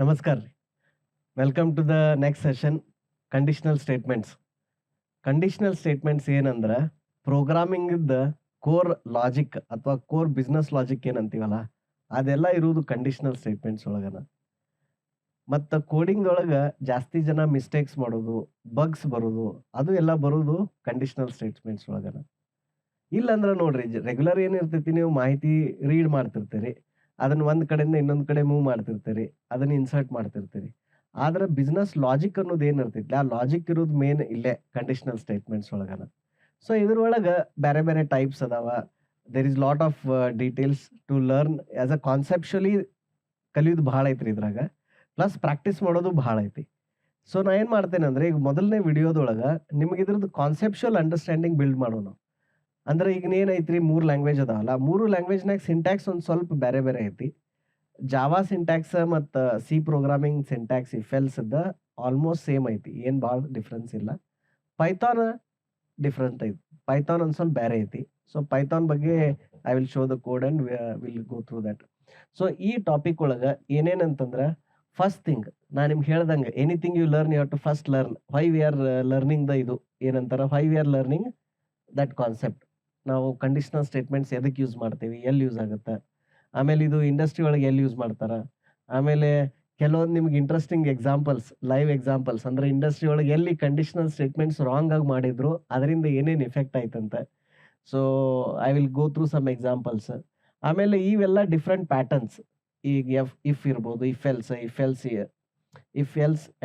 ನಮಸ್ಕಾರ ರೀ. Welcome to the next session conditional statements. Conditional statements ಏನಂದ್ರ ಪ್ರೋಗ್ರಾಮಿಂಗ್ ಕೋರ್ ಲಾಜಿಕ್ ಅಥವಾ ಕೋರ್ ಬಿಸ್ನೆಸ್ ಲಾಜಿಕ್ ಏನಂತೀವಲ್ಲ ಅದೆಲ್ಲ ಇರುವುದು ಕಂಡೀಷನಲ್ ಸ್ಟೇಟ್ಮೆಂಟ್ಸ್ ಒಳಗನ. ಮತ್ತು ಕೋಡಿಂಗ್ದೊಳಗ ಜಾಸ್ತಿ ಜನ ಮಿಸ್ಟೇಕ್ಸ್ ಮಾಡೋದು, ಬಗ್ಸ್ ಬರೋದು, ಅದು ಎಲ್ಲ ಬರೋದು ಕಂಡೀಷನಲ್ ಸ್ಟೇಟ್ಮೆಂಟ್ಸ್ ಒಳಗನ. ಇಲ್ಲಂದ್ರೆ ನೋಡ್ರಿ ರೆಗ್ಯುಲರ್ ಏನಿರ್ತೈತಿ, ನೀವು ಮಾಹಿತಿ ರೀಡ್ ಮಾಡ್ತಿರ್ತೀರಿ, ಅದನ್ನ ಒಂದ್ ಕಡೆಯಿಂದ ಇನ್ನೊಂದ್ ಕಡೆ ಮೂವ್ ಮಾಡ್ತಿರ್ತೀರಿ, ಅದನ್ನ ಇನ್ಸರ್ಟ್ ಮಾಡ್ತಿರ್ತೀರಿ. ಆದ್ರೆ ಬಿಸ್ನೆಸ್ ಲಾಜಿಕ್ ಅನ್ನೋದು ಏನಿರ್ತೈತಿ, ಆ ಲಾಜಿಕ್ ಇರೋದು ಮೇನ್ ಇಲ್ಲೇ ಕಂಡೀಷನಲ್ ಸ್ಟೇಟ್ಮೆಂಟ್ಸ್ ಒಳಗನ. ಸೊ ಇದ್ರೊಳಗ ಬೇರೆ ಬೇರೆ ಟೈಪ್ಸ್ ಅದಾವ. There is lot of details to learn. As a conceptually ಕಲಿಯೋದು ಭಾಳ ಐತ್ರಿ ಇದ್ರಾಗ, ಪ್ಲಸ್ ಪ್ರಾಕ್ಟೀಸ್ ಮಾಡೋದು ಭಾಳ ಐತಿ. ಸೊ ನಾ ಏನ್ ಮಾಡ್ತೇನೆ ಅಂದ್ರೆ, ಈಗ ಮೊದಲನೇ ವಿಡಿಯೋದೊಳಗ ನಿಮ್ಗೆ ಇದ್ರದ್ದು ಕಾನ್ಸೆಪ್ಚುಯಲ್ ಅಂಡರ್ಸ್ಟ್ಯಾಂಡಿಂಗ್ ಬಿಲ್ಡ್ ಮಾಡೋಣ. ಅಂದ್ರೆ ಈಗ ಏನೈತ್ರಿ, 3 ಲ್ಯಾಂಗ್ವೇಜ್ ಅದಾವಲ್ಲ, 3 ಲ್ಯಾಂಗ್ವೇಜ್ನಾಗ ಸಿಂಟ್ಯಾಕ್ಸ್ ಒಂದ್ ಸ್ವಲ್ಪ ಬೇರೆ ಬೇರೆ ಐತಿ. ಜಾವಾ ಸಿಂಟ್ಯಾಕ್ಸ್ ಮತ್ತು C programming syntax if else almost same ಐತಿ, ಏನ್ ಭಾಳ ಡಿಫ್ರೆನ್ಸ್ ಇಲ್ಲ. ಪೈಥಾನ್ ಡಿಫ್ರೆಂಟ್ ಐತಿ, ಪೈಥಾನ್ ಒಂದ್ ಸ್ವಲ್ಪ ಬೇರೆ ಐತಿ. ಸೊ ಪೈಥಾನ್ ಬಗ್ಗೆ I will show the code and will go through that. So ಈ ಟಾಪಿಕ್ ಒಳಗ ಏನೇನಂತಂದ್ರ, ಫಸ್ಟ್ ಥಿಂಗ್ ನಾ ನಿಮ್ಗೆ ಹೇಳ್ದಂಗೆ, anything you learn you have to first learn why we are learning ಇದು ಏನಂತಾರ, why we are learning that concept. ನಾವು conditional statements ಎದಕ್ಕೆ ಯೂಸ್ ಮಾಡ್ತೀವಿ, ಎಲ್ಲಿ ಯೂಸ್ ಆಗುತ್ತೆ, ಆಮೇಲೆ ಇದು ಇಂಡಸ್ಟ್ರಿ ಒಳಗೆ ಎಲ್ಲಿ ಯೂಸ್ ಮಾಡ್ತಾರ, ಆಮೇಲೆ ಕೆಲವೊಂದು ನಿಮ್ಗೆ ಇಂಟ್ರೆಸ್ಟಿಂಗ್ ಎಕ್ಸಾಂಪಲ್ಸ್, ಲೈವ್ ಎಕ್ಸಾಂಪಲ್ಸ್, ಅಂದ್ರೆ ಇಂಡಸ್ಟ್ರಿ ಒಳಗೆ ಎಲ್ಲಿ ಕಂಡೀಷನಲ್ ಸ್ಟೇಟ್ಮೆಂಟ್ಸ್ ರಾಂಗ್ ಆಗಿ ಮಾಡಿದ್ರು, ಅದರಿಂದ ಏನೇನು ಇಫೆಕ್ಟ್ ಆಯ್ತಂತ. So I will go through some examples. ಆಮೇಲೆ ಇವೆಲ್ಲ ಡಿಫ್ರೆಂಟ್ ಪ್ಯಾಟರ್ನ್ಸ್. ಈಗ ಇಫ್ ಇರ್ಬೋದು, if else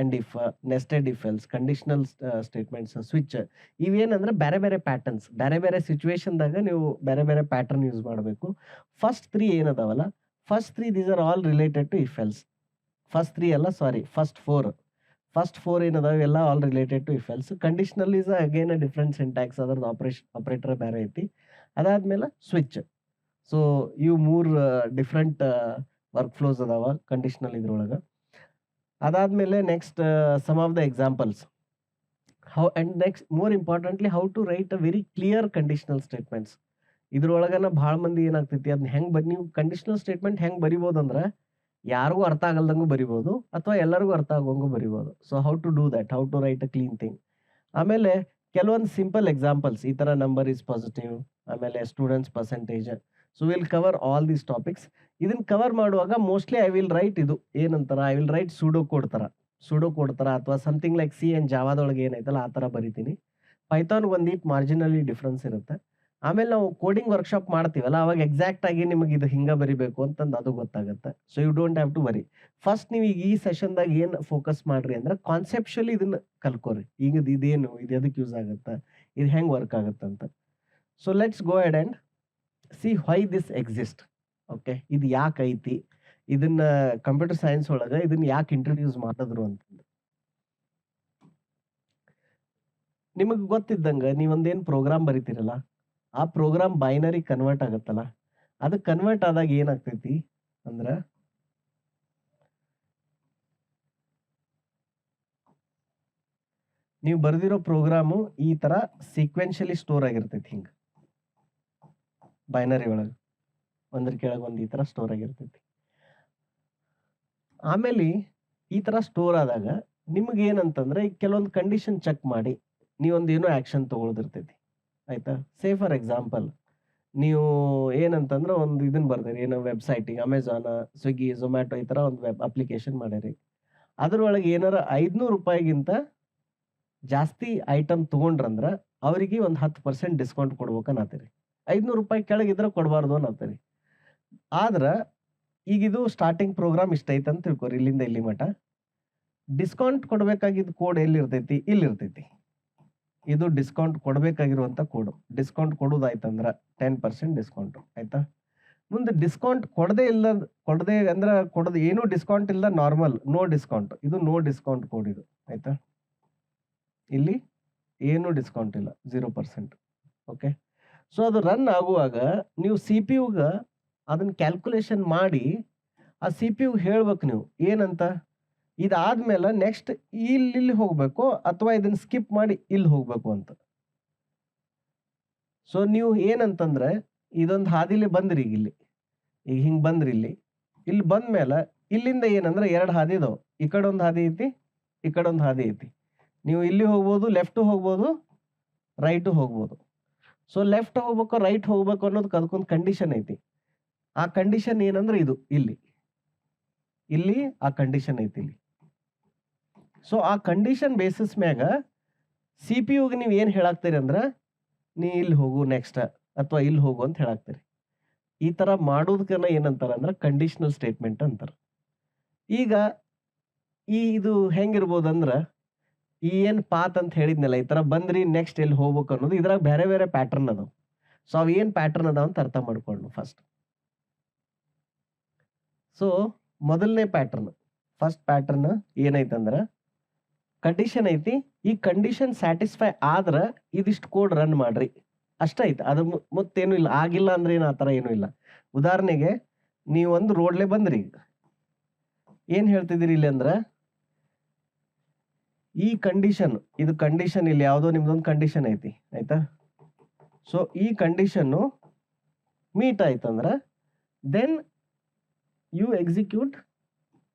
and if, nested if else, conditional statements, switch, ಇವೇನಂದ್ರೆ ಬೇರೆ ಬೇರೆ ಪ್ಯಾಟರ್ನ್ಸ್, ಬೇರೆ ಬೇರೆ ಸಿಚುವೇಶನ್ದಾಗ ನೀವು ಬೇರೆ ಬೇರೆ ಪ್ಯಾಟರ್ನ್ ಯೂಸ್ ಮಾಡಬೇಕು. ಫಸ್ಟ್ 3 ಏನದಾವಲ್ಲ, first 3 these are all related to if else. First 3 ಅಲ್ಲ, ಸಾರಿ, ಫಸ್ಟ್ 4 ಏನದಾವ ಎಲ್ಲ all related to if else. Conditional is again a different syntax, ಅದ್ರದ್ದು ಆಪರೇಟರ್ ಬೇರೆ ಐತಿ. ಅದಾದ್ಮೇಲೆ ಸ್ವಿಚ್. ಸೊ ಇವು 3 ಡಿಫ್ರೆಂಟ್ ವರ್ಕ್ ಫ್ಲೋಸ್ ಅದಾವ ಕಂಡೀಷನಲ್ ಇದ್ರೊಳಗ. ಅದಾದ್ಮೇಲೆ next some of the examples. Next more importantly, how to write a very clear conditional statements. ಇದ್ರೊಳಗನ ಭಾಳ ಮಂದಿ ಏನಾಗ್ತೈತಿ, ಅದನ್ನ ನೀವು ಕಂಡೀಷನಲ್ ಸ್ಟೇಟ್ಮೆಂಟ್ ಹೆಂಗ್ ಬರಿಬೋದಂದ್ರೆ, ಯಾರಿಗೂ ಅರ್ಥ ಆಗಲ್ದಂಗೂ ಬರಿಬೋದು ಅಥವಾ ಎಲ್ಲರಿಗೂ ಅರ್ಥ ಆಗೋಂಗೂ ಬರಿಬೋದು. So how to do that, how to write a clean thing. ಆಮೇಲೆ ಕೆಲವೊಂದು ಸಿಂಪಲ್ ಎಕ್ಸಾಂಪಲ್ಸ್, ಈ ತರ ನಂಬರ್ ಇಸ್ ಪಾಸಿಟಿವ್, ಆಮೇಲೆ students percentage. So will cover all these topics. ಇದನ್ನ ಕವರ್ ಮಾಡುವಾಗ ಮೋಸ್ಟ್ಲಿ ಐ ವಿಲ್ ರೈಟ್ ಇದು ಏನಂತಾರ, I will write pseudo code ತರ ಅಥವಾ ಸಮಥಿಂಗ್ ಲೈಕ್ ಸಿ ಅಂಡ್ ಜಾವಾದೊಳಗೆ ಏನೈತಲ್ಲ ಆ ತರ ಬರಿತೀನಿ. ಪೈಥಾನ್ ಒಂದೀಟ್ ಮಾರ್ಜಿನಲಿ ಡಿಫ್ರೆನ್ಸ್ ಇರುತ್ತೆ. ಆಮೇಲೆ ನಾವು ಕೋಡಿಂಗ್ ವರ್ಕ್ಶಾಪ್ ಮಾಡ್ತೀವಲ್ಲ, ಅವಾಗ ಎಕ್ಸಾಕ್ಟ್ ಆಗಿ ನಿಮಗೆ ಇದು ಹಿಂಗ ಬರಿಬೇಕು ಅಂತಂದು ಅದು ಗೊತ್ತಾಗುತ್ತೆ. So you don't have to worry. First ನೀವು ಈಗ ಈ ಸೆಷನ್ದಾಗ ಏನ್ ಫೋಕಸ್ ಮಾಡ್ರಿ ಅಂದ್ರೆ, ಕಾನ್ಸೆಪ್ಚುಲಿ ಇದನ್ನ ಕಲ್ಕೋರಿ. ಈಗ ಇದೇನು, ಇದು ಎದಕ್ಕೆ ಯೂಸ್ ಆಗುತ್ತೆ, ಇದು ಹೆಂಗ್ ವರ್ಕ್ ಆಗುತ್ತೆ ಅಂತ. So let's go ahead and C why this exist. Okay, ಇದು ಯಾಕೆ ಐತಿ, ಇದನ್ನ ಕಂಪ್ಯೂಟರ್ ಸೈನ್ಸ್ ಒಳಗ ಇದನ್ನ ಯಾಕೆ ಇಂಟ್ರೊಡ್ಯೂಸ್ ಮಾಡಿದ್ರು ಅಂತಂದು. ನಿಮಗೆ ಗೊತ್ತಿದ್ದಂಗ ನೀವೊಂದೇನು ಪ್ರೋಗ್ರಾಮ್ ಬರಿತೀರಲ್ಲ, ಆ ಪ್ರೋಗ್ರಾಮ್ ಬೈನರಿ ಕನ್ವರ್ಟ್ ಆಗತ್ತಲ್ಲ, ಅದು ಕನ್ವರ್ಟ್ ಆದಾಗ ಏನಾಗ್ತೈತಿ ಅಂದ್ರ, ನೀವು ಬರ್ದಿರೋ ಪ್ರೋಗ್ರಾಮು ಈ ತರ ಸೀಕ್ವೆನ್ಷಿಯಲಿ ಸ್ಟೋರ್ ಆಗಿರ್ತೈತಿ. ಹಿಂಗ ಬೈನರಿ ಒಳಗೆ ಒಂದ್ರ ಕೆಳಗೆ ಒಂದ್ ಈ ತರ ಸ್ಟೋರ್ ಆಗಿರ್ತೈತಿ. ಆಮೇಲೆ ಈ ತರ ಸ್ಟೋರ್ ಆದಾಗ ನಿಮ್ಗೆ ಏನಂತಂದ್ರೆ, ಈಗ ಕೆಲವೊಂದು ಕಂಡೀಷನ್ ಚೆಕ್ ಮಾಡಿ ನೀವೊಂದು ಏನೋ ಆಕ್ಷನ್ ತಗೊಳ್ದಿರ್ತೈತಿ, ಆಯ್ತಾ. ಸೇ ಫಾರ್ ಎಕ್ಸಾಂಪಲ್, ನೀವು ಏನಂತಂದ್ರೆ ಒಂದು ಇದನ್ನ ಬರ್ದಿರಿ, ಏನೋ ವೆಬ್ಸೈಟಿಗೆ ಅಮೆಝಾನ್, ಸ್ವಿಗ್ಗಿ, ಝೊಮ್ಯಾಟೊ ಈ ತರ ಒಂದು ವೆಬ್ ಅಪ್ಲಿಕೇಶನ್ ಮಾಡಿರಿ. ಅದ್ರೊಳಗೆ ಏನಾರ 500 ರೂಪಾಯಿಗಿಂತ ಜಾಸ್ತಿ ಐಟಮ್ ತಗೊಂಡ್ರಂದ್ರ ಅವರಿಗೆ ಒಂದು 10% ಡಿಸ್ಕೌಂಟ್ ಕೊಡ್ಬೇಕನ್ನತ್ತೀರಿ. 500 ರೂಪಾಯಿ ಕೆಳಗಿದ್ರೆ ಕೊಡಬಾರ್ದು ಅನ್ನತ್ತೀರಿ. ಆದ್ರ ಈಗ ಇದು ಸ್ಟಾರ್ಟಿಂಗ್ ಪ್ರೋಗ್ರಾಮ್ ಇಷ್ಟ ಐತೆ ಅಂತ ತಿಳ್ಕೊರಿ, ಇಲ್ಲಿಂದ ಇಲ್ಲಿ ಮಟ. ಡಿಸ್ಕೌಂಟ್ ಕೊಡ್ಬೇಕಾಗಿದ್ದ ಕೋಡ್ ಎಲ್ಲಿರ್ತೈತಿ, ಇಲ್ಲಿರ್ತೈತಿ. ಇದು ಡಿಸ್ಕೌಂಟ್ ಕೊಡ್ಬೇಕಾಗಿರುವಂತ ಕೋಡ್. ಡಿಸ್ಕೌಂಟ್ ಕೊಡೋದಾಯ್ತಂದ್ರ 10% ಡಿಸ್ಕೌಂಟ್, ಆಯ್ತಾ. ಮುಂದೆ ಡಿಸ್ಕೌಂಟ್ ಕೊಡದೆ ಅಂದ್ರೆ ಏನು ಡಿಸ್ಕೌಂಟ್ ಇಲ್ಲ, ನಾರ್ಮಲ್ ನೋ ಡಿಸ್ಕೌಂಟ್, ಇದು ನೋ ಡಿಸ್ಕೌಂಟ್ ಕೋಡ್ ಇದು, ಆಯ್ತಾ. ಇಲ್ಲಿ ಏನು ಡಿಸ್ಕೌಂಟ್ ಇಲ್ಲ, 0%. ಓಕೆ. ಸೊ ಅದು ರನ್ ಆಗುವಾಗ ನೀವು CPU ಅದನ್ನ ಕ್ಯಾಲ್ಕುಲೇಷನ್ ಮಾಡಿ ಆ CPU ಹೇಳ್ಬೇಕು ನೀವು ಏನಂತ, ಇದಾದ್ಮೇಲೆ ನೆಕ್ಸ್ಟ್ ಇಲ್ಲಿ ಹೋಗ್ಬೇಕು ಅಥವಾ ಇದನ್ನ ಸ್ಕಿಪ್ ಮಾಡಿ ಇಲ್ಲಿ ಹೋಗ್ಬೇಕು ಅಂತ. ಸೊ ನೀವು ಏನಂತಂದ್ರೆ, ಇದೊಂದು ಹಾದಿಲಿ ಬಂದ್ರಿ, ಈಗ ಹಿಂಗ್ ಬಂದ್ರಿ ಇಲ್ಲಿ, ಇಲ್ಲಿ ಬಂದ್ಮೇಲೆ ಇಲ್ಲಿಂದ ಏನಂದ್ರೆ 2 ಹಾದಿ ಇದಾವೆ. ಈ ಕಡೆ ಒಂದು ಹಾದಿ ಐತಿ, ಈ ಕಡೆ ಒಂದು ಹಾದಿ ಐತಿ. ನೀವು ಇಲ್ಲಿ ಹೋಗ್ಬೋದು, ಲೆಫ್ಟ್ ಹೋಗ್ಬೋದು, ರೈಟ್ ಹೋಗ್ಬೋದು. ಸೊ ಲೆಫ್ಟ್ ಹೋಗ್ಬೇಕು, ರೈಟ್ ಹೋಗ್ಬೇಕು ಅನ್ನೋದಕ್ಕೆ ಅದಕ್ಕೊಂದು ಕಂಡೀಷನ್ ಐತಿ. ಆ ಕಂಡೀಷನ್ ಏನಂದ್ರೆ ಇದು ಇಲ್ಲಿ ಆ ಕಂಡೀಷನ್ ಐತಿ ಇಲ್ಲಿ. ಸೊ ಆ ಕಂಡೀಷನ್ ಬೇಸಿಸ್ ಮ್ಯಾಗ CPU-ಗೆ ನೀವು ಏನು ಹೇಳಾಕ್ತೀರಿ ಅಂದ್ರೆ ನೀ ಇಲ್ಲಿ ಹೋಗು ನೆಕ್ಸ್ಟ್, ಅಥವಾ ಇಲ್ಲಿ ಹೋಗು ಅಂತ ಹೇಳಾಕ್ತೀರಿ. ಈ ತರ ಮಾಡೋದಕ್ಕನ್ನ ಏನಂತಾರ ಅಂದ್ರೆ ಕಂಡೀಷನಲ್ ಸ್ಟೇಟ್ಮೆಂಟ್ ಅಂತಾರೆ. ಈಗ ಇದು ಹೆಂಗಿರ್ಬೋದಂದ್ರ ಈ ಏನು ಪಾತ್ ಅಂತ ಹೇಳಿದ್ನಲ್ಲ, ಈ ತರ ಬಂದ್ರಿ ನೆಕ್ಸ್ಟ್ ಎಲ್ಲಿ ಹೋಗ್ಬೇಕು ಅನ್ನೋದು ಇದ್ರಾಗ ಬೇರೆ ಬೇರೆ ಪ್ಯಾಟರ್ನ್ ಅದಾವ. ಸೊ ಅವು ಏನು ಪ್ಯಾಟರ್ನ್ ಅದಾವ ಅಂತ ಅರ್ಥ ಮಾಡ್ಕೊಂಡು ಫಸ್ಟ್. ಸೊ ಮೊದಲನೇ ಪ್ಯಾಟರ್ನ್, ಫಸ್ಟ್ ಪ್ಯಾಟರ್ನ್ ಏನೈತಂದ್ರ ಕಂಡೀಷನ್ ಐತಿ. ಈ ಕಂಡೀಷನ್ ಸ್ಯಾಟಿಸ್ಫೈ ಆದ್ರ ಇದಿಷ್ಟು ಕೋಡ್ ರನ್ ಮಾಡ್ರಿ ಅಷ್ಟ ಐತಿ. ಅದು ಮತ್ತೇನು ಇಲ್ಲ. ಆಗಿಲ್ಲ ಅಂದ್ರೆ ಏನು ಆ ಥರ ಏನೂ ಇಲ್ಲ. ಉದಾಹರಣೆಗೆ ನೀವು ಒಂದು ರೋಡ್ಲೆ ಬಂದ್ರಿ, ಏನ್ ಹೇಳ್ತಿದ್ದೀರಿ ಇಲ್ಲಿ ಅಂದ್ರ ಈ ಕಂಡೀಷನ್, ಇದು ಕಂಡೀಷನ್ ಇಲ್ಲಿ ಯಾವುದೋ ನಿಮ್ದೊಂದು ಕಂಡೀಷನ್ ಐತಿ ಆಯ್ತಾ. ಸೊ ಈ ಕಂಡೀಷನ್ನು ಮೀಟ್ ಆಯ್ತಂದ್ರ then you execute,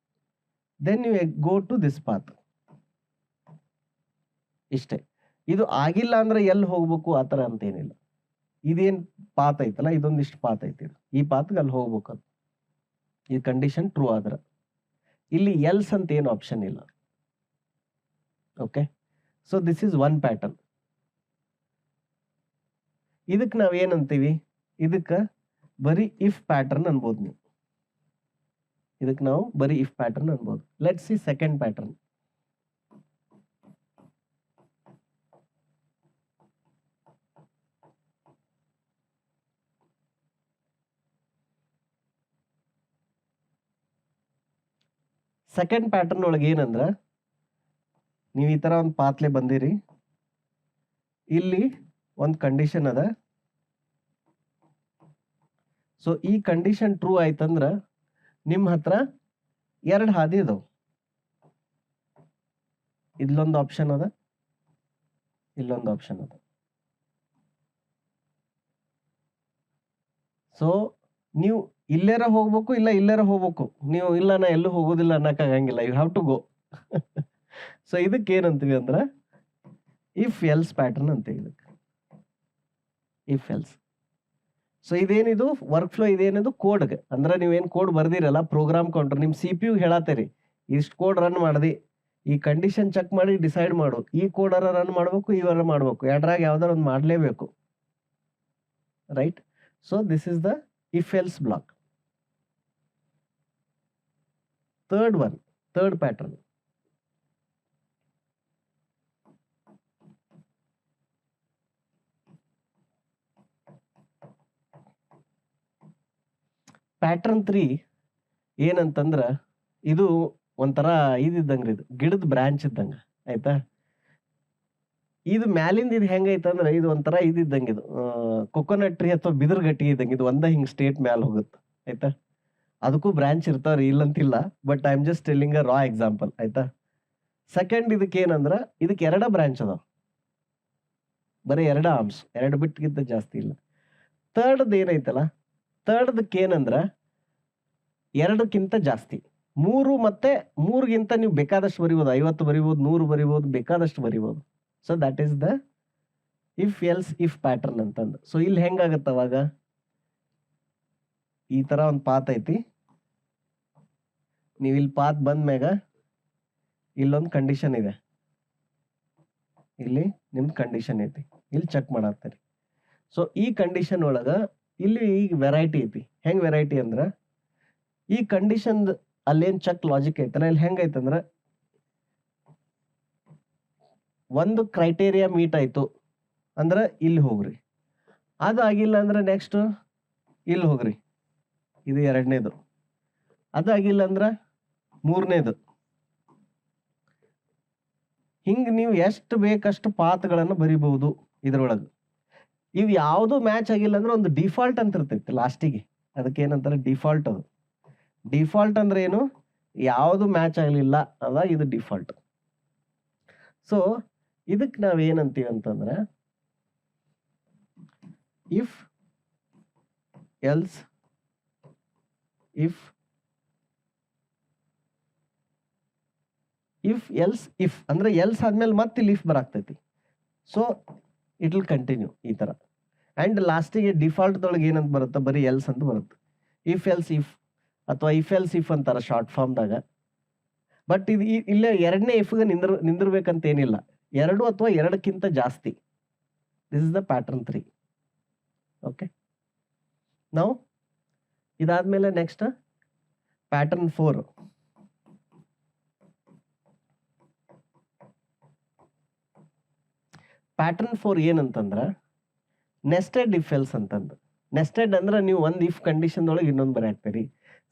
then you go to this path. ಇಷ್ಟೇ. ಇದು ಆಗಿಲ್ಲ ಅಂದ್ರೆ ಎಲ್ಲಿ ಹೋಗ್ಬೇಕು ಆ ಥರ ಅಂತೇನಿಲ್ಲ. ಇದೇನ್ ಪಾತ್ ಐತಲ್ಲ, ಇದೊಂದಿಷ್ಟು ಪಾತ್ ಐತಿ, ಈ ಪಾತ್ಗೆ ಅಲ್ಲಿ ಹೋಗ್ಬೇಕು. ಅದು ಈ ಕಂಡೀಷನ್ ಟ್ರೂ ಆದ್ರ ಇಲ್ಲಿ ಎಲ್ಸ್ ಅಂತ ಏನು ಆಪ್ಷನ್ ಇಲ್ಲ. Okay, so this is one pattern. ಇದಕ್ಕೆ ನಾವ್ ಏನಂತೀವಿ, ಇದಕ್ಕೆ ಬರೀ ಇಫ್ ಪ್ಯಾಟರ್ನ್ ಅನ್ಬೋದು ನೀವು. ಇದಕ್ಕೆ ನಾವು ಬರೀ ಇಫ್ ಪ್ಯಾಟರ್ನ್ ಅನ್ಬೋದು. Let's see second pattern. Second pattern ಒಳಗೆ ಏನಂದ್ರ ನೀವು ಈ ತರ ಒಂದು ಪಾತ್ಲೆ ಬಂದಿರಿ, ಇಲ್ಲಿ ಒಂದು ಕಂಡೀಷನ್ ಅದ. ಸೊ ಈ ಕಂಡೀಷನ್ ಟ್ರೂ ಆಯ್ತಂದ್ರ ನಿಮ್ಮ ಹತ್ರ 2 ಹಾದಿ ಅದಾವ. ಇಲ್ಲೊಂದು ಆಪ್ಷನ್ ಅದ, ಇಲ್ಲೊಂದು ಆಪ್ಷನ್ ಅದ. ಸೊ ನೀವು ಇಲ್ಲೇರ ಹೋಗ್ಬೇಕು, ಇಲ್ಲ ಇಲ್ಲೇರ ಹೋಗ್ಬೇಕು. ನೀವು ಇಲ್ಲ ನಾ ಎಲ್ಲೂ ಹೋಗೋದಿಲ್ಲ ಅನ್ನಕ್ಕಾಗಂಗಿಲ್ಲ. You have to go. So ಇದಕ್ಕೆ ಏನಂತೀವಿ ಅಂದ್ರ ಇಫ್ ಎಲ್ಸ್ ಪ್ಯಾಟರ್ನ್ ಅಂತೀವಿ ಇದಕ್ಕೆ. If else. ಸೊ ಇದೇನಿದು ವರ್ಕ್ ಫ್ಲೋ, ಇದೇನಿದು ಕೋಡ್ಗೆ ಅಂದ್ರೆ ನೀವೇನು ಕೋಡ್ ಬರ್ದಿರಲ್ಲ, ಪ್ರೋಗ್ರಾಮ್ ಕೌಂಟರ್ ನಿಮ್ಮ CPU ಹೇಳತ್ತೀರಿ ಇಷ್ಟು ಕೋಡ್ ರನ್ ಮಾಡ್ದಿ, ಈ ಕಂಡೀಷನ್ ಚೆಕ್ ಮಾಡಿ ಡಿಸೈಡ್ ಮಾಡು, ಈ ಕೋಡರ ರನ್ ಮಾಡ್ಬೇಕು, ಇವರ ಮಾಡ್ಬೇಕು, ಎರಡರಾಗ ಯಾವ್ದಾರ ಒಂದು ಮಾಡಲೇಬೇಕು, right. So this is the if else block. Third pattern. Pattern 3 ಏನಂತಂದ್ರ ಇದು ಒಂಥರ ಇದ್ದಂಗ್ರಿ, ಇದು ಗಿಡದ ಬ್ರಾಂಚ್ ಇದ್ದಂಗ ಆಯ್ತಾ. ಇದು ಮ್ಯಾಲಿಂದ ಇದು ಹೆಂಗೈತಂದ್ರೆ ಇದು ಒಂಥರ ಇದ್ದಂಗೆ, ಇದು ಕೊಕೊನಟ್ ಟ್ರೀ ಅಥವಾ ಬಿದಿರು ಗಟ್ಟಿ ಇದ್ದಂಗೆ. ಇದು ಒಂದ ಹಿಂಗ್ ಸ್ಟೇಟ್ ಮ್ಯಾಲ ಹೋಗುತ್ತೆ ಆಯ್ತಾ. ಅದಕ್ಕೂ ಬ್ರಾಂಚ್ ಇರ್ತಾವ್ರಿ, ಇಲ್ಲಂತಿಲ್ಲ, but I am just telling a raw example ಆಯ್ತಾ. ಸೆಕೆಂಡ್ ಇದಕ್ಕೆ ಏನಂದ್ರ ಇದಕ್ಕೆ 2 ಬ್ರಾಂಚ್ ಅದಾವ, ಬರೀ 2 ಆರ್ಮ್ಸ್, 2 ಬಿಟ್ಗಿಂತ ಜಾಸ್ತಿ ಇಲ್ಲ. ಥರ್ಡ್ ಏನೈತಲ್ಲ, ಥರ್ಡ್ದಕ್ಕೆ ಏನಂದ್ರ 2ಕ್ಕಿಂತ ಜಾಸ್ತಿ, 3 ಮತ್ತೆ 3ಗಿಂತ ನೀವು ಬೇಕಾದಷ್ಟು ಬರಿಬೋದು, 50 ಬರಿಬೋದು, 100 ಬರಿಬೋದು, ಬೇಕಾದಷ್ಟು ಬರಿಬೋದು. So that is the if else if pattern ಅಂತಂದು. ಸೊ ಇಲ್ಲಿ ಹೆಂಗಾಗತ್ತ ಅವಾಗ, ಈ ತರ ಒಂದು ಪಾತ್ ಐತಿ, ನೀವು ಇಲ್ಲಿ ಪಾತ್ ಬಂದ್ಮ್ಯಾಗ ಇಲ್ಲೊಂದು ಕಂಡೀಷನ್ ಇದೆ, ಇಲ್ಲಿ ನಿಮ್ದು ಕಂಡೀಷನ್ ಐತಿ, ಇಲ್ಲಿ ಚೆಕ್ ಮಾಡತ್ತೀರಿ. ಸೊ ಈ ಕಂಡೀಷನ್ ಒಳಗ ಇಲ್ಲಿ ಈಗ ವೆರೈಟಿ ಐತಿ. ಹೆಂಗ್ ವೆರೈಟಿ ಅಂದ್ರ ಈ ಕಂಡೀಷನ್ ಅಲ್ಲೇನ್ ಚೆಕ್ ಲಾಜಿಕ್ ಐತಲ್ಲ, ಇಲ್ಲಿ ಹೆಂಗೈತಂದ್ರ ಒಂದು ಕ್ರೈಟೇರಿಯಾ ಮೀಟ್ ಆಯ್ತು ಅಂದ್ರ ಇಲ್ಲಿ ಹೋಗ್ರಿ, ಅದು ಆಗಿಲ್ಲ ಅಂದ್ರೆ ನೆಕ್ಸ್ಟ್ ಇಲ್ಲಿ ಹೋಗ್ರಿ, ಇದು 2ನೇದು. ಅದು ಆಗಿಲ್ಲ ಅಂದ್ರ 3ನೇದು. ಹಿಂಗ್ ನೀವು ಎಷ್ಟು ಬೇಕಷ್ಟು ಪಾತ್ಗಳನ್ನು ಬರಿಬಹುದು ಇದ್ರೊಳಗೆ. ಇವು ಯಾವುದು ಮ್ಯಾಚ್ ಆಗಿಲ್ಲ ಅಂದ್ರೆ ಒಂದು ಡಿಫಾಲ್ಟ್ ಅಂತ ಇರ್ತೈತಿ ಲಾಸ್ಟಿಗೆ, ಅದಕ್ಕೆ ಏನಂತಾರೆ ಡಿಫಾಲ್ಟ್. ಅದು ಡಿಫಾಲ್ಟ್ ಅಂದ್ರೆ ಏನು, ಯಾವುದು ಮ್ಯಾಚ್ ಆಗಲಿಲ್ಲ ಅದ ಇದು ಡಿಫಾಲ್ಟ್. ಸೊ ಇದಕ್ಕೆ ನಾವ್ ಏನಂತೀವಿ ಅಂತಂದ್ರೆ ಇಫ್ ಎಲ್ಸ್ ಇಫ್ ಇಫ್ ಅಂದ್ರೆ ಎಲ್ಸ್ ಆದ್ಮೇಲೆ ಮತ್ತೆ ಇಲ್ಲಿ ಇಫ್ ಬರಾಕ್ತೈತಿ. ಸೊ ಇಟ್ ವಿಲ್ ಕಂಟಿನ್ಯೂ ಈ ತರ. ಅಂಡ್ ಲಾಸ್ಟಿಗೆ ಡಿಫಾಲ್ಟ್ದೊಳಗೆ ಏನಂತ ಬರುತ್ತೆ, ಬರೀ ಎಲ್ಸ್ ಅಂತ ಬರುತ್ತೆ. ಎಲ್ಸ್ ಇಫ್ ಅಥವಾ ಎಲ್ಸ್ ಇಫ್ ಅಂತಾರ ಶಾರ್ಟ್ ಫಾರ್ಮ್ದಾಗ. ಬಟ್ ಇದು ಇಲ್ಲೇ ಎರಡನೇ ಇಫ್ಗೆ ನಿಂದಿರ್ಬೇಕಂತ ಏನಿಲ್ಲ, 2 ಅಥವಾ 2ಕ್ಕಿಂತ ಜಾಸ್ತಿ. This is the pattern 3. Okay, ನಾವು ಇದಾದ್ಮೇಲೆ ನೆಕ್ಸ್ಟ್ ಪ್ಯಾಟರ್ನ್ 4. ಪ್ಯಾಟರ್ನ್ 4 ಏನಂತಂದ್ರ ನೆಸ್ಟೆಡ್ ಇಫ್ ಎಲ್ಸ್ ಅಂತಂದು. ನೆಸ್ಟೆಡ್ ಅಂದ್ರೆ ನೀವು ಒಂದು ಇಫ್ ಕಂಡೀಷನ್ ಒಳಗೆ ಇನ್ನೊಂದು ಬರೆಯಾಕ್ತೀರಿ.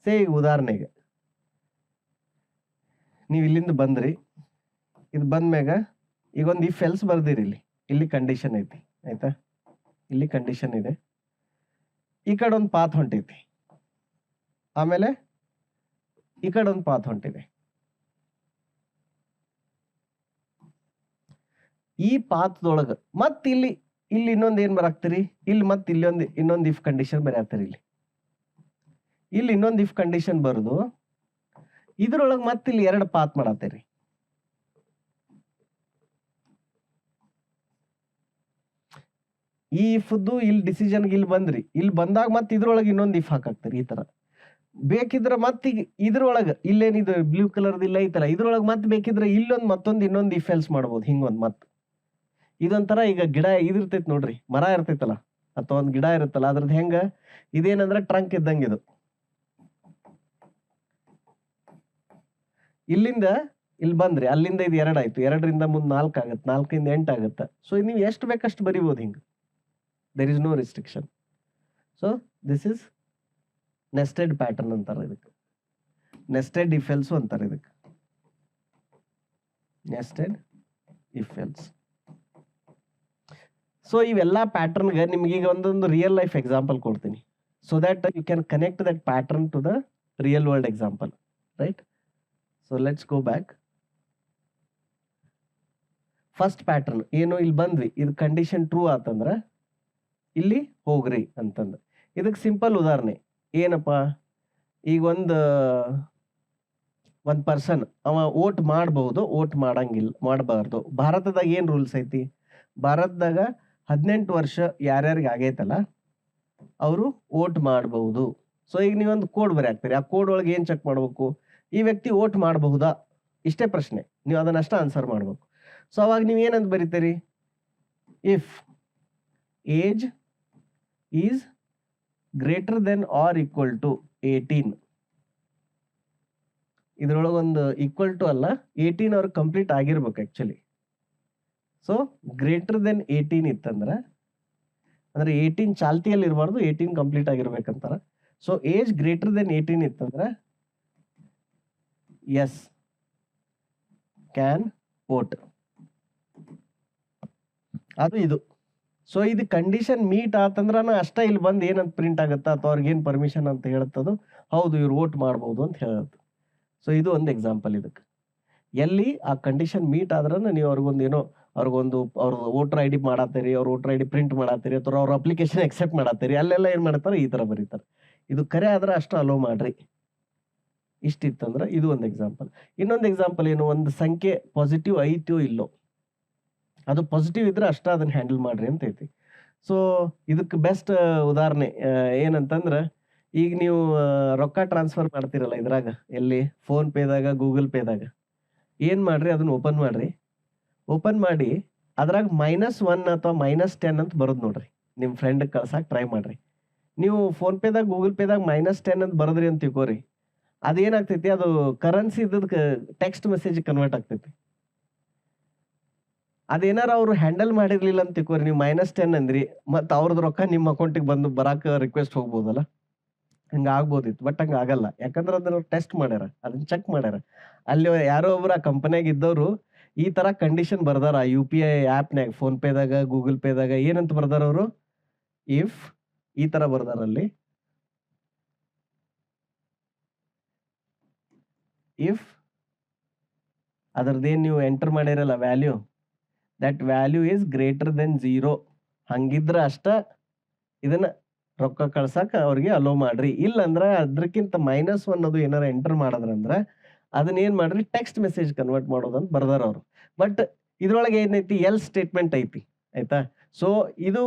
ಸೇ ಈಗ ಉದಾಹರಣೆಗೆ ನೀವು ಇಲ್ಲಿಂದ ಬಂದ್ರಿ, ಇದು ಬಂದ್ಮ್ಯಾಗ ಈಗ ಒಂದು ಇಫ್ ಎಲ್ಸ್ ಬರ್ದಿರಿ. ಇಲ್ಲಿ ಕಂಡೀಷನ್ ಐತಿ, ಆಯ್ತಾ? ಇಲ್ಲಿ ಕಂಡೀಷನ್ ಇದೆ, ಈ ಕಡೆ ಒಂದು ಪಾತ್ ಹೊಂಟೈತಿ, ಆಮೇಲೆ ಈ ಕಡೆ ಒಂದು ಪಾತ್ ಹೊಂಟಿದೆ. ಈ ಪಾತ್ದೊಳಗ ಮತ್ತೆ ಇಲ್ಲಿ ಇನ್ನೊಂದು ಏನ್ ಬರಾಕ್ತಿರಿ, ಇಲ್ಲಿ ಮತ್ತೆ ಇನ್ನೊಂದು ಇಫ್ ಕಂಡೀಷನ್ ಬರೆಯಾಕ್ತಿರಿ. ಇಲ್ಲಿ ಇನ್ನೊಂದು ಇಫ್ ಕಂಡೀಷನ್ ಬರುದು, ಇದ್ರೊಳಗೆ ಮತ್ತೆ ಇಲ್ಲಿ 2 ಪಾತ್ ಮಾಡತ್ತೀರಿ. ಈ ಇಫ್ದು ಇಲ್ಲಿ ಡಿಸಿಷನ್ಗೆ ಇಲ್ಲಿ ಬಂದ್ರಿ, ಇಲ್ಲಿ ಬಂದಾಗ ಮತ್ತೆ ಇದ್ರೊಳಗೆ ಇನ್ನೊಂದು ಇಫ್ ಹಾಕಾಕ್ತಿರಿ. ಈ ತರ ಬೇಕಿದ್ರೆ ಮತ್ತೆ ಇದ್ರೊಳಗೆ ಇಲ್ಲೇನಿದು ಬ್ಲೂ ಕಲರ್ದು ಇಲ್ಲ ಐತಲ್ಲ, ಇದ್ರೊಳಗೆ ಮತ್ತೆ ಬೇಕಿದ್ರೆ ಇನ್ನೊಂದು ಇಫ್ ಎಲ್ಸ್ ಮಾಡ್ಬೋದು. ಹಿಂಗೊಂದು ಮತ್ತೆ ಇದೊಂಥರ ಈಗ ಗಿಡ ಇದಿರ್ತೈತಿ ನೋಡ್ರಿ, ಮರ ಇರ್ತೈತಲ್ಲ ಅಥವಾ ಒಂದು ಗಿಡ ಇರುತ್ತಲ್ಲ, ಅದ್ರದ್ದು ಹೆಂಗ ಇದೇನಂದ್ರೆ ಟ್ರಂಕ್ ಇದ್ದಂಗೆ. ಇದು ಇಲ್ಲಿಂದ ಇಲ್ಲಿ ಬಂದ್ರಿ, ಅಲ್ಲಿಂದ ಇದು 2 ಆಯ್ತು, 2ರಿಂದ ಮುಂದೆ 4 ಆಗುತ್ತೆ, 4ರಿಂದ 8 ಆಗುತ್ತೆ. ಸೊ ನೀವು ಎಷ್ಟು ಬೇಕಷ್ಟು ಬರಿಬೋದು ಹಿಂಗ. There is no restriction. So this is nested pattern ಅಂತಾರೆ ಇದಕ್ಕೆ. ನೆಸ್ಟೆಡ್ ಇಫ್ ಎಲ್ಸ್ ಅಂತಾರೆ ಇದಕ್ಕೆ, ನೆಸ್ಟೆಡ್ ಇಫ್ ಎಲ್ಸ್. ಸೊ ಇವೆಲ್ಲ ಪ್ಯಾಟರ್ನ್ಗೆ ನಿಮ್ಗೆ ಈಗ ಒಂದೊಂದು ರಿಯಲ್ ಲೈಫ್ ಎಕ್ಸಾಂಪಲ್ ಕೊಡ್ತೀನಿ, so that you can connect that pattern to the real world example, right? So let's go back. First pattern ಏನು, ಇಲ್ಲಿ ಬಂದ್ವಿ, ಇದು ಕಂಡೀಷನ್ ಟ್ರೂ ಆತಂದ್ರ ಇಲ್ಲಿ ಹೋಗ್ರಿ ಅಂತಂದು. ಇದಕ್ಕೆ ಸಿಂಪಲ್ ಉದಾಹರಣೆ ಏನಪ್ಪ, ಈಗ ಒಂದು ಪರ್ಸನ್ ಅವ ವೋಟ್ ಮಾಡಬಹುದು, ವೋಟ್ ಮಾಡಬಾರ್ದು. ಭಾರತದಾಗ ಏನ್ ರೂಲ್ಸ್ ಐತಿ, ಭಾರತದಾಗ 18 ವರ್ಷ ಯಾರ್ಯಾರಿಗೆ ಆಗೈತಲ್ಲ ಅವರು ವೋಟ್ ಮಾಡಬಹುದು. ಸೊ ಈಗ ನೀವೊಂದು ಕೋಡ್ ಬರೆಯಾಕ್ತೀರಿ, ಆ ಕೋಡ್ ಒಳಗೆ ಏನ್ ಚೆಕ್ ಮಾಡ್ಬೇಕು, ಈ ವ್ಯಕ್ತಿ ವೋಟ್ ಮಾಡಬಹುದಾ, ಇಷ್ಟೇ ಪ್ರಶ್ನೆ. ನೀವು ಅದನ್ನಷ್ಟ ಆನ್ಸರ್ ಮಾಡ್ಬೇಕು. ಸೊ ಅವಾಗ ನೀವು ಏನಂತ ಬರೀತೀರಿ, if age is greater than or equal to 18. ಇದ್ರೊಳಗೊಂದು ಈಕ್ವಲ್ ಟು ಅಲ್ಲ, 18 ಅವ್ರು ಕಂಪ್ಲೀಟ್ ಆಗಿರ್ಬೇಕು ಆಕ್ಚುಲಿ. ಸೊ ಗ್ರೇಟರ್ ದೆನ್ 18 ಇತ್ತಂದ್ರ ಅಂದ್ರೆ 18 ಚಾಲ್ತಿಯಲ್ಲಿ ಇರಬಾರ್ದು, 18 ಕಂಪ್ಲೀಟ್ ಆಗಿರ್ಬೇಕಂತಾರ. ಸೊ ಏಜ್ ಗ್ರೇಟರ್ ದೆನ್ 18 ಇತ್ತಂದ್ರ ಎಸ್ ಕ್ಯಾನ್ ವೋಟ್, ಅದು ಇದು. ಸೊ ಇದು ಕಂಡೀಷನ್ ಮೀಟ್ ಆತಂದ್ರ ಅಷ್ಟ ಇಲ್ಲಿ ಬಂದು ಏನಂತ ಪ್ರಿಂಟ್ ಆಗುತ್ತಾ ಅಥವಾ ಅವ್ರಿಗೆ ಏನ್ ಪರ್ಮಿಷನ್ ಅಂತ ಹೇಳುತ್ತದು, ಹೌದು ಇವ್ರು ವೋಟ್ ಮಾಡ್ಬೋದು ಅಂತ ಹೇಳುತ್ತೆ. ಸೊ ಇದು ಒಂದು ಎಕ್ಸಾಂಪಲ್. ಇದಕ್ಕೆ ಎಲ್ಲಿ ಆ ಕಂಡೀಷನ್ ಮೀಟ್ ಆದ್ರ ನೀವು ಅವ್ರಿಗೊಂದು ಅವ್ರ ವೋಟರ್ ಐ ಡಿ ಮಾಡತ್ತೀರಿ, ಅವ್ರ ವೋಟರ್ ಐ ಡಿ ಪ್ರಿಂಟ್ ಮಾಡತ್ತೀರಿ ಅಥವಾ ಅವ್ರ ಅಪ್ಲಿಕೇಶನ್ ಎಕ್ಸೆಪ್ಟ್ ಮಾಡತ್ತೀರಿ, ಅಲ್ಲೆಲ್ಲ ಏನ್ ಮಾಡ್ತಾರೆ, ಈ ತರ ಬರೀತಾರೆ. ಇದು ಕರೆ ಆದ್ರೆ ಅಷ್ಟು ಅಲೋ ಮಾಡ್ರಿ, ಇಷ್ಟಿತ್ತಂದ್ರೆ ಇದು ಒಂದು ಎಕ್ಸಾಂಪಲ್. ಇನ್ನೊಂದು ಎಕ್ಸಾಂಪಲ್ ಏನು, ಒಂದು ಸಂಖ್ಯೆ ಪಾಸಿಟಿವ್ ಐತೋ ಇಲ್ಲೋ, ಅದು ಪಾಸಿಟಿವ್ ಇದ್ರೆ ಅಷ್ಟ ಅದನ್ನ ಹ್ಯಾಂಡಲ್ ಮಾಡ್ರಿ ಅಂತ ಐತಿ. ಸೊ ಇದಕ್ಕೆ ಬೆಸ್ಟ್ ಉದಾಹರಣೆ ಏನಂತಂದ್ರ, ಈಗ ನೀವು ರೊಕ್ಕ ಟ್ರಾನ್ಸ್ಫರ್ ಮಾಡ್ತಿರಲ್ಲ ಇದ್ರಾಗ, ಎಲ್ಲಿ ಫೋನ್ ಪೇದಾಗ ಗೂಗಲ್ ಪೇದಾಗ ಏನ್ ಮಾಡ್ರಿ, ಅದನ್ನ ಓಪನ್ ಮಾಡ್ರಿ. ಓಪನ್ ಮಾಡಿ ಅದ್ರಾಗ -1 ಅಥವಾ -10 ಅಂತ ಬರೋದು ನೋಡ್ರಿ, ನಿಮ್ ಫ್ರೆಂಡ್ ಕಳ್ಸಾಕ್ ಟ್ರೈ ಮಾಡ್ರಿ. ನೀವು ಫೋನ್ ಪೇದಾಗ ಗೂಗಲ್ ಪೇದಾಗ -10 ಅಂತ ಬರದ್ರಿ ಅಂತ ತಿಳ್ಕೋರಿ, ಅದೇನಾಗ್ತೈತಿ, ಅದು ಕರೆನ್ಸಿ ಇದ್ದದಕ್ಕೆ ಟೆಕ್ಸ್ಟ್ ಮೆಸೇಜ್ ಕನ್ವರ್ಟ್ ಆಗ್ತೈತಿ. ಅದೇನಾರ ಅವ್ರು ಹ್ಯಾಂಡಲ್ ಮಾಡಿರ್ಲಿಲ್ಲ ಅಂತ ತಿಳ್ಕೋರಿ, ನೀವು -10 ಅಂದ್ರಿ, ಮತ್ತ ಅವ್ರದ್ದು ರೊಕ್ಕ ನಿಮ್ಮ ಅಕೌಂಟಿಗೆ ಬರಾಕ ರಿಕ್ವೆಸ್ಟ್ ಹೋಗ್ಬೋದಲ್ಲ, ಹಂಗ ಆಗ್ಬೋದಿತ್ತು. ಬಟ್ ಹಂಗ ಆಗಲ್ಲ, ಯಾಕಂದ್ರೆ ಅದನ್ನ ಟೆಸ್ಟ್ ಮಾಡ್ಯಾರ, ಅದನ್ನ ಚೆಕ್ ಮಾಡ್ಯಾರ. ಅಲ್ಲಿ ಯಾರೋ ಒಬ್ರು ಆ ಕಂಪನಿಯಾಗ ಇದ್ದವ್ರು ಈ ತರ ಕಂಡೀಷನ್ ಬರ್ದಾರ UPI ಆ್ಯಪ್ನ್ಯಾಗ, ಫೋನ್ ಪೇದಾಗ ಗೂಗಲ್ ಪೇದಾಗ ಏನಂತ ಬರ್ದಾರ ಅವರು, ಇಫ್ ಈ ತರ ಬರ್ದಾರ ಅಲ್ಲಿ, ಇಫ್ ಅದ್ರದ್ದೇನ್ ನೀವು ಎಂಟರ್ ಮಾಡಿರಲ್ಲ value, that value is greater than 0, ಹಂಗಿದ್ರ ಅಷ್ಟ ಇದನ್ನ ರೊಕ್ಕ ಕಳ್ಸಾಕ ಅವ್ರಿಗೆ ಅಲೋ ಮಾಡ್ರಿ. ಇಲ್ಲ ಅಂದ್ರ ಅದ್ರಕ್ಕಿಂತ -1 ಅದು ಏನಾರ ಎಂಟರ್ ಮಾಡದ್ರಂದ್ರ ಅದನ್ನ ಏನ್ ಮಾಡ್ರಿ ಟೆಕ್ಸ್ಟ್ ಮೆಸೇಜ್ ಕನ್ವರ್ಟ್ ಮಾಡೋದಂತ ಬರ್ದಾರ ಅವರು. ಬಟ್ ಇದ್ರೊಳಗೆ ಏನೈತಿ ಎಲ್ ಸ್ಟೇಟ್ಮೆಂಟ್ ಐತಿ ಆಯ್ತಾ. ಸೊ ಇದು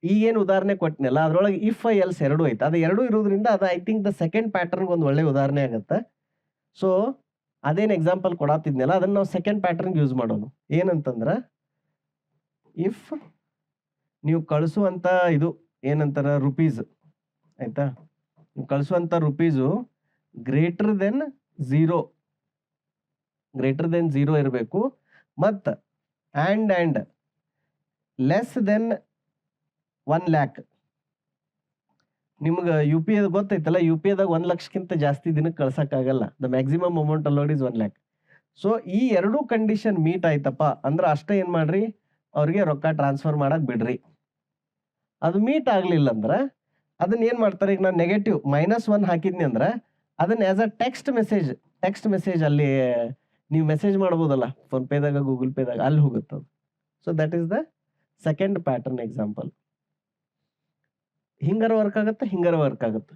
ಈಗೇನು ಉದಾಹರಣೆ ಕೊಟ್ಟನಲ್ಲ ಅದ್ರೊಳಗೆ ಇಫ್ ಎಲ್ಸ್ ಎರಡು ಐತೆ, ಅದು ಎರಡು ಇರೋದ್ರಿಂದ ಅದು I think the second pattern ಒಂದು ಒಳ್ಳೆ ಉದಾಹರಣೆ ಆಗತ್ತೆ. ಸೊ ಅದೇನು ಎಕ್ಸಾಂಪಲ್ ಕೊಡತ್ತಿದ್ನಲ್ಲ ಅದನ್ನ ನಾವು ಸೆಕೆಂಡ್ ಪ್ಯಾಟರ್ನ್ ಯೂಸ್ ಮಾಡೋಣ. ಏನಂತಂದ್ರ ಇಫ್ ನೀವು ಕಳಿಸುವಂತ ಇದು ಏನಂತಾರ ರುಪೀಸ್ ಆಯ್ತಾ, ನೀವು ಕಳಿಸುವಂತ ರುಪೀಸು ಗ್ರೇಟರ್ ದೆನ್ ಝೀರೋ ಇರಬೇಕು, ಮತ್ತು ಆ್ಯಂಡ್ ಲೆಸ್ ದೆನ್ 1 lakh. ನಿಮ್ಗೆ ಯು ಪಿ ಐ ಗೊತ್ತೈತಲ್ಲ, ಯು ಪಿ ಐದಾಗ 1 ಲಕ್ಷಕ್ಕಿಂತ ಜಾಸ್ತಿ ದಿನಕ್ಕೆ ಕಳ್ಸಕ್ಕಾಗಲ್ಲ. The maximum amount allowed is 1 lakh. So ಈ ಎರಡೂ ಕಂಡೀಷನ್ ಮೀಟ್ ಆಯ್ತಪ್ಪ ಅಂದ್ರೆ ಅಷ್ಟೇ ಏನು ಮಾಡ್ರಿ, ಅವ್ರಿಗೆ ರೊಕ್ಕ ಟ್ರಾನ್ಸ್ಫರ್ ಮಾಡಕ್ ಬಿಡ್ರಿ. ಅದು ಮೀಟ್ ಆಗ್ಲಿಲ್ಲ ಅಂದ್ರೆ ಅದನ್ನ ಏನ್ ಮಾಡ್ತಾರೆ, ಈಗ ನಾನು ನೆಗೆಟಿವ್ -1 ಹಾಕಿದ್ನಿ ಅಂದ್ರೆ ಅದನ್ನ ಆಸ್ ಅ ಟೆಕ್ಸ್ಟ್ ಮೆಸೇಜ್ ಅಲ್ಲಿ ನೀವು ಮೆಸೇಜ್ ಮಾಡ್ಬೋದಲ್ಲ ಫೋನ್ ಪೇದಾಗ ಗೂಗಲ್ ಪೇದಾಗ, ಅಲ್ಲಿ ಹೋಗುತ್ತೆ. So that is the second pattern example. ಹಿಂಗಾರ ವರ್ಕ್ ಆಗುತ್ತೆ.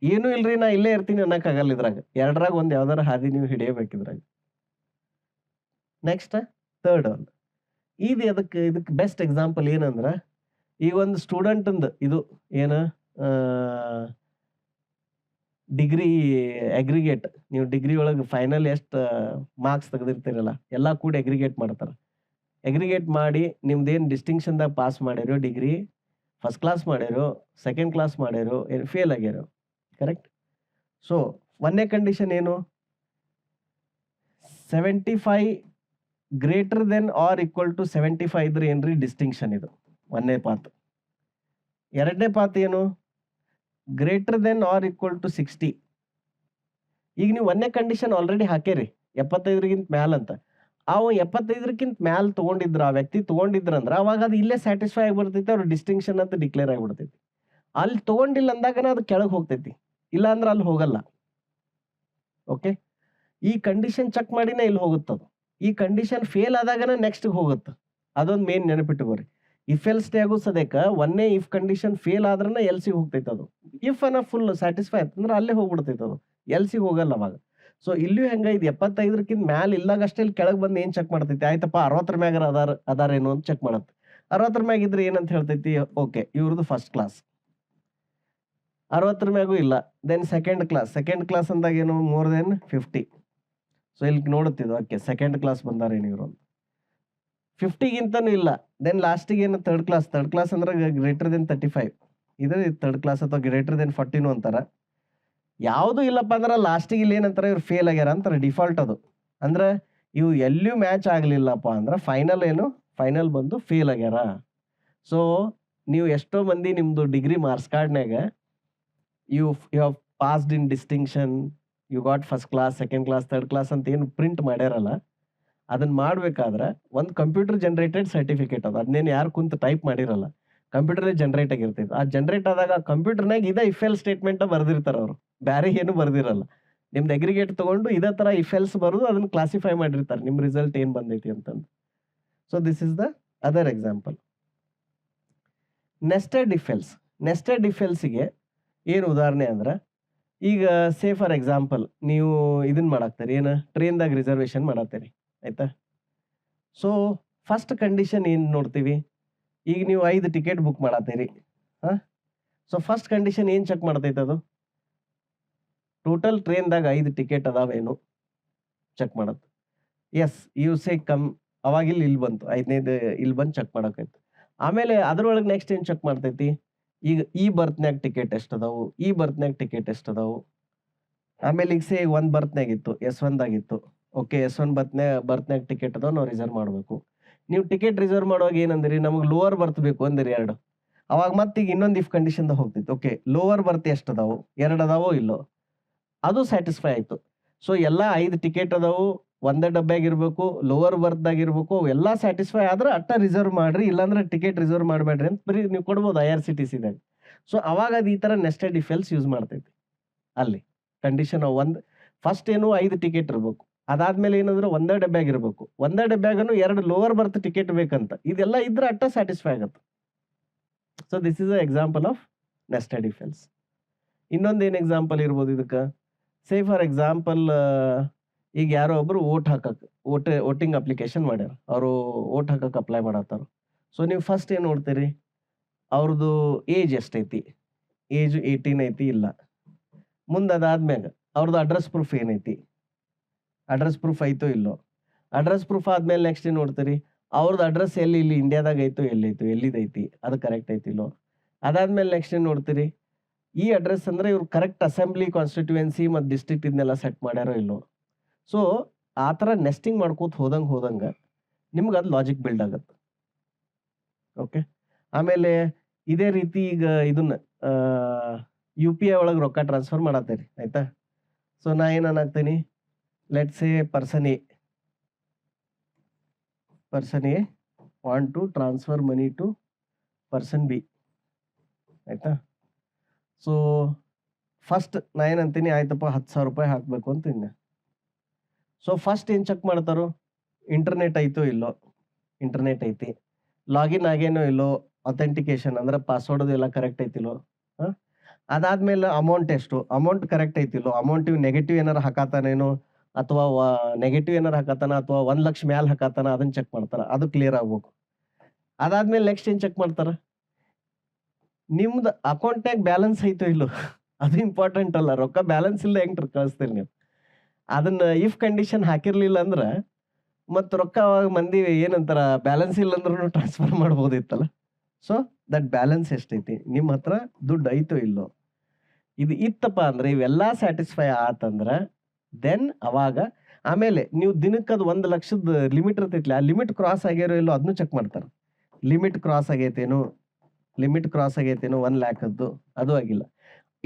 ಏನೂ ಇಲ್ರಿ ನಾ ಇಲ್ಲೇ ಇರ್ತೀನಿ ಅನ್ನಕ್ಕಾಗಲ್ಲ ಇದ್ರಾಗ. ಎರಡರಾಗ ಒಂದು ಯಾವ್ದಾರ ಹಾದಿ ನೀವು ಹಿಡಿಯಬೇಕಿದ್ರಾಗ. ನೆಕ್ಸ್ಟ್ ಥರ್ಡ್ ಒನ್, ಇದಕ್ಕೆ ಬೆಸ್ಟ್ ಎಕ್ಸಾಂಪಲ್ ಏನಂದ್ರ, ಈಗ ಒಂದು ಸ್ಟೂಡೆಂಟ್ ಇದು ಏನು ಡಿಗ್ರಿ ಅಗ್ರಿಗೇಟ್, ನೀವು ಡಿಗ್ರಿ ಒಳಗೆ ಫೈನಲ್ ಎಷ್ಟು ಮಾರ್ಕ್ಸ್ ತೆಗೆದಿರ್ತೀರಲ್ಲ ಎಲ್ಲ ಕೂಡ ಅಗ್ರಿಗೇಟ್ ಮಾಡ್ತಾರೆ. ಅಗ್ರಿಗೇಟ್ ಮಾಡಿ ನಿಮ್ದೇನು ಡಿಸ್ಟಿಂಕ್ಷನ್ದಾಗ ಪಾಸ್ ಮಾಡ್ಯಾರೋ, ಡಿಗ್ರಿ ಫಸ್ಟ್ ಕ್ಲಾಸ್ ಮಾಡ್ಯಾರೋ, ಸೆಕೆಂಡ್ ಕ್ಲಾಸ್ ಮಾಡ್ಯಾರೋ, ಏನು ಫೇಲ್ ಆಗ್ಯಾರೋ, ಕರೆಕ್ಟ್. ಸೊ ಒಂದನೇ ಕಂಡೀಷನ್ ಏನು, 75 greater than or equal to 75 ಇದ್ರೆ ಏನ್ರಿ ಡಿಸ್ಟಿಂಕ್ಷನ್, ಇದು ಒಂದನೇ ಪಾತ್. ಎರಡನೇ ಪಾತ್ ಏನು, greater than or equal to 60. ಈಗ ನೀವು ಒಂದನೇ ಕಂಡೀಷನ್ ಆಲ್ರೆಡಿ ಹಾಕೇರಿ 75ಗಿಂತ ಮ್ಯಾಲ ಅಂತ. ಅವು 75ಕ್ಕಿಂತ ಮ್ಯಾಲ ತಗೊಂಡಿದ್ರ, ಆ ವ್ಯಕ್ತಿ ತಗೊಂಡಿದ್ರಂದ್ರ ಅವಾಗ ಅದು ಇಲ್ಲೇ ಸ್ಯಾಟಿಸ್ಫೈ ಆಗಿಬಿಡ್ತೈತಿ, ಅವ್ರ ಡಿಸ್ಟಿಂಕ್ಷನ್ ಅಂತ ಡಿಕ್ಲೇರ್ ಆಗಿಬಿಡ್ತೈತಿ. ಅಲ್ಲಿ ತಗೊಂಡಿಲ್ಲ ಅಂದಾಗನ ಅದು ಕೆಳಗೆ ಹೋಗ್ತೈತಿ, ಇಲ್ಲ ಅಂದ್ರೆ ಅಲ್ಲಿ ಹೋಗಲ್ಲ. ಓಕೆ, ಈ ಕಂಡೀಷನ್ ಚೆಕ್ ಮಾಡಿನೇ ಇಲ್ಲಿ ಹೋಗುತ್ತದು. ಈ ಕಂಡೀಷನ್ ಫೇಲ್ ಆದಾಗನ ನೆಕ್ಸ್ಟ್ ಹೋಗುತ್ತೆ. ಅದೊಂದು ಮೇನ್ ನೆನಪಿಟ್ಟುಕೋರಿ. ಇಫ್ ಎಲ್ ಸ್ಟೇ ಆಗೋ ಸದ್ಯಕ್ಕ ಒಂದೇ ಇಫ್ ಕಂಡೀಷನ್ ಫೇಲ್ ಆದ್ರನ ಎಲ್ ಸಿ ಹೋಗ್ತೈತೆ. ಅದು ಇಫ್ ಅನ್ನ ಫುಲ್ ಸ್ಯಾಟಿಸ್ಫೈ ಆಯ್ತಂದ್ರೆ ಅಲ್ಲೇ ಹೋಗ್ಬಿಡ್ತೈತೆ, ಅದು ಎಲ್ ಸಿ ಹೋಗಲ್ಲ ಅವಾಗ. ಸೊ ಇಲ್ಲೂ ಹೆಂಗ ಇದು 75ಕ್ಕಿಂತ ಮ್ಯಾಲ ಇಲ್ದಾಗ ಅಷ್ಟೇ ಇಲ್ಲಿ ಕೆಳಗೆ ಬಂದು ಏನ್ ಚೆಕ್ ಮಾಡ್ತೈತಿ, ಆಯ್ತಪ್ಪ 60 ಮ್ಯಾಗ ಅದಾರೇನು ಅಂತ ಚೆಕ್ ಮಾಡತ್ತೆ. 60 ಮ್ಯಾಗ ಇದ್ರೆ ಏನಂತ ಹೇಳ್ತೈತಿ, ಓಕೆ ಇವ್ರದ್ದು ಫಸ್ಟ್ ಕ್ಲಾಸ್. 60 ಮ್ಯಾಗೂ ಇಲ್ಲ, ದೆನ್ ಸೆಕೆಂಡ್ ಕ್ಲಾಸ್ ಅಂದಾಗ ಏನು ಮೋರ್ ದೆನ್ 50. ಸೊ ಇಲ್ಲಿ ನೋಡುತ್ತಿದ್ದು ಓಕೆ ಸೆಕೆಂಡ್ ಕ್ಲಾಸ್ ಬಂದಾರೇನು ಇವರು, 50ಗಿಂತನೂ ಇಲ್ಲ. ದೆನ್ ಲಾಸ್ಟಿಗೆ ಏನು ಥರ್ಡ್ ಕ್ಲಾಸ್ ಅಂದ್ರೆ ಗ್ರೇಟರ್ ದೆನ್ 35, ಇದು ಥರ್ಡ್ ಕ್ಲಾಸ್ ಅಥವಾ ಗ್ರೇಟರ್ ದೆನ್ 40 ಅಂತಾರ. ಯಾವುದು ಇಲ್ಲಪ್ಪ ಅಂದ್ರೆ ಲಾಸ್ಟಿಗೆ ಇಲ್ಲಿ ಏನಂತಾರೆ, ಇವ್ರು ಫೇಲ್ ಆಗ್ಯಾರ ಅಂತಾರೆ ಡಿಫಾಲ್ಟ್. ಅದು ಅಂದ್ರೆ ಇವು ಎಲ್ಲೂ ಮ್ಯಾಚ್ ಆಗ್ಲಿಲ್ಲಪ್ಪ ಅಂದ್ರೆ ಫೈನಲ್ ಬಂದು ಫೇಲ್ ಆಗ್ಯಾರ. ಸೊ ನೀವು ಎಷ್ಟೋ ಮಂದಿ ನಿಮ್ದು ಡಿಗ್ರಿ ಮಾರ್ಕ್ಸ್ ಕಾರ್ಡ್ನಾಗ you have passed in distinction, you got first class, second class, third class ಅಂತ ಏನು ಪ್ರಿಂಟ್ ಮಾಡ್ಯಾರಲ್ಲ, ಅದನ್ನ ಮಾಡ್ಬೇಕಾದ್ರೆ ಒಂದು ಕಂಪ್ಯೂಟರ್ ಜನರೇಟೆಡ್ ಸರ್ಟಿಫಿಕೇಟ್ ಅದು. ಅದನ್ನೇನು ಯಾರು ಕುಂತು ಟೈಪ್ ಮಾಡಿರಲ್ಲ, ಕಂಪ್ಯೂಟರ್ ಜನರೇಟ್ ಆಗಿರ್ತೈತೆ. ಆ ಜನರೇಟ್ ಆದಾಗ ಕಂಪ್ಯೂಟರ್ನಾಗ ಇದೇ ಇಫ್ ಎಲ್ ಸ್ಟೇಟ್ಮೆಂಟ್ ಬರ್ದಿರ್ತಾರ ಅವರು, ಬೇರೆ ಏನು ಬರ್ದಿರಲ್ಲ. ನಿಮ್ದು ಅಗ್ರಿಗೇಟ್ ತಗೊಂಡು ಇದೇ ತರ ಇಫ್ ಎಲ್ಸ್ ಬರೆದು ಅದನ್ನ ಕ್ಲಾಸಿಫೈ ಮಾಡಿರ್ತಾರೆ, ನಿಮ್ ರಿಸಲ್ಟ್ ಏನ್ ಬಂದೈತಿ ಅಂತಂದು. So this is the other example. Nested if ಎಲ್ಸ್ಗೆ ಏನು ಉದಾಹರಣೆ ಅಂದ್ರೆ, ಈಗ ಸೇ ಫಾರ್ ಎಕ್ಸಾಂಪಲ್ ನೀವು ಇದನ್ನ ಮಾಡಾಕ್ತೀರಿ, ಏನು ಟ್ರೈನ್ದಾಗ ರಿಸರ್ವೇಶನ್ ಮಾಡತ್ತೀರಿ ಆಯ್ತಾ. ಸೊ ಫಸ್ಟ್ ಕಂಡೀಷನ್ ಏನು ನೋಡ್ತೀವಿ, ಈಗ ನೀವು 5 ಟಿಕೆಟ್ ಬುಕ್ ಮಾಡತ್ತೀರಿ. ಸೊ ಫಸ್ಟ್ ಕಂಡೀಷನ್ ಏನು ಚೆಕ್ ಮಾಡ್ತೈತೆ, ಅದು ಟೋಟಲ್ ಟ್ರೈನ್ದಾಗ 5 ಟಿಕೆಟ್ ಅದಾವೇನು ಚೆಕ್ ಮಾಡತ್ತೆ. ಎಸ್ ಯು ಸೇ ಕಮ್, ಅವಾಗ ಇಲ್ಲಿ ಬಂತು 5ನೇದು ಇಲ್ಲಿ ಬಂದು ಚೆಕ್ ಮಾಡಕೈತಿ. ಆಮೇಲೆ ಅದ್ರೊಳಗೆ ನೆಕ್ಸ್ಟ್ ಏನು ಚೆಕ್ ಮಾಡ್ತೈತಿ, ಈಗ ಈ ಬರ್ತ್ನ್ಯಾಗ ಟಿಕೆಟ್ ಎಷ್ಟದಾವು, ಈ ಬರ್ತ್ನ್ಯಾಗ ಟಿಕೆಟ್ ಎಷ್ಟದಾವು. ಆಮೇಲೆ ಈಗ ಸೇ ಒಂದು ಬರ್ತ್ನ್ಯಾಗಿತ್ತು S1 ದಾಗಿತ್ತು, ಓಕೆ S1 ಬರ್ತ್ನ್ಯಾಗ ಟಿಕೆಟ್ ಅದಾವ, ನಾವು ರಿಸರ್ವ್ ಮಾಡಬೇಕು. ನೀವು ಟಿಕೆಟ್ ರಿಸರ್ವ್ ಮಾಡುವಾಗ ಏನಂದ್ರಿ, ನಮಗೆ ಲೋವರ್ ಬರ್ತ್ ಬೇಕು ಅಂದಿರಿ 2. ಅವಾಗ ಮತ್ತೆ ಈಗ ಇನ್ನೊಂದು ಇಫ್ ಕಂಡೀಷನ್ದಾಗ ಹೋಗ್ತೈತಿ, ಓಕೆ ಲೋವರ್ ಬರ್ತ್ ಎಷ್ಟು ಅದಾವು, 2 ಅದಾವೋ ಇಲ್ಲೋ, ಅದು ಸ್ಯಾಟಿಸ್ಫೈ ಆಯ್ತು. ಸೊ ಎಲ್ಲ 5 ಟಿಕೆಟ್ ಅದಾವು, ಒಂದೇ ಡಬ್ಬ್ಯಾಗ ಇರಬೇಕು, ಲೋವರ್ ಬರ್ತ್ದಾಗ ಇರಬೇಕು, ಎಲ್ಲ ಸ್ಯಾಟಿಸ್ಫೈ ಆದ್ರೆ ಅಟ್ಟ ರಿಸರ್ವ್ ಮಾಡ್ರಿ, ಇಲ್ಲಾಂದ್ರೆ ಟಿಕೆಟ್ ರಿಸರ್ವ್ ಮಾಡಬೇಡ್ರಿ ಅಂತ ಬರೀ ನೀವು ಕೊಡ್ಬೋದು IRCTCದಾಗ. ಸೊ ಅವಾಗ ಅದು ಈ ತರ ನೆಸ್ಟೆಡ್ ಇಫ್ ಎಲ್ಸ್ ಯೂಸ್ ಮಾಡ್ತೈತಿ. ಅಲ್ಲಿ ಕಂಡೀಷನ್ ಫಸ್ಟ್ ಏನು 5 ಟಿಕೆಟ್ ಇರಬೇಕು, ಅದಾದ್ಮೇಲೆ ಏನಂದ್ರೆ ಒಂದೇ ಡಬ್ಬ್ಯಾಗ ಇರಬೇಕು, ಒಂದೇ ಡಬ್ಬ್ಯಾಗನು 2 ಲೋವರ್ ಬರ್ತ್ ಟಿಕೆಟ್ ಬೇಕಂತ, ಇದೆಲ್ಲ ಇದ್ರೆ ಅಟ್ಟ ಸ್ಯಾಟಿಸ್ಫೈ ಆಗತ್ತೆ. So this is a example of nested if else. ಇನ್ನೊಂದು ಏನು ಎಕ್ಸಾಂಪಲ್ ಇರ್ಬೋದು ಇದಕ್ಕೆ, ಸೇ ಫಾರ್ ಎಕ್ಸಾಂಪಲ್ ಈಗ ಯಾರೋ ಒಬ್ರು ವೋಟಿಂಗ್ ಅಪ್ಲಿಕೇಶನ್ ಮಾಡ್ಯಾರ. ಅವರು ವೋಟ್ ಹಾಕಕ್ಕೆ ಅಪ್ಲೈ ಮಾಡತ್ತಾರ. ಸೊ ನೀವು ಫಸ್ಟ್ ಏನು ನೋಡ್ತೀರಿ, ಅವ್ರದ್ದು ಏಜ್ ಎಷ್ಟೈತಿ, ಏಜ್ 18 ಐತಿ ಇಲ್ಲ. ಮುಂದೆ ಅದಾದ್ಮ್ಯಾಗ ಅವ್ರದ್ದು ಅಡ್ರೆಸ್ ಪ್ರೂಫ್ ಏನೈತಿ, ಅಡ್ರೆಸ್ ಪ್ರೂಫ್ ಐತೋ ಇಲ್ಲೋ. ಅಡ್ರೆಸ್ ಪ್ರೂಫ್ ಆದ್ಮೇಲೆ ನೆಕ್ಸ್ಟ್ ಏನು ನೋಡ್ತೀರಿ, ಅವ್ರದ್ದು ಅಡ್ರೆಸ್ ಎಲ್ಲಿ ಇಲ್ಲಿ ಇಂಡಿಯಾದಾಗ ಐತೋ ಎಲ್ಲೈತೋ, ಎಲ್ಲಿದೈತಿ ಅದು ಕರೆಕ್ಟ್ ಐತಿಲ್ಲೋ. ಅದಾದ್ಮೇಲೆ ನೆಕ್ಸ್ಟ್ ಏನು ನೋಡ್ತೀರಿ, ಈ ಅಡ್ರೆಸ್ ಅಂದ್ರೆ ಇವ್ರು ಕರೆಕ್ಟ್ ಅಸೆಂಬ್ಲಿ, ಕಾನ್ಸ್ಟಿಟ್ಯೂಯೆನ್ಸಿ ಮತ್ತು ಡಿಸ್ಟ್ರಿಕ್ಟ್ ಇದನ್ನೆಲ್ಲ ಸೆಟ್ ಮಾಡ್ಯಾರೋ ಇಲ್ಲೋ. ಸೊ ಆ ಥರ ನೆಸ್ಟಿಂಗ್ ಮಾಡ್ಕೋತ ಹೋದಂಗೆ ನಿಮ್ಗೆ ಅದು ಲಾಜಿಕ್ ಬಿಲ್ಡ್ ಆಗತ್ತೆ. ಓಕೆ, ಆಮೇಲೆ ಇದೇ ರೀತಿ ಈಗ ಇದನ್ನ UPI ಒಳಗೆ ರೊಕ್ಕ ಟ್ರಾನ್ಸ್ಫರ್ ಮಾಡತ್ತೇರಿ, ಆಯ್ತಾ. ಸೊ ನಾ ಏನಾಗ್ತೀನಿ, let's say person A want to transfer money to person B, ಆಯ್ತಾ. ಸೊ ಫಸ್ಟ್ ನಾ ಏನಂತೀನಿ, ಆಯ್ತಪ್ಪ 10,000 ರೂಪಾಯಿ ಹಾಕಬೇಕು ಅಂತೀನಿ. ಸೊ ಫಸ್ಟ್ ಏನು ಚೆಕ್ ಮಾಡ್ತಾರೋ, ಇಂಟರ್ನೆಟ್ ಐತೋ ಇಲ್ಲೋ. ಇಂಟರ್ನೆಟ್ ಐತಿ, ಲಾಗಿನ್ ಆಗೇನೋ ಇಲ್ಲೋ, ಅಥೆಂಟಿಕೇಶನ್ ಅಂದ್ರೆ ಪಾಸ್ವರ್ಡ್ ಎಲ್ಲ ಕರೆಕ್ಟ್ ಐತಿಲ್ಲೋ. ಅದಾದ್ಮೇಲೆ ಅಮೌಂಟ್ ಎಷ್ಟು, ಅಮೌಂಟ್ ಕರೆಕ್ಟ್ ಐತಿಲ್ಲೋ. ಅಮೌಂಟ್ ಇವ್ ನೆಗೆಟಿವ್ ಏನಾರು ಹಾಕತ್ತಾನೇನೋ, ಅಥವಾ ನೆಗೆಟಿವ್ ಏನಾರು ಹಾಕತ್ತಾನ, ಅಥವಾ 1 ಲಕ್ಷ ಮ್ಯಾಲ ಹಾಕತ್ತಾನ, ಅದನ್ನ ಚೆಕ್ ಮಾಡ್ತಾರ. ಅದು ಕ್ಲಿಯರ್ ಆಗ್ಬೇಕು. ಅದಾದ್ಮೇಲೆ ನೆಕ್ಸ್ಟ್ ಏನು ಚೆಕ್ ಮಾಡ್ತಾರ, ನಿಮ್ದು ಅಕೌಂಟ್ನಾಗ ಬ್ಯಾಲೆನ್ಸ್ ಐತೋ ಇಲ್ಲೋ. ಅದು ಇಂಪಾರ್ಟೆಂಟ್ ಅಲ್ಲ. ರೊಕ್ಕ ಬ್ಯಾಲೆನ್ಸ್ ಇಲ್ಲ ಹೆಂಗ್ ಕಳಿಸ್ತೀರಿ ನೀವು. ಅದನ್ನ ಇಫ್ ಕಂಡೀಷನ್ ಹಾಕಿರ್ಲಿಲ್ಲ ಅಂದ್ರೆ ಮತ್ತು ರೊಕ್ಕ ಅವಾಗ ಮಂದಿ ಏನಂತಾರ, ಬ್ಯಾಲೆನ್ಸ್ ಇಲ್ಲ ಅಂದ್ರೂ ಟ್ರಾನ್ಸ್ಫರ್ ಮಾಡ್ಬೋದಿತ್ತಲ್ಲ. ಸೊ ದಟ್ ಬ್ಯಾಲೆನ್ಸ್ ಎಷ್ಟೈತಿ, ನಿಮ್ಮ ಹತ್ರ ದುಡ್ಡು ಐತೋ ಇಲ್ಲೋ. ಇದು ಇತ್ತಪ್ಪ ಅಂದ್ರೆ, ಇವೆಲ್ಲ ಸ್ಯಾಟಿಸ್ಫೈ ಆತಂದ್ರೆ ದೆನ್ ಅವಾಗ ಆಮೇಲೆ ನೀವು ದಿನಕ್ಕೆ ಅದು 1 ಲಕ್ಷದ ಲಿಮಿಟ್ ಇರ್ತೈತಿಲ್ಲ, ಆ ಲಿಮಿಟ್ ಕ್ರಾಸ್ ಆಗ್ಯಾರೋ ಇಲ್ಲೋ ಅದನ್ನು ಚೆಕ್ ಮಾಡ್ತಾರೆ. ಲಿಮಿಟ್ ಕ್ರಾಸ್ ಆಗೈತೇನು 1 ಲ್ಯಾಕದ್ದು, ಅದು ಆಗಿಲ್ಲ.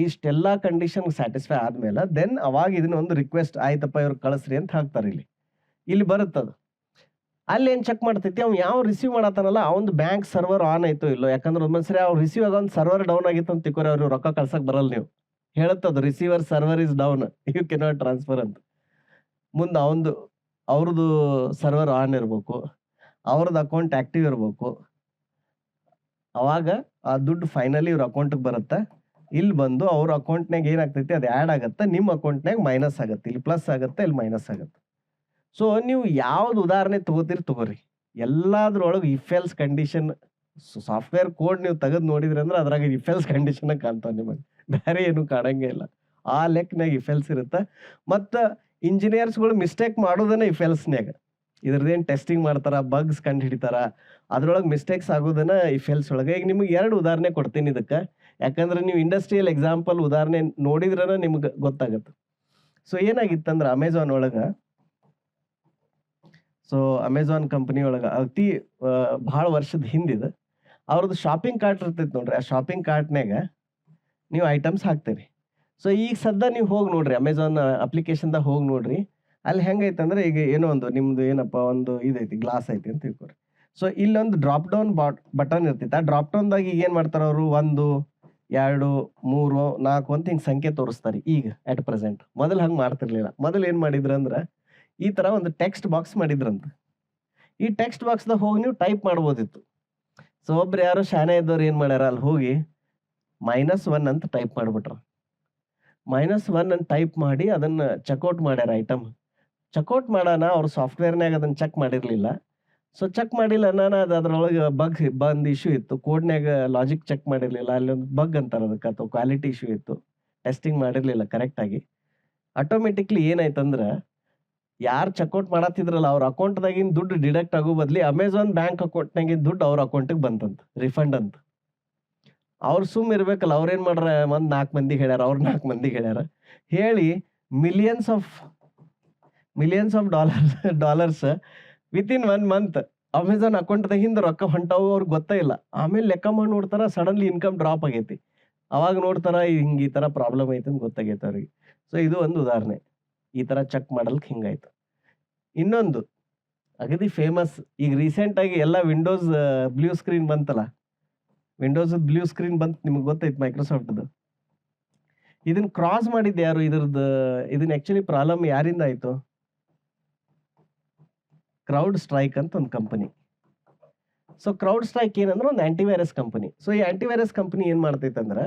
ಇಷ್ಟೆಲ್ಲ ಕಂಡೀಷನ್ ಸ್ಯಾಟಿಸ್ಫೈ ಆದ್ಮೇಲೆ ದೆನ್ ಅವಾಗ ಇದನ್ನ ಒಂದು ರಿಕ್ವೆಸ್ಟ್, ಆಯ್ತಪ್ಪ ಇವ್ರು ಕಳಿಸ್ರಿ ಅಂತ ಹಾಕ್ತಾರೆ. ಇಲ್ಲಿ ಬರುತ್ತದು. ಅಲ್ಲಿ ಏನು ಚೆಕ್ ಮಾಡ್ತೈತಿ, ಅವ್ನು ಯಾವ ರಿಸೀವ್ ಮಾಡತ್ತಾನಲ್ಲ ಅವನು ಬ್ಯಾಂಕ್ ಸರ್ವರ್ ಆನ್ ಆಯ್ತೋ ಇಲ್ಲೋ. ಯಾಕಂದ್ರೆ ಒಂದ್ಸರಿ ಅವ್ರು ರಿಸೀವ್ ಆಗೋ ಸರ್ವರ್ ಡೌನ್ ಆಗಿತ್ತು ಅಂತ ತಿಳ್ಕೊರಿ, ಅವ್ರು ರೊಕ್ಕ ಕಳ್ಸಕ್ ಬರಲ್ಲ. ನೀವು ಹೇಳುತ್ತದು receiver server is down, you cannot transfer ಅಂತ. ಮುಂದೆ ಅವ್ರದ್ದು ಸರ್ವರ್ ಆನ್ ಇರಬೇಕು, ಅವ್ರದ್ದು ಅಕೌಂಟ್ ಆಕ್ಟಿವ್ ಇರಬೇಕು. ಅವಾಗ ಆ ದುಡ್ಡು ಫೈನಲಿ ಇವ್ರ ಅಕೌಂಟಿಗೆ ಬರುತ್ತೆ. ಇಲ್ಲಿ ಬಂದು ಅವ್ರ ಅಕೌಂಟ್ನಾಗ ಏನಾಗ್ತೈತಿ ಅದು ಆ್ಯಡ್ ಆಗುತ್ತೆ, ನಿಮ್ಮ ಅಕೌಂಟ್ನಾಗ ಮೈನಸ್ ಆಗುತ್ತೆ. ಇಲ್ಲಿ ಪ್ಲಸ್ ಆಗುತ್ತೆ, ಇಲ್ಲಿ ಮೈನಸ್ ಆಗುತ್ತೆ. ಸೊ ನೀವು ಯಾವ್ದು ಉದಾಹರಣೆ ತಗೋರಿ, ಎಲ್ಲದ್ರೊಳಗೆ if else condition software code ನೀವು ತೆಗೆದು ನೋಡಿದ್ರಿ ಅಂದ್ರೆ ಅದ್ರಾಗ ಇಫ್ ಎಲ್ಸ್ ಕಂಡೀಷನ್ ಕಾಣ್ತಾವೆ ನಿಮಗೆ, ಬೇರೆ ಏನು ಕಾಣಂಗೇ ಇಲ್ಲ. ಆ ಲೆಕ್ಕನಾಗ ಇಫ್ ಎಲ್ಸ್ ಇರುತ್ತೆ. ಮತ್ತು ಇಂಜಿನಿಯರ್ಸ್ಗಳು ಮಿಸ್ಟೇಕ್ ಮಾಡೋದನ್ನ ಇಫ್ ಎಲ್ಸ್ನಾಗ, ಇದ್ರದ್ದೇನು ಟೆಸ್ಟಿಂಗ್ ಮಾಡ್ತಾರ, ಬಗ್ಸ್ ಕಂಡು ಹಿಡಿತಾರ, ಅದ್ರೊಳಗೆ ಮಿಸ್ಟೇಕ್ಸ್ ಆಗೋದನ್ನ ಇಫ್ ಎಲ್ಸ್ ಒಳಗೆ. ಈಗ ನಿಮ್ಗೆ 2 ಉದಾಹರಣೆ ಕೊಡ್ತೀನಿ ಇದಕ್ಕೆ, ಯಾಕಂದ್ರೆ ನೀವು ಇಂಡಸ್ಟ್ರಿಯಲ್ ಎಕ್ಸಾಂಪಲ್ ಉದಾಹರಣೆ ನೋಡಿದ್ರೆ ನಿಮ್ಗೆ ಗೊತ್ತಾಗುತ್ತೆ. ಸೊ ಏನಾಗಿತ್ತಂದ್ರೆ ಅಮೆಝಾನ್ ಕಂಪನಿ ಒಳಗೆ ಅತಿ ಭಾಳ ವರ್ಷದ ಹಿಂದಿದೆ ಅವ್ರದ್ದು ಶಾಪಿಂಗ್ ಕಾರ್ಟ್ ಇರ್ತೈತಿ ನೋಡ್ರಿ. ಆ ಶಾಪಿಂಗ್ ಕಾರ್ಟ್ನಾಗ ನೀವು ಐಟಮ್ಸ್ ಹಾಕ್ತೀರಿ. ಸೊ ಈಗ ಸದ್ಯ ನೀವು ಹೋಗಿ ನೋಡ್ರಿ, ಅಮೆಝಾನ್ ಅಪ್ಲಿಕೇಶನ್ದಾಗ ಹೋಗಿ ನೋಡ್ರಿ, ಅಲ್ಲಿ ಹೆಂಗೈತಂದ್ರೆ ಈಗ ಏನೋ ಒಂದು ನಿಮ್ದು ಏನಪ್ಪ ಒಂದು ಇದೈತಿ, ಗ್ಲಾಸ್ ಐತಿ ಅಂತ ತಿಳ್ಕೊರಿ. ಸೊ ಇಲ್ಲೊಂದು ಡ್ರಾಪ್ ಡೌನ್ ಬಟನ್ ಇರ್ತೈತಿ. ಆ ಡ್ರಾಪ್ ಡೌನ್ದಾಗ ಈಗ ಏನು ಮಾಡ್ತಾರೆ ಅವರು, 1 2 3 4 ಅಂತ ಹಿಂಗೆ ಸಂಖ್ಯೆ ತೋರಿಸ್ತಾರೆ. ಈಗ ಅಟ್ ಪ್ರೆಸೆಂಟ್, ಮೊದಲು ಹಂಗೆ ಮಾಡ್ತಿರ್ಲಿಲ್ಲ. ಮೊದಲು ಏನು ಮಾಡಿದ್ರಂದ್ರೆ ಈ ಥರ ಒಂದು ಟೆಕ್ಸ್ಟ್ ಬಾಕ್ಸ್ ಮಾಡಿದ್ರಂತ. ಈ ಟೆಕ್ಸ್ಟ್ ಬಾಕ್ಸ್ದಾಗ ಹೋಗಿ ನೀವು ಟೈಪ್ ಮಾಡ್ಬೋದಿತ್ತು. ಸೊ ಒಬ್ರು ಯಾರೋ ಶಾನೆ ಇದ್ದವ್ರು ಏನು ಮಾಡ್ಯಾರ, ಅಲ್ಲಿ ಹೋಗಿ -1 ಅಂತ ಟೈಪ್ ಮಾಡಿಬಿಟ್ರು. -1 ಅಂತ ಟೈಪ್ ಮಾಡಿ ಅದನ್ನು ಚೆಕ್ಔಟ್ ಮಾಡ್ಯಾರ. ಐಟಮ್ ಚೆಕ್ಔಟ್ ಮಾಡೋಣ, ಅವ್ರು ಸಾಫ್ಟ್ವೇರ್ನಾಗ ಅದನ್ನು ಚೆಕ್ ಮಾಡಿರಲಿಲ್ಲ. ಸೊ ಚೆಕ್ ಮಾಡಿಲ್ಲ, ನಾನು ಅದ್ರೊಳಗೆ ಬಂದು ಇಶ್ಯೂ ಇತ್ತು, ಕೋಡ್ನಾಗ ಲಾಜಿಕ್ ಚೆಕ್ ಮಾಡಿರಲಿಲ್ಲ, ಅಲ್ಲೊಂದು ಬಗ್ ಅಂತಾರೆ ಅದಕ್ಕೆ, ಅಥವಾ ಕ್ವಾಲಿಟಿ ಇಶ್ಯೂ ಇತ್ತು, ಟೆಸ್ಟಿಂಗ್ ಮಾಡಿರಲಿಲ್ಲ ಕರೆಕ್ಟಾಗಿ. ಆಟೋಮೆಟಿಕ್ಲಿ ಏನಾಯ್ತಂದ್ರೆ ಯಾರು ಚೆಕ್ಔಟ್ ಮಾಡತ್ತಿದ್ರಲ್ಲ ಅವ್ರ ಅಕೌಂಟ್ದಾಗಿನ ದುಡ್ಡು ಡಿಡಕ್ಟ್ ಆಗೋ ಬದಲಿ ಅಮೆಝಾನ್ ಬ್ಯಾಂಕ್ ಅಕೌಂಟ್ನಾಗಿನ ದುಡ್ಡು ಅವ್ರ ಅಕೌಂಟಿಗೆ ಬಂತಂತ, ರಿಫಂಡ್ ಅಂತ. ಅವ್ರು ಸುಮ್ಮ ಇರ್ಬೇಕಲ್ಲ, ಅವ್ರೇನು ಮಾಡ್ರ, 4 ಮಂದಿಗೆ ಹೇಳ್ಯಾರ, ಅವ್ರು 4 ಮಂದಿಗೆ ಹೇಳ್ಯಾರ, ಹೇಳಿ millions of dollars within 1 month Amazon ಅಕೌಂಟ್ದಾಗಿಂದ ರೊಕ್ಕ ಹೊಂಟಾವು, ಅವ್ರಿಗೆ ಗೊತ್ತೇ ಇಲ್ಲ. ಆಮೇಲೆ ಲೆಕ್ಕ ಮಾಡಿ ನೋಡ್ತಾರ, ಸಡನ್ಲಿ ಇನ್ಕಮ್ ಡ್ರಾಪ್ ಆಗೈತಿ. ಅವಾಗ ನೋಡ್ತಾರ ಈ ಥರ ಪ್ರಾಬ್ಲಮ್ ಐತೆ ಅಂತ ಗೊತ್ತಾಗೈತೆ ಅವ್ರಿಗೆ. ಸೊ ಇದು ಒಂದು ಉದಾಹರಣೆ, ಈ ಥರ ಚೆಕ್ ಮಾಡಲ್ಕೆ ಹಿಂಗಾಯ್ತು. ಇನ್ನೊಂದು ಅಗದಿ ಫೇಮಸ್, ಈಗ ರೀಸೆಂಟಾಗಿ ಎಲ್ಲ ವಿಂಡೋಸ್ ಬ್ಲೂ ಸ್ಕ್ರೀನ್ ಬಂತಲ್ಲ, ವಿಂಡೋಸ್ ಬ್ಲೂ ಸ್ಕ್ರೀನ್ ಬಂತು, ನಿಮ್ಗೆ ಗೊತ್ತೈತೆ ಮೈಕ್ರೋಸಾಫ್ಟ್ದು. ಇದನ್ನ ಕ್ರಾಸ್ ಮಾಡಿದ್ದು ಯಾರು, ಇದನ್ನ ಆ್ಯಕ್ಚುಲಿ ಪ್ರಾಬ್ಲಮ್ ಯಾರಿಂದ ಆಯಿತು, ಕ್ರೌಡ್ ಸ್ಟ್ರೈಕ್ ಅಂತ ಒಂದು ಕಂಪನಿ. ಸೊ ಕ್ರೌಡ್ ಸ್ಟ್ರೈಕ್ ಏನಂದ್ರೆ ಒಂದು ಆ್ಯಂಟಿವೈರಸ್ ಕಂಪನಿ. ಸೊ ಈ ಆ್ಯಂಟಿವೈರಸ್ ಕಂಪನಿ ಏನು ಮಾಡ್ತೈತೆ ಅಂದ್ರೆ,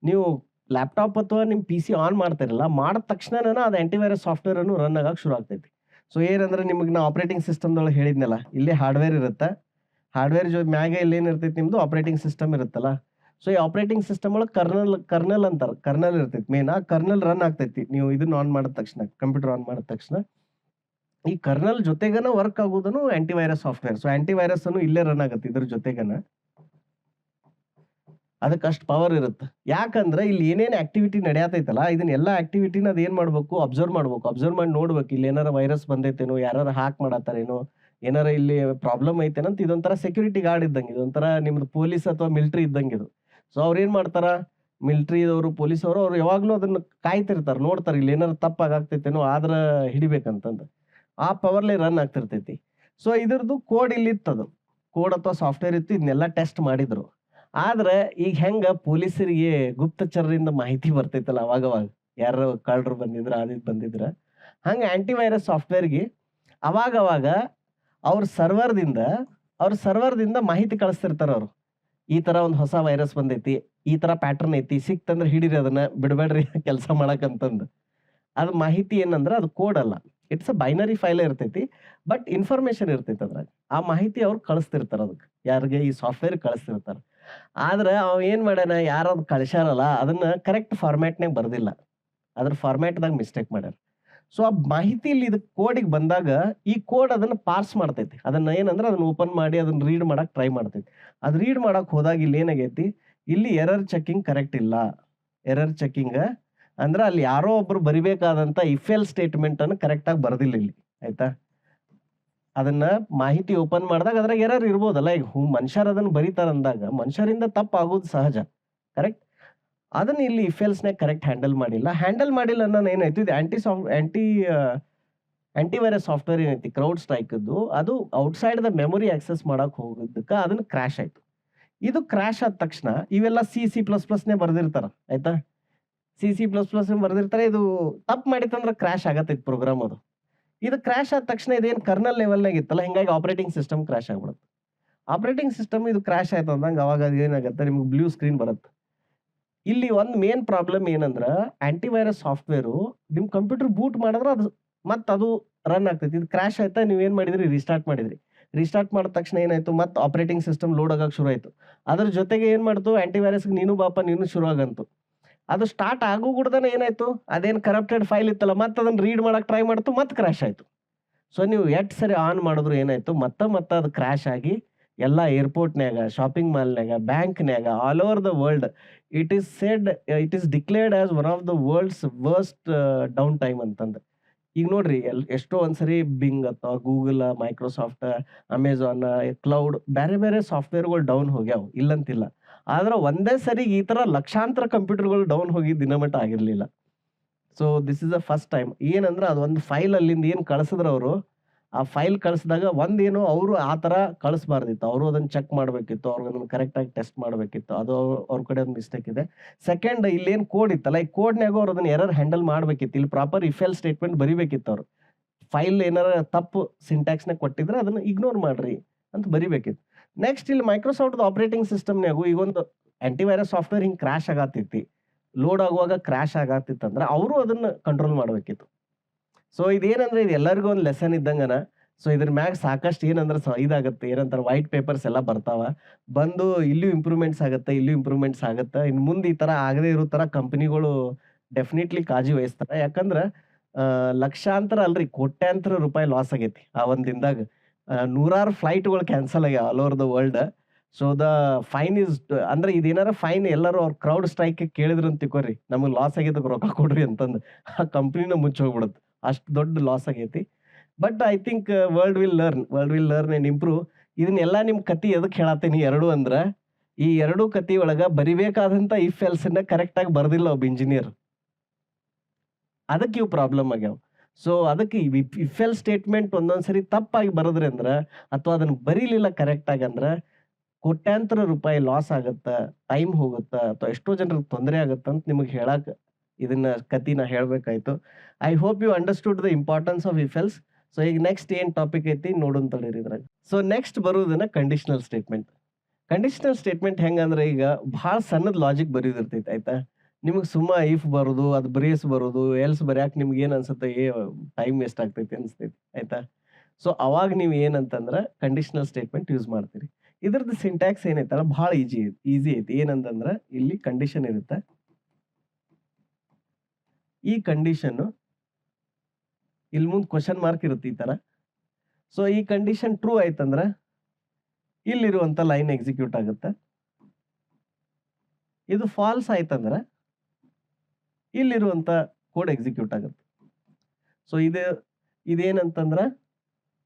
ನೀವು ಲ್ಯಾಪ್ಟಾಪ್ ಅಥವಾ ನಿಮ್ಮ PC ಆನ್ ಮಾಡ್ತಿರಲ್ಲ, ಮಾಡಿದ ತಕ್ಷಣನ ಅದು ಆಂಟಿವೈರಸ್ ಸಾಫ್ಟ್‌ವೇರ್ ಅನ್ನು ರನ್ ಆಗಕ್ಕೆ ಶುರು ಆಗ್ತೈತಿ. ಸೊ ಏನಂದ್ರೆ ನಿಮಗೆ ನಾ ಆಪರೇಟಿಂಗ್ ಸಿಸ್ಟಮ್‌ದೊಳಗೆ ಹೇಳಿದ್ನಲ್ಲ, ಇಲ್ಲೇ ಹಾರ್ಡ್‌ವೇರ್ ಇರುತ್ತೆ. ಹಾರ್ಡ್‌ವೇರ್ ಮ್ಯಾಗ ಇಲ್ಲೇನು ಇರ್ತೈತಿ ನಿಮ್ಮದು ಆಪರೇಟಿಂಗ್ ಸಿಸ್ಟಮ್ ಇರುತ್ತಲ್ಲ. ಸೊ ಈ ಆಪರೇಟಿಂಗ್ ಸಿಸ್ಟಮ್ ಒಳಗೆ ಕರ್ನಲ್ ಅಂತಾರೆ. ಕರ್ನಲ್ ಇರ್ತೈತಿ ಮೇನ್. ಆ ಕರ್ನಲ್ ರನ್ ಆಗ್ತೈತಿ. ನೀವು ಇದನ್ನ ಆನ್ ಮಾಡಿದ ತಕ್ಷಣ, ಕಂಪ್ಯೂಟರ್ ಆನ್ ಮಾಡಿದ ತಕ್ಷಣ. ಈ ಕರ್ನಲ್ ಜೊತೆಗನ ವರ್ಕ್ ಆಗೋದನ್ನು ಆಂಟಿವೈರಸ್ ಸಾಫ್ಟ್‌ವೇರ್. ಸೊ ಆಂಟಿವೈರಸ್ ಅನ್ನು ಇಲ್ಲೇ ರನ್ ಆಗುತ್ತೆ ಇದ್ರ ಜೊತೆಗನ. ಅದಕ್ಕೆ ಅಷ್ಟು ಪವರ್ ಇರುತ್ತೆ. ಯಾಕಂದ್ರೆ ಇಲ್ಲಿ ಏನೇನು ಆಕ್ಟಿವಿಟಿ ನಡೆಯತೈತಲ್ಲ, ಇದನ್ನೆಲ್ಲ ಆಕ್ಟಿವಿಟಿನ ಅದು ಏನು ಮಾಡ್ಬೇಕು, ಅಬ್ಸರ್ವ್ ಮಾಡ್ಬೇಕು. ಅಬ್ಸರ್ವ್ ಮಾಡಿ ನೋಡ್ಬೇಕು, ಇಲ್ಲಿ ಏನಾರ ವೈರಸ್ ಬಂದೈತೇನೋ, ಯಾರು ಹ್ಯಾಕ್ ಮಾಡತ್ತಾರೇನೋ, ಏನಾರ ಇಲ್ಲಿ ಪ್ರಾಬ್ಲಮ್ ಐತೇನಂತ ಇದೊಂಥರ ಸೆಕ್ಯೂರಿಟಿ ಗಾರ್ಡ್ ಇದ್ದಂಗೆ. ಇದೊಂಥರ ನಿಮ್ದು ಪೊಲೀಸ್ ಅಥವಾ ಮಿಲಿಟರಿ ಇದ್ದಂಗೆ ಇದು. ಸೊ ಅವ್ರೇನು ಮಾಡ್ತಾರ, ಮಿಲಿಟರಿದವರು, ಪೊಲೀಸವರು ಅವ್ರು ಯಾವಾಗಲೂ ಅದನ್ನು ಕಾಯ್ತಿರ್ತಾರೆ, ನೋಡ್ತಾರೆ ಇಲ್ಲಿ ಏನಾರು ತಪ್ಪಾಗ್ತೈತೇನೋ, ಆದ್ರೆ ಹಿಡಿಬೇಕಂತಂದು. ಆ ಪವರ್ಲೆ ರನ್ ಆಗ್ತಿರ್ತೈತಿ. ಸೊ ಇದ್ರದ್ದು ಕೋಡ್ ಇಲ್ಲಿತ್ತದು. ಕೋಡ್ ಅಥವಾ ಸಾಫ್ಟ್‌ವೇರ್ ಇತ್ತು. ಇದನ್ನೆಲ್ಲ ಟೆಸ್ಟ್ ಮಾಡಿದ್ರು. ಆದ್ರೆ ಈಗ ಹೆಂಗ ಪೊಲೀಸರಿಗೆ ಗುಪ್ತಚರರಿಂದ ಮಾಹಿತಿ ಬರ್ತೈತಲ್ಲ ಅವಾಗವಾಗ, ಯಾರೋ ಕಳ್ಳರು ಬಂದಿದ್ರ, ಅದು ಇದು ಬಂದಿದ್ರ, ಹಂಗ ಆಂಟಿವೈರಸ್ ಸಾಫ್ಟ್‌ವೇರ್‌ಗೆ ಅವಾಗವಾಗ ಅವ್ರ ಸರ್ವರ್‌ದಿಂದ ಮಾಹಿತಿ ಕಳಿಸ್ತಿರ್ತಾರ ಅವ್ರು. ಈ ತರ ಒಂದು ಹೊಸ ವೈರಸ್ ಬಂದೈತಿ, ಈ ತರ ಪ್ಯಾಟರ್ನ್ ಐತಿ, ಸಿಕ್ತಂದ್ರೆ ಹಿಡೀರಿ ಅದನ್ನ, ಬಿಡಬೇಡ್ರಿ ಕೆಲಸ ಮಾಡಕ್ಕಂತಂದು. ಅದು ಮಾಹಿತಿ ಏನಂದ್ರೆ ಅದು ಕೋಡ್ ಅಲ್ಲ. ಇಟ್ಸ್ ಅ ಬೈನರಿ ಫೈಲೇ ಇರ್ತೈತಿ. ಬಟ್ ಇನ್ಫಾರ್ಮೇಶನ್ ಇರ್ತೈತಿ ಅದ್ರಾಗ. ಆ ಮಾಹಿತಿ ಅವ್ರು ಕಳಿಸ್ತಿರ್ತಾರ ಅದಕ್ಕೆ. ಯಾರಿಗೆ, ಈ ಸಾಫ್ಟ್‌ವೇರ್ ಕಳಿಸ್ತಿರ್ತಾರ. ಆದ್ರೆ ಅವ ಏನ್ ಮಾಡ್ಯಾನ, ಯಾರು ಅದು ಕಳ್ಸ್ಯಾರಲ್ಲ ಅದನ್ನ ಕರೆಕ್ಟ್ ಫಾರ್ಮ್ಯಾಟ್‌ನಾಗ ಬರ್ದಿಲ್ಲ. ಅದ್ರ ಫಾರ್ಮ್ಯಾಟ್‌ದಾಗ ಮಿಸ್ಟೇಕ್ ಮಾಡ್ಯಾರ. ಸೊ ಆ ಮಾಹಿತಿ ಇಲ್ಲಿ ಇದು ಕೋಡಿಗೆ ಬಂದಾಗ ಈ ಕೋಡ್ ಅದನ್ನ ಪಾರ್ಸ್ ಮಾಡ್ತೈತಿ. ಅದನ್ನ ಏನಂದ್ರೆ ಅದನ್ನ ಓಪನ್ ಮಾಡಿ ಅದನ್ನ ರೀಡ್ ಮಾಡಕ್ ಟ್ರೈ ಮಾಡ್ತೈತಿ. ಅದು ರೀಡ್ ಮಾಡಕ್ ಹೋದಾಗ ಇಲ್ಲಿ ಏನಾಗೈತಿ, ಇಲ್ಲಿ ಎರರ್ ಚೆಕಿಂಗ್ ಕರೆಕ್ಟ್ ಇಲ್ಲ. ಎರರ್ ಚೆಕಿಂಗ್ ಅಂದ್ರೆ ಅಲ್ಲಿ ಯಾರೋ ಒಬ್ರು ಬರಿಬೇಕಾದಂತ ಇಫ್ ಎಲ್ ಸ್ಟೇಟ್ಮೆಂಟ್ ಅನ್ನು ಕರೆಕ್ಟ್ ಆಗಿ ಬರ್ದಿಲ್ಲ ಇಲ್ಲಿ. ಆಯ್ತಾ? ಅದನ್ನ ಮಾಹಿತಿ ಓಪನ್ ಮಾಡಿದಾಗ ಅದ್ರಾಗ ಎರರ್ ಇರ್ಬೋದಲ್ಲ. ಈಗ ಮನುಷ್ಯರು ಅದನ್ನ ಬರೀತಾರ ಅಂದಾಗ ಮನುಷ್ಯರಿಂದ ತಪ್ಪಾಗೋದು ಸಹಜ. ಕರೆಕ್ಟ್? ಅದನ್ನ ಇಲ್ಲಿ ಇಫ್ ಎಲ್ಸ್‌ನಾಗ ಕರೆಕ್ಟ್ ಹ್ಯಾಂಡಲ್ ಮಾಡಿಲ್ಲ ಅನ್ನೋದು ಏನಾಯ್ತು, ಇದು ಆಂಟಿವೈರಸ್ ಸಾಫ್ಟ್‌ವೇರ್ ಏನೈತಿ ಕ್ರೌಡ್ ಸ್ಟ್ರೈಕ್‌ದ್ದು, ಅದು ಔಟ್ಸೈಡ್ ದ ಮೆಮೊರಿ ಆಕ್ಸೆಸ್ ಮಾಡಕ್ ಹೋಗಿದ್ದಕ್ಕೆ ಅದನ್ನ ಕ್ರ್ಯಾಶ್ ಆಯ್ತು. ಇದು ಕ್ರ್ಯಾಶ್ ಆದ ತಕ್ಷಣ ಇವೆಲ್ಲ ಸಿ++ನೇ ಬರ್ದಿರ್ತಾರ. ಆಯ್ತಾ? ಸಿ++ನೇ ಬರ್ದಿರ್ತಾರೆ. ಇದು ತಪ್ಪು ಮಾಡಿತ್ತಂದ್ರೆ ಕ್ರ್ಯಾಶ್ ಆಗತೈತಿ ಪ್ರೋಗ್ರಾಮ್ ಅದು. ಇದು ಕ್ರ್ಯಾಶ್ ಆದ ತಕ್ಷಣ ಇದೇನು ಕರ್ನಲ್ ಲೆವೆಲ್‌ನಾಗ ಇತ್ತಲ್ಲ, ಹಿಂಗಾಗಿ ಆಪರೇಟಿಂಗ್ ಸಿಸ್ಟಮ್ ಕ್ರ್ಯಾಶ್ ಆಗ್ಬಿಡುತ್ತೆ. ಆಪರೇಟಿಂಗ್ ಸಿಸ್ಟಮ್ ಇದು ಕ್ರ್ಯಾಶ್ ಆಯ್ತು ಅಂದಂಗೆ ಅವಾಗ ಅದು ಏನಾಗುತ್ತೆ, ನಿಮ್ಗೆ ಬ್ಲೂ ಸ್ಕ್ರೀನ್ ಬರುತ್ತೆ. ಇಲ್ಲಿ ಒಂದು ಮೇನ್ ಪ್ರಾಬ್ಲಮ್ ಏನಂದ್ರ, ಆಂಟಿವೈರಸ್ ಸಾಫ್ಟ್‌ವೇರು ನಿಮ್ಮ ಕಂಪ್ಯೂಟರ್ ಬೂಟ್ ಮಾಡಿದ್ರೆ ಅದು ರನ್ ಆಗ್ತೈತಿ. ಇದು ಕ್ರ್ಯಾಶ್ ಆಯ್ತಾ, ನೀವೇನ್ ಮಾಡಿದ್ರಿ, ರಿಸ್ಟಾರ್ಟ್ ಮಾಡಿದ್ರಿ. ರಿಸ್ಟಾರ್ಟ್ ಮಾಡಿದ ತಕ್ಷಣ ಏನಾಯ್ತು, ಮತ್ತೆ ಆಪರೇಟಿಂಗ್ ಸಿಸ್ಟಮ್ ಲೋಡ್ ಆಗಕ್ಕೆ ಶುರು ಆಯ್ತು. ಅದ್ರ ಜೊತೆಗೆ ಏನ್ ಮಾಡ್ತು, ಆಂಟಿವೈರಸ್‌ಗೆ ನೀನು ಬಾಪ ನೀನು ಶುರು ಆಗಂತು. ಅದು ಸ್ಟಾರ್ಟ್ ಆಗೋ ಕೂಡದನೆ ಏನಾಯ್ತು, ಅದೇನು ಕರಪ್ಟೆಡ್ ಫೈಲ್ ಇತ್ತಲ್ಲ, ಮತ್ತೆ ಅದನ್ನ ರೀಡ್ ಮಾಡಕ್ ಟ್ರೈ ಮಾಡ್ತು, ಮತ್ತೆ ಕ್ರ್ಯಾಶ್ ಆಯ್ತು. ಸೊ ನೀವು ಎಷ್ಟ್ ಸರಿ ಆನ್ ಮಾಡಿದ್ರು ಏನಾಯ್ತು, ಮತ್ತೆ ಅದು ಕ್ರ್ಯಾಶ್ ಆಗಿ ಎಲ್ಲ ಏರ್‌ಪೋರ್ಟ್‌ನ್ಯಾಗ, ಶಾಪಿಂಗ್ ಮಾಲ್‌ನ್ಯಾಗ, ಬ್ಯಾಂಕ್‌ನ್ಯಾಗ, all over the world it is declared as one of the world's worst downtime ಅಂತಂದು. ಈಗ ನೋಡ್ರಿ ಎಷ್ಟೋ ಒಂದ್ಸರಿ ಬಿಂಗ್ ಅಥವಾ ಗೂಗಲ್, ಮೈಕ್ರೋಸಾಫ್ಟ್, ಅಮೆಜಾನ್, ಕ್ಲೌಡ್ ಬೇರೆ ಸಾಫ್ಟ್‌ವೇರ್‌ಗಳು ಡೌನ್ ಹೋಗ್ಯಾವ, ಇಲ್ಲಂತಿಲ್ಲ. ಆದ್ರೆ ಒಂದೇ ಸರಿ ಈ ತರ ಲಕ್ಷಾಂತರ ಕಂಪ್ಯೂಟರ್‌ಗಳು ಡೌನ್ ಹೋಗಿ ದಿನಮಟ್ಟ ಆಗಿರ್ಲಿಲ್ಲ. So this is the first time. ಏನಂದ್ರೆ ಅದು ಒಂದು ಫೈಲ್ ಅಲ್ಲಿಂದ ಏನು ಕಳಿಸಿದ್ರು ಅವರು, ಆ ಫೈಲ್ ಕಳಿಸಿದಾಗ ಒಂದೇನು ಅವರು ಆ ಥರ ಕಳಿಸ್ಬಾರ್ದಿತ್ತು. ಅವರು ಅದನ್ನ ಚೆಕ್ ಮಾಡಬೇಕಿತ್ತು. ಅವ್ರಿಗೆ ಅದನ್ನ ಕರೆಕ್ಟಾಗಿ ಟೆಸ್ಟ್ ಮಾಡಬೇಕಿತ್ತು. ಅದು ಅವ್ರ ಕಡೆ ಒಂದು ಮಿಸ್ಟೇಕ್ ಇದೆ. ಸೆಕೆಂಡ್, ಇಲ್ಲೇನು ಕೋಡ್ ಇತ್ತಲ್ಲ, ಈ ಕೋಡ್‌ನ್ಯಾಗ ಅವ್ರು ಅದನ್ನ ಎರರ್ ಹ್ಯಾಂಡಲ್ ಮಾಡಬೇಕಿತ್ತು. ಇಲ್ಲಿ ಪ್ರಾಪರ್ ಇಫ್ ಎಲ್ ಸ್ಟೇಟ್ಮೆಂಟ್ ಬರಿಬೇಕಿತ್ತು ಅವರು. ಫೈಲ್ ಏನಾರ ತಪ್ಪು ಸಿಂಟ್ಯಾಕ್ಸ್‌ನಾಗ ಕೊಟ್ಟಿದ್ರೆ ಅದನ್ನ ಇಗ್ನೋರ್ ಮಾಡ್ರಿ ಅಂತ ಬರಿಬೇಕಿತ್ತು. ನೆಕ್ಸ್ಟ್ ಇಲ್ಲಿ ಮೈಕ್ರೋಸಾಫ್ಟ್‌ದ ಆಪರೇಟಿಂಗ್ ಸಿಸ್ಟಮ್‌ನ್ಯಾಗು ಈಗೊಂದು ಆಂಟಿವೈರಸ್ ಸಾಫ್ಟ್‌ವೇರ್ ಹಿಂಗೆ ಕ್ರ್ಯಾಶ್ ಆಗತೈತಿ, ಲೋಡ್ ಆಗುವಾಗ ಕ್ರ್ಯಾಶ್ ಆಗತ್ತಿತ್ತಂದ್ರೆ ಅವರು ಅದನ್ನ ಕಂಟ್ರೋಲ್ ಮಾಡಬೇಕಿತ್ತು. ಸೊ ಇದೇನಂದ್ರೆ ಇದು ಎಲ್ಲರಿಗೂ ಒಂದು ಲೆಸನ್ ಇದ್ದಂಗನ. ಸೊ ಇದ್ರ ಮ್ಯಾಗ ಸಾಕಷ್ಟು ಏನಂದ್ರೆ ಇದಾಗತ್ತೆ, ಏನಂತಾರೆ ವೈಟ್ ಪೇಪರ್ಸ್ ಎಲ್ಲ ಬರ್ತಾವ. ಬಂದು ಇಲ್ಲೂ ಇಂಪ್ರೂವ್ಮೆಂಟ್ಸ್ ಆಗತ್ತೆ. ಇನ್ನು ಮುಂದೆ ಈ ತರ ಆಗದೇ ಇರೋ ತರ ಕಂಪನಿಗಳು ಡೆಫಿನೆಟ್ಲಿ ಕಾಳಜಿ ವಹಿಸ್ತಾರೆ. ಯಾಕಂದ್ರೆ ಲಕ್ಷಾಂತರ ಅಲ್ರಿ, ಕೋಟ್ಯಾಂತರ ರೂಪಾಯಿ ಲಾಸ್ ಆಗೈತಿ ಆ ಒಂದ್ ದಿನದಾಗ. ನೂರಾರು ಫ್ಲೈಟ್‌ಗಳು ಕ್ಯಾನ್ಸಲ್ ಆಗ್ಯಾವ all over the world. So the fine is ಅಂದ್ರೆ ಇದೇನಾರ ಫೈನ್ ಎಲ್ಲರೂ ಅವ್ರ ಕ್ರೌಡ್ ಸ್ಟ್ರೈಕ್ ಕೇಳಿದ್ರು ಅಂತ ತಿಳ್ಕೊರಿ, ನಮಗೆ ಲಾಸ್ ಆಗೈತೆ ರೊಕ್ಕ ಕೊಡ್ರಿ ಅಂತಂದು ಆ ಕಂಪ್ನಿನ ಮುಚ್ಚಿ ಹೋಗ್ಬಿಡುತ್ತೆ. ಅಷ್ಟು ದೊಡ್ಡ ಲಾಸ್ ಆಗೈತಿ. But I think world will learn and improve. ಇದನ್ನೆಲ್ಲ ನಿಮ್ ಕತಿ ಎದಕ್ಕೆ ಹೇಳತ್ತೀನಿ ಎರಡು ಅಂದ್ರೆ, ಈ ಎರಡೂ ಕತಿ ಒಳಗ ಬರಿಬೇಕಾದಂತ ಇಫ್ ಎಲ್ಸ್‌ನ ಕರೆಕ್ಟ್ ಆಗಿ ಬರ್ದಿಲ್ಲ ಒಬ್ಬ ಇಂಜಿನಿಯರ್. ಅದಕ್ಕೆ ಇವು ಪ್ರಾಬ್ಲಮ್ ಆಗ್ಯಾವ. ಸೊ ಅದಕ್ಕೆ ಇಫ್ ಎಲ್ ಸ್ಟೇಟ್ಮೆಂಟ್ ಒಂದೊಂದ್ಸರಿ ತಪ್ಪಾಗಿ ಬರದ್ರಂದ್ರ, ಅಥವಾ ಅದನ್ನ ಬರೀಲಿಲ್ಲ ಕರೆಕ್ಟ್ ಆಗಿ ಅಂದ್ರ ಕೋಟ್ಯಾಂತರ ರೂಪಾಯಿ ಲಾಸ್ ಆಗತ್ತ, ಟೈಮ್ ಹೋಗುತ್ತ, ಅಥವಾ ಎಷ್ಟೋ ಜನರಿಗೆ ತೊಂದರೆ ಆಗತ್ತ ಅಂತ ನಿಮಗೆ ಹೇಳಕ್ ಇದನ್ನ ಕತಿನ ಹೇಳ್ಬೇಕಾಯ್ತು. I hope you understood the importance of if else. So ಈಗ ನೆಕ್ಸ್ಟ್ ಏನ್ ಟಾಪಿಕ್ ಐತಿ ನೋಡೋಣ ತಡೀರಿ ಇದ್ರಾಗ. ಸೊ ನೆಕ್ಸ್ಟ್ ಬರುವುದನ್ನ ಕಂಡೀಷನಲ್ ಸ್ಟೇಟ್ಮೆಂಟ್. ಕಂಡೀಷನಲ್ ಸ್ಟೇಟ್ಮೆಂಟ್ ಹೆಂಗಂದ್ರೆ, ಈಗ ಬಹಳ ಸಣ್ಣದ ಲಾಜಿಕ್ ಬರೆಯೋದಿರ್ತೈತಿ. ಆಯ್ತಾ? ನಿಮಗೆ ಸುಮ್ಮ ಇಫ್ ಬರೋದು, ಅದು ಬ್ರೇಸ್ ಬರೋದು, ಎಲ್ಸ್ ಬರ್ಯಾಕೆ ನಿಮ್ಗೆ ಏನು ಅನ್ಸುತ್ತೆ, ಟೈಮ್ ವೇಸ್ಟ್ ಆಗ್ತೈತಿ ಅನಿಸ್ತೈತಿ, ಆಯ್ತಾ? ಸೊ ಅವಾಗ ನೀವು ಏನಂತಂದ್ರೆ ಕಂಡೀಷನಲ್ ಸ್ಟೇಟ್ಮೆಂಟ್ ಯೂಸ್ ಮಾಡ್ತೀರಿ. ಇದ್ರದ್ದು ಸಿಂಟ್ಯಾಕ್ಸ್ ಏನೈತಲ್ಲ ಭಾಳ ಈಸಿ ಐತಿ. ಏನಂತಂದ್ರೆ ಇಲ್ಲಿ ಕಂಡೀಷನ್ ಇರುತ್ತೆ, ಈ ಕಂಡೀಷನ್ ಇಲ್ಲಿ ಮುಂದೆ ಕ್ವಶನ್ ಮಾರ್ಕ್ ಇರುತ್ತೆ ಈ ತರ. ಸೊ ಈ ಕಂಡೀಷನ್ ಟ್ರೂ ಆಯ್ತಂದ್ರೆ ಇಲ್ಲಿರುವಂತ ಲೈನ್ ಎಕ್ಸಿಕ್ಯೂಟ್ ಆಗುತ್ತೆ. ಇದು ಫಾಲ್ಸ್ ಆಯ್ತಂದ್ರೆ ಇಲ್ಲಿರುವಂತ ಕೋಡ್ ಎಕ್ಸಿಕ್ಯೂಟ್ ಆಗುತ್ತೆ. ಸೊ ಇದೇನಂತಂದ್ರೆ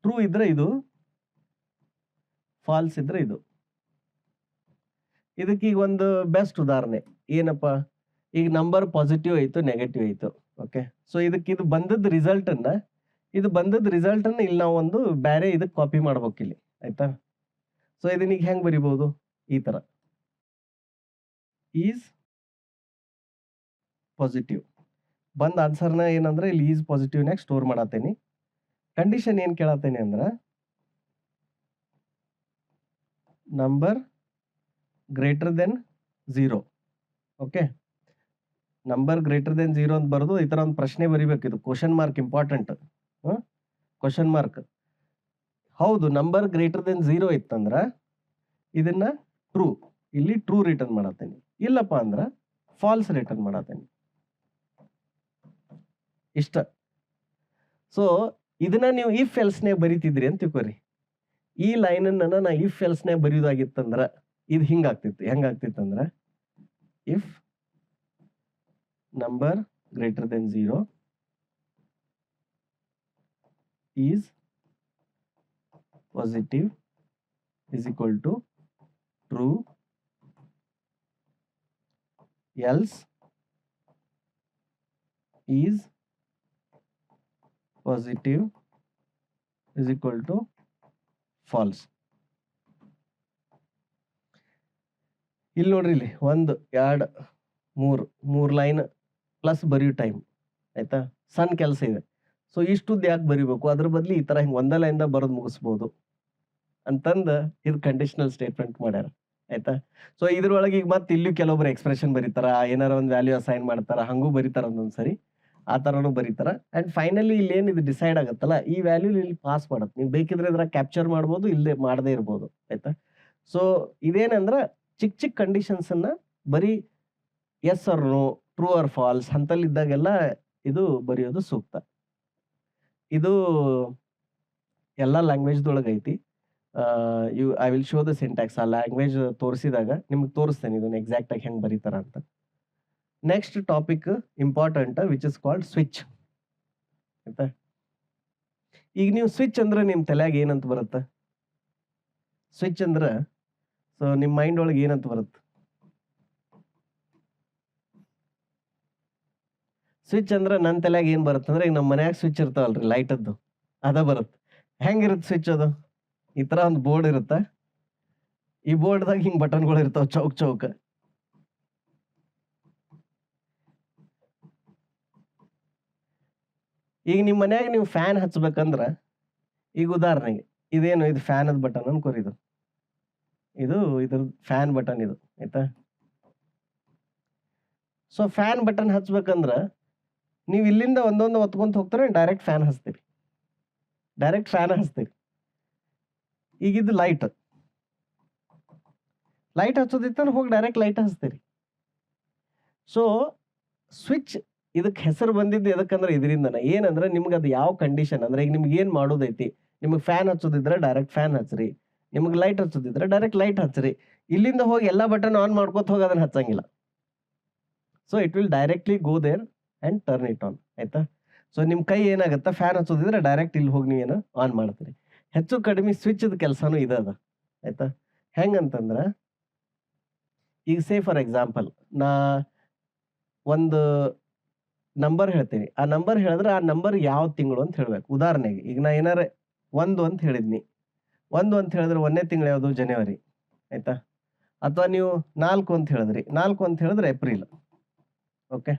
ಟ್ರೂ ಇದ್ರೆ ಇದು, ಫಾಲ್ಸ್ ಇದ್ರೆ ಇದು. ಇದಕ್ಕೆ ಈಗ ಒಂದು ಬೆಸ್ಟ್ ಉದಾಹರಣೆ ಏನಪ್ಪ, ಈಗ ನಂಬರ್ ಪಾಸಿಟಿವ್ ಆಯ್ತು, ನೆಗೆಟಿವ್ ಆಯ್ತು. ಓಕೆ, ಸೊ ಇದು ಬಂದದ್ದು ರಿಸಲ್ಟ್ ಅನ್ನ ಇಲ್ಲಿ ನಾವು ಒಂದು ಬೇರೆ ಇದಕ್ಕೆ ಕಾಪಿ ಮಾಡ್ಬೇಕು ಇಲ್ಲಿ, ಆಯ್ತಾ? ಸೊ ಇದನ್ನ ಈಗ ಹೆಂಗ್ ಬರಿಬಹುದು, ಈ ತರ ಈಸ್ ಪಾಸಿಟಿವ್ ಬಂದ ಆನ್ಸರ್ನ ಏನಂದ್ರೆ ಇಲ್ಲಿ ಈಸ್ ಪಾಸಿಟಿವ್ ನಾಗ ಸ್ಟೋರ್ ಮಾಡತ್ತೇನಿ. ಕಂಡೀಷನ್ ಏನ್ ಕೇಳತ್ತೇನೆ ಅಂದ್ರ number greater than 0. Okay, number greater than 0 ಅಂತ ಬರೋದು ಈ ತರ ಒಂದು ಪ್ರಶ್ನೆ ಬರಿಬೇಕು. ಇದು question mark important. Question mark ಹೌದು, ನಂಬರ್ ಗ್ರೇಟರ್ ದೆನ್ 0 ಇತ್ತಂದ್ರ ಇದನ್ನ ಟ್ರೂ, ಇಲ್ಲಿ ಟ್ರೂ ರಿಟರ್ನ್ ಮಾಡತ್ತೇನೆ. ಇಲ್ಲಪ್ಪ ಅಂದ್ರ ಫಾಲ್ಸ್ ರಿಟರ್ನ್ ಮಾಡತ್ತೇನೆ. ಇಷ್ಟ. ಸೊ ಇದನ್ನ ನೀವು ಇಫ್ ಎಲ್ಸ್ನೇ ಬರಿತಿದ್ರಿ ಅಂತ ತಿಳ್ಕೊರಿ. ಈ ಲೈನ್ ಅನ್ನ ನಾ ಇಫ್ ಎಲ್ಸ್ನೇ ಬರೆಯೋದಾಗಿತ್ತಂದ್ರ ಇದು ಹೆಂಗಾಗ್ತಿತ್ತಂದ್ರ if number greater than 0 is positive is equal to true, else is positive is equal to false. ಇಲ್ಲಿ ನೋಡ್ರಿ, ಇಲ್ಲಿ 1 2 3 ಲೈನ್ ಪ್ಲಸ್ ಬರೆಯೋ ಟೈಮ್, ಆಯ್ತಾ? ಸಣ್ಣ ಕೆಲಸ ಇದೆ. ಸೊ ಇಷ್ಟುದ್ದು ಯಾಕೆ ಬರಿಬೇಕು, ಅದ್ರ ಬದಲು ಈ ತರ ಹಿಂಗೆ ಒಂದೇ ಲೈನ್ದಾಗ ಬರೋದು ಮುಗಿಸ್ಬೋದು ಅಂತಂದ ಇದು ಕಂಡೀಷನಲ್ ಸ್ಟೇಟ್ಮೆಂಟ್ ಮಾಡ್ಯಾರ, ಆಯ್ತಾ? ಸೊ ಇದ್ರೊಳಗೆ ಈಗ ಮತ್ತೆ ಇಲ್ಲೂ ಕೆಲವೊಬ್ರು ಎಕ್ಸ್ಪ್ರೆಷನ್ ಬರೀತಾರ, ಏನಾರ ಒಂದು ವ್ಯಾಲ್ಯೂ ಅಸೈನ್ ಮಾಡ್ತಾರ, ಹಂಗೂ ಬರೀತಾರ ಒಂದೊಂದ್ಸರಿ, ಆ ತರನು ಬರೀತಾರ. ಅಂಡ್ ಫೈನಲಿ ಇಲ್ಲಿ ಏನ್ ಇದು ಡಿಸೈಡ್ ಆಗತ್ತಲ್ಲ, ಈ ವ್ಯಾಲ್ಯೂ ಇಲ್ಲಿ ಪಾಸ್ ಮಾಡತ್ತೆ. ನೀವು ಬೇಕಿದ್ರೆ ಇದ್ರ ಕ್ಯಾಪ್ಚರ್ ಮಾಡ್ಬೋದು, ಇಲ್ಲೇ ಮಾಡದೇ ಇರ್ಬೋದು, ಆಯ್ತಾ? ಸೊ ಇದೇನಂದ್ರ ಚಿಕ್ಕ ಕಂಡೀಷನ್ಸ್ ಅನ್ನ ಬರೀ yes or no, true or false ಅಂತಲ್ಲಿದ್ದಾಗೆಲ್ಲ ಇದು ಬರೆಯೋದು ಸೂಕ್ತ. ಇದು ಎಲ್ಲ ಲ್ಯಾಂಗ್ವೇಜ್ದೊಳಗೆ ಐತಿ. I will show the syntax. ಆ ಲ್ಯಾಂಗ್ವೇಜ್ ತೋರಿಸಿದಾಗ ನಿಮ್ಗೆ ತೋರಿಸ್ತೇನೆ ಇದನ್ನ ಎಕ್ಸಾಕ್ಟ್ ಆಗಿ ಹೆಂಗ್ ಬರೀತಾರ ಅಂತ. Next topic important which is called switch, ಆಯ್ತಾ? ಈಗ ನೀವು ಸ್ವಿಚ್ ಅಂದ್ರೆ ನಿಮ್ ತಲೆಯಾಗ ಏನಂತ ಬರುತ್ತೆ? ಸ್ವಿಚ್ ಅಂದ್ರ ಸೊ ನಿಮ್ ಮೈಂಡ್ ಒಳಗೆ ಏನಂತ ಬರುತ್ತೆ? ಸ್ವಿಚ್ ಅಂದ್ರೆ ನನ್ನ ತಲೆಯಾಗ ಏನ್ ಬರುತ್ತೆ ಅಂದ್ರೆ, ಈಗ ನಮ್ಮ ಮನ್ಯಾಗ ಸ್ವಿಚ್ ಇರ್ತಾವಲ್ರಿ ಲೈಟ್ ಅದ್ದು, ಅದ ಬರುತ್ತೆ. ಹೆಂಗಿರುತ್ತೆ ಸ್ವಿಚ್? ಅದು ಈ ತರ ಒಂದು ಬೋರ್ಡ್ ಇರುತ್ತೆ. ಈ ಬೋರ್ಡ್ದಾಗ ಹಿಂಗ್ ಬಟನ್ಗಳು ಇರ್ತಾವ ಚೌಕ್. ಈಗ ನಿಮ್ ಮನ್ಯಾಗ ನೀವು ಫ್ಯಾನ್ ಹಚ್ಬೇಕಂದ್ರ, ಈಗ ಉದಾಹರಣೆಗೆ ಇದೇನು, ಇದು ಫ್ಯಾನ್ ಅದ್ ಬಟನ್ ಅನ್ಕೋರಿ. ಇದು ಇದ್ರ ಫ್ಯಾನ್ ಬಟನ್ ಇದು, ಆಯ್ತಾ? ಸೊ ಫ್ಯಾನ್ ಬಟನ್ ಹಚ್ಬೇಕಂದ್ರ ನೀವು ಇಲ್ಲಿಂದ ಒಂದೊಂದು ಒತ್ಕೊಂತ ಹೋಗ್ತಾರೆ, ಡೈರೆಕ್ಟ್ ಫ್ಯಾನ್ ಹಚ್ತೀರಿ. ಈಗ ಇದು ಲೈಟ್ ಹಚ್ಚೋದಿತ್ತಂದ್ರೆ ಹೋಗಿ ಡೈರೆಕ್ಟ್ ಲೈಟ್ ಹಚ್ತೀರಿ. ಸೊ ಸ್ವಿಚ್ ಇದಕ್ಕೆ ಹೆಸರು ಬಂದಿದ್ದು ಎದಕ್ಕಂದ್ರೆ ಇದರಿಂದನ. ಏನಂದ್ರೆ ನಿಮ್ಗೆ ಅದು ಯಾವ ಕಂಡೀಷನ್ ಅಂದ್ರೆ, ಈಗ ನಿಮ್ಗೆ ಏನ್ ಮಾಡೋದೈತಿ, ನಿಮ್ಗೆ ಫ್ಯಾನ್ ಹಚ್ಚೋದಿದ್ರೆ ಡೈರೆಕ್ಟ್ ಫ್ಯಾನ್ ಹಚ್ಚ್ರಿ, ನಿಮ್ಗೆ ಲೈಟ್ ಹಚ್ಚೋದಿದ್ರೆ ಡೈರೆಕ್ಟ್ ಲೈಟ್ ಹಚ್ಚ್ರಿ. ಇಲ್ಲಿಂದ ಹೋಗಿ ಎಲ್ಲಾ ಬಟನ್ ಆನ್ ಮಾಡ್ಕೋತ ಹೋಗಿ ಅದನ್ನ ಹಚ್ಚಂಗಿಲ್ಲ. So it will directly go there and turn it on, ಆಯ್ತಾ? ಸೊ ನಿಮ್ ಕೈ ಏನಾಗತ್ತ, ಫ್ಯಾನ್ ಹಚ್ಚೋದಿದ್ರೆ ಡೈರೆಕ್ಟ್ ಇಲ್ಲಿ ಹೋಗಿ ನೀವೇನು ಆನ್ ಮಾಡ್ತೀರಿ. ಹೆಚ್ಚು ಕಡಿಮೆ ಸ್ವಿಚ್ ಕೆಲಸನೂ ಇದ, ಆಯ್ತಾ? ಹೆಂಗಂತಂದ್ರ ಈಗ ಸೇ ಫಾರ್ ಎಕ್ಸಾಂಪಲ್ ನಾ ಒಂದು ನಂಬರ್ ಹೇಳ್ತೀನಿ. ಆ ನಂಬರ್ ಹೇಳಿದ್ರೆ ಆ ನಂಬರ್ ಯಾವ ತಿಂಗಳು ಅಂತ ಹೇಳ್ಬೇಕು. ಉದಾಹರಣೆಗೆ ಈಗ ನಾ ಏನಾರ 1 ಅಂತ ಹೇಳಿದ್ನಿ. 1 ಅಂತ ಹೇಳಿದ್ರೆ 1ನೇ ತಿಂಗಳು ಯಾವುದು? ಜನವರಿ, ಆಯ್ತಾ? ಅಥವಾ ನೀವು 4 ಅಂತ ಹೇಳಿದ್ರಿ, 4 ಅಂತ ಹೇಳಿದ್ರೆ ಏಪ್ರಿಲ್. ಓಕೆ,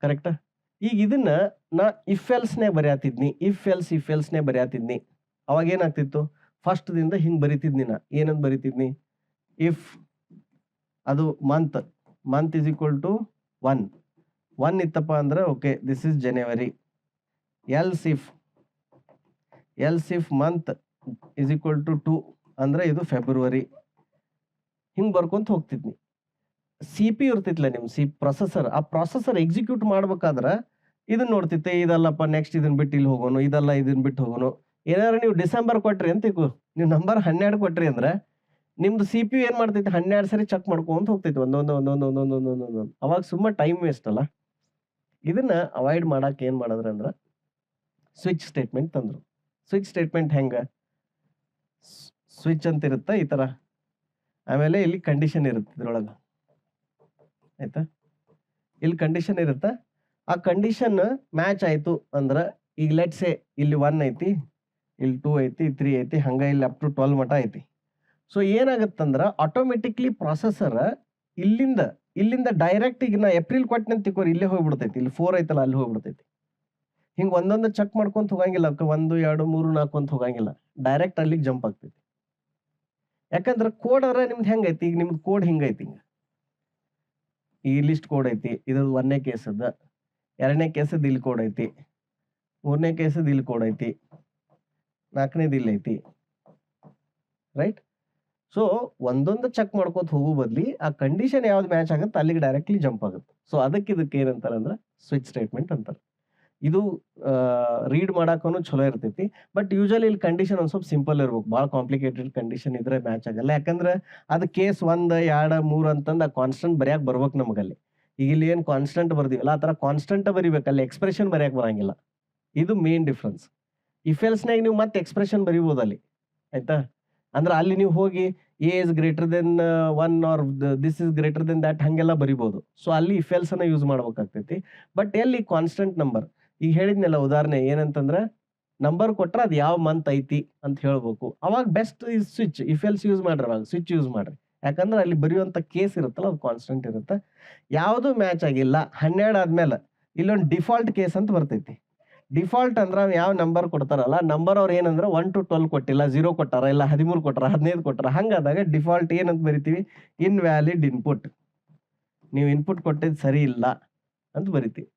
ಕರೆಕ್ಟಾ? ಈಗ ಇದನ್ನ ನಾ ಇಫ್ ಎಲ್ಸ್ನೇ ಬರೆಯತಿದ್ನಿ. ಅವಾಗ ಏನಾಗ್ತಿತ್ತು, ಫಸ್ಟ್ ದಿಂದ ಹಿಂಗ್ ಬರಿತಿದ್ನಿ. ನಾ ಏನಂತ ಬರಿತಿದ್ನಿ? ಇಫ್ ಅದು month month is equal to 1 ಇತ್ತಪ್ಪ ಅಂದ್ರೆ okay this is January. Else if month is equal to 2 ಅಂದ್ರೆ ಇದು ಫೆಬ್ರವರಿ. ಹಿಂಗೆ ಬರ್ಕೊಂತ ಹೋಗ್ತಿದ್ನಿ. ಸಿ ಪಿ ಇರ್ತಿತ್ಲ ನಿಮ್ಮ ಪ್ರೊಸೆಸರ್, ಆ ಪ್ರೊಸೆಸರ್ ಎಕ್ಸಿಕ್ಯೂಟ್ ಮಾಡ್ಬೇಕಾದ್ರೆ ಇದನ್ನ ನೋಡ್ತಿತ್ತೆ, ಇದಲ್ಲಪ್ಪ ನೆಕ್ಸ್ಟ್ ಇದನ್ನ ಬಿಟ್ಟು ಇಲ್ಲಿ ಹೋಗೋನು, ಇದಲ್ಲ ಇದನ್ನ ಬಿಟ್ಟು ಹೋಗೋನು. ಏನಾದ್ರು ನೀವು ಡಿಸೆಂಬರ್ ಕೊಟ್ರಿ ಅಂತ ನೀವು ನಂಬರ್ 12 ಕೊಟ್ರಿ ಅಂದ್ರೆ ನಿಮ್ದು ಸಿ ಪಿ ಏನ್ ಮಾಡ್ತೈತಿ 12 ಸರಿ ಚೆಕ್ ಮಾಡ್ಕೊಂತ ಹೋಗ್ತೈತಿ ಒಂದೊಂದು. ಅವಾಗ ಸುಮ್ಮನೆ ಟೈಮ್ ವೇಸ್ಟ್ ಅಲ್ಲ. ಇದನ್ನ ಅವಾಯ್ಡ್ ಮಾಡಕ್ ಏನ್ ಮಾಡಿದ್ರ ಅಂದ್ರ ಸ್ವಿಚ್ ಸ್ಟೇಟ್ಮೆಂಟ್ ತಂದ್ರು. ಸ್ವಿಚ್ ಸ್ಟೇಟ್ಮೆಂಟ್ ಹೆಂಗ, ಸ್ವಿಚ್ ಅಂತ ಇರುತ್ತ ಈ ತರ, ಆಮೇಲೆ ಇಲ್ಲಿ ಕಂಡೀಷನ್ ಇರುತ್ತೆ ಇದ್ರೊಳಗ, ಆಯ್ತಾ. ಇಲ್ಲಿ ಕಂಡೀಷನ್ ಇರುತ್ತ, ಆ ಕಂಡೀಷನ್ ಮ್ಯಾಚ್ ಆಯ್ತು ಅಂದ್ರ ಈಗ ಲೆಟ್ ಸೇ ಇಲ್ಲಿ 1 ಐತಿ, ಇಲ್ಲಿ 2 ಐತಿ, 3 ಐತಿ, ಹಂಗ ಇಲ್ಲಿ ಅಪ್ ಟು 12 ಮಟ ಐತಿ. ಸೊ ಏನಾಗತ್ತಂದ್ರ ಆಟೋಮೆಟಿಕ್ಲಿ ಪ್ರೊಸೆಸರ್ ಇಲ್ಲಿಂದ ಡೈರೆಕ್ಟ್ ಈಗ ನಾ ಏಪ್ರಿಲ್ ಕೊಟ್ಟನಂತ ತಿಳ್ಕೊರಿ, ಇಲ್ಲೇ ಹೋಗ್ಬಿಡ್ತೈತಿ. ಇಲ್ಲಿ 4 ಐತಲ್ಲ ಅಲ್ಲಿ ಹೋಗ್ಬಿಡ್ತೈತಿ. ಹಿಂಗ ಒಂದೊಂದು ಚೆಕ್ ಮಾಡ್ಕೊಂತ ಹೋಗಂಗಿಲ್ಲ, 1 2 3 4 ಅಂತ ಹೋಗಂಗಿಲ್ಲ, ಡೈರೆಕ್ಟ್ ಅಲ್ಲಿಗೆ ಜಂಪ್ ಆಗ್ತೈತಿ. ಯಾಕಂದ್ರೆ ಕೋಡ್ ಅವ್ರ ನಿಮ್ದು ಹೆಂಗೈತಿ, ಈಗ ನಿಮ್ದು ಕೋಡ್ ಹಿಂಗೈತಿ, ಈ ಲಿಸ್ಟ್ ಕೋಡ್ ಐತಿ, ಇದು 1ನೇ ಕೇಸದ, 2ನೇ ಕೇಸದ ಇಲ್ಲಿ ಕೋಡ್ ಐತಿ, 3ನೇ ಕೇಸದ ಇಲ್ಲಿ ಕೋಡ್ ಐತಿ, 4ನೇದು ಇಲ್ಲಿ ಐತಿ, ರೈಟ್. ಸೊ ಒಂದೊಂದು ಚೆಕ್ ಮಾಡ್ಕೋತ ಹೋಗೋ ಬದ್ಲಿ ಆ ಕಂಡೀಷನ್ ಯಾವ್ದು ಮ್ಯಾಚ್ ಆಗುತ್ತೆ ಅಲ್ಲಿಗೆ ಡೈರೆಕ್ಟ್ಲಿ ಜಂಪ್ ಆಗುತ್ತೆ. ಸೊ ಇದಕ್ಕೆ ಏನಂತಾರ ಅಂದ್ರೆ ಸ್ವಿಚ್ ಸ್ಟೇಟ್ಮೆಂಟ್ ಅಂತಾರೆ. ಇದು ರೀಡ್ ಮಾಡಾಕನು ಚಲೋ ಇರ್ತೈತಿ, ಬಟ್ ಯೂಶಲಿ ಇಲ್ಲಿ ಕಂಡೀಷನ್ ಒಂದ್ ಸ್ವಲ್ಪ ಸಿಂಪಲ್ ಇರ್ಬೇಕು. ಭಾಳ ಕಾಂಪ್ಲಿಕೇಟೆಡ್ ಕಂಡೀಷನ್ ಇದ್ರೆ ಮ್ಯಾಚ್ ಆಗಲ್ಲ. ಯಾಕಂದ್ರೆ ಅದು ಕೇಸ್ 1 2 3 ಅಂತಂದು ಆ ಕಾನ್ಸ್ಟೆಂಟ್ ಬರ್ಯಾಕ್ ಬರ್ಬೇಕು ನಮಗಲ್ಲಿ. ಈಗ ಇಲ್ಲಿ ಏನ್ ಕಾನ್ಸ್ಟೆಂಟ್ ಬರ್ದಿವಲ್ಲ ಆ ತರ ಕಾನ್ಸ್ಟೆಂಟ್ ಬರಿಬೇಕು, ಅಲ್ಲಿ ಎಕ್ಸ್ಪ್ರೆಷನ್ ಬರ್ಯಾಕ್ ಬರಂಗಿಲ್ಲ. ಇದು ಮೇನ್ ಡಿಫ್ರೆನ್ಸ್. ಇಫ್ ಎಲ್ಸ್ನಾಗ ನೀವು ಮತ್ತೆ ಎಕ್ಸ್ಪ್ರೆಷನ್ ಬರಿಬೋದು ಅಲ್ಲಿ, ಆಯ್ತಾ. ಅಂದ್ರೆ ಅಲ್ಲಿ ನೀವು ಹೋಗಿ A is greater than 1 or this is greater than that ಹಂಗೆಲ್ಲ ಬರಿಬೋದು. ಸೊ ಅಲ್ಲಿ ಇಫ್ ಎಲ್ಸ್ ಅನ್ನ ಯೂಸ್ ಮಾಡ್ಬೇಕಾಗ್ತೈತಿ. ಬಟ್ ಎಲ್ಲಿ ಕಾನ್ಸ್ಟೆಂಟ್ ನಂಬರ್, ಈಗ ಹೇಳಿದ್ನಲ್ಲ ಉದಾಹರಣೆ ಏನಂತಂದ್ರೆ ನಂಬರ್ ಕೊಟ್ರೆ ಅದು ಯಾವ ಮಂತ್ ಐತಿ ಅಂತ ಹೇಳ್ಬೇಕು. ಅವಾಗ best is switch. If else use ಮಾಡ್ರಿ, ಅವಾಗ ಸ್ವಿಚ್ ಯೂಸ್ ಮಾಡ್ರಿ. ಯಾಕಂದ್ರೆ ಅಲ್ಲಿ ಬರೆಯುವಂತ ಕೇಸ್ ಇರುತ್ತಲ್ಲ ಅದು ಕಾನ್ಸ್ಟೆಂಟ್ ಇರುತ್ತೆ. ಯಾವುದು ಮ್ಯಾಚ್ ಆಗಿಲ್ಲ 12 ಆದ್ಮೇಲೆ ಇಲ್ಲೊಂದು ಡಿಫಾಲ್ಟ್ ಕೇಸ್ ಅಂತ ಬರ್ತೈತಿ. ಡಿಫಾಲ್ಟ್ ಅಂದ್ರೆ ಯಾವ ನಂಬರ್ ಕೊಡ್ತಾರಲ್ಲ, ನಂಬರ್ ಅವ್ರು ಏನಂದ್ರೆ 1 to 12 ಕೊಟ್ಟಿಲ್ಲ, 0 ಕೊಟ್ಟಾರ, ಇಲ್ಲ 13 ಕೊಟ್ಟಾರ, 15 ಕೊಟ್ಟಾರ, ಹಂಗಾದಾಗ ಡಿಫಾಲ್ಟ್ ಏನಂತ ಬರಿತೀವಿ, ಇನ್ವ್ಯಾಲಿಡ್ ಇನ್ಪುಟ್, ನೀವು ಇನ್ಪುಟ್ ಕೊಟ್ಟಿದ್ದು ಸರಿ ಇಲ್ಲ ಅಂತ ಬರಿತೀವಿ.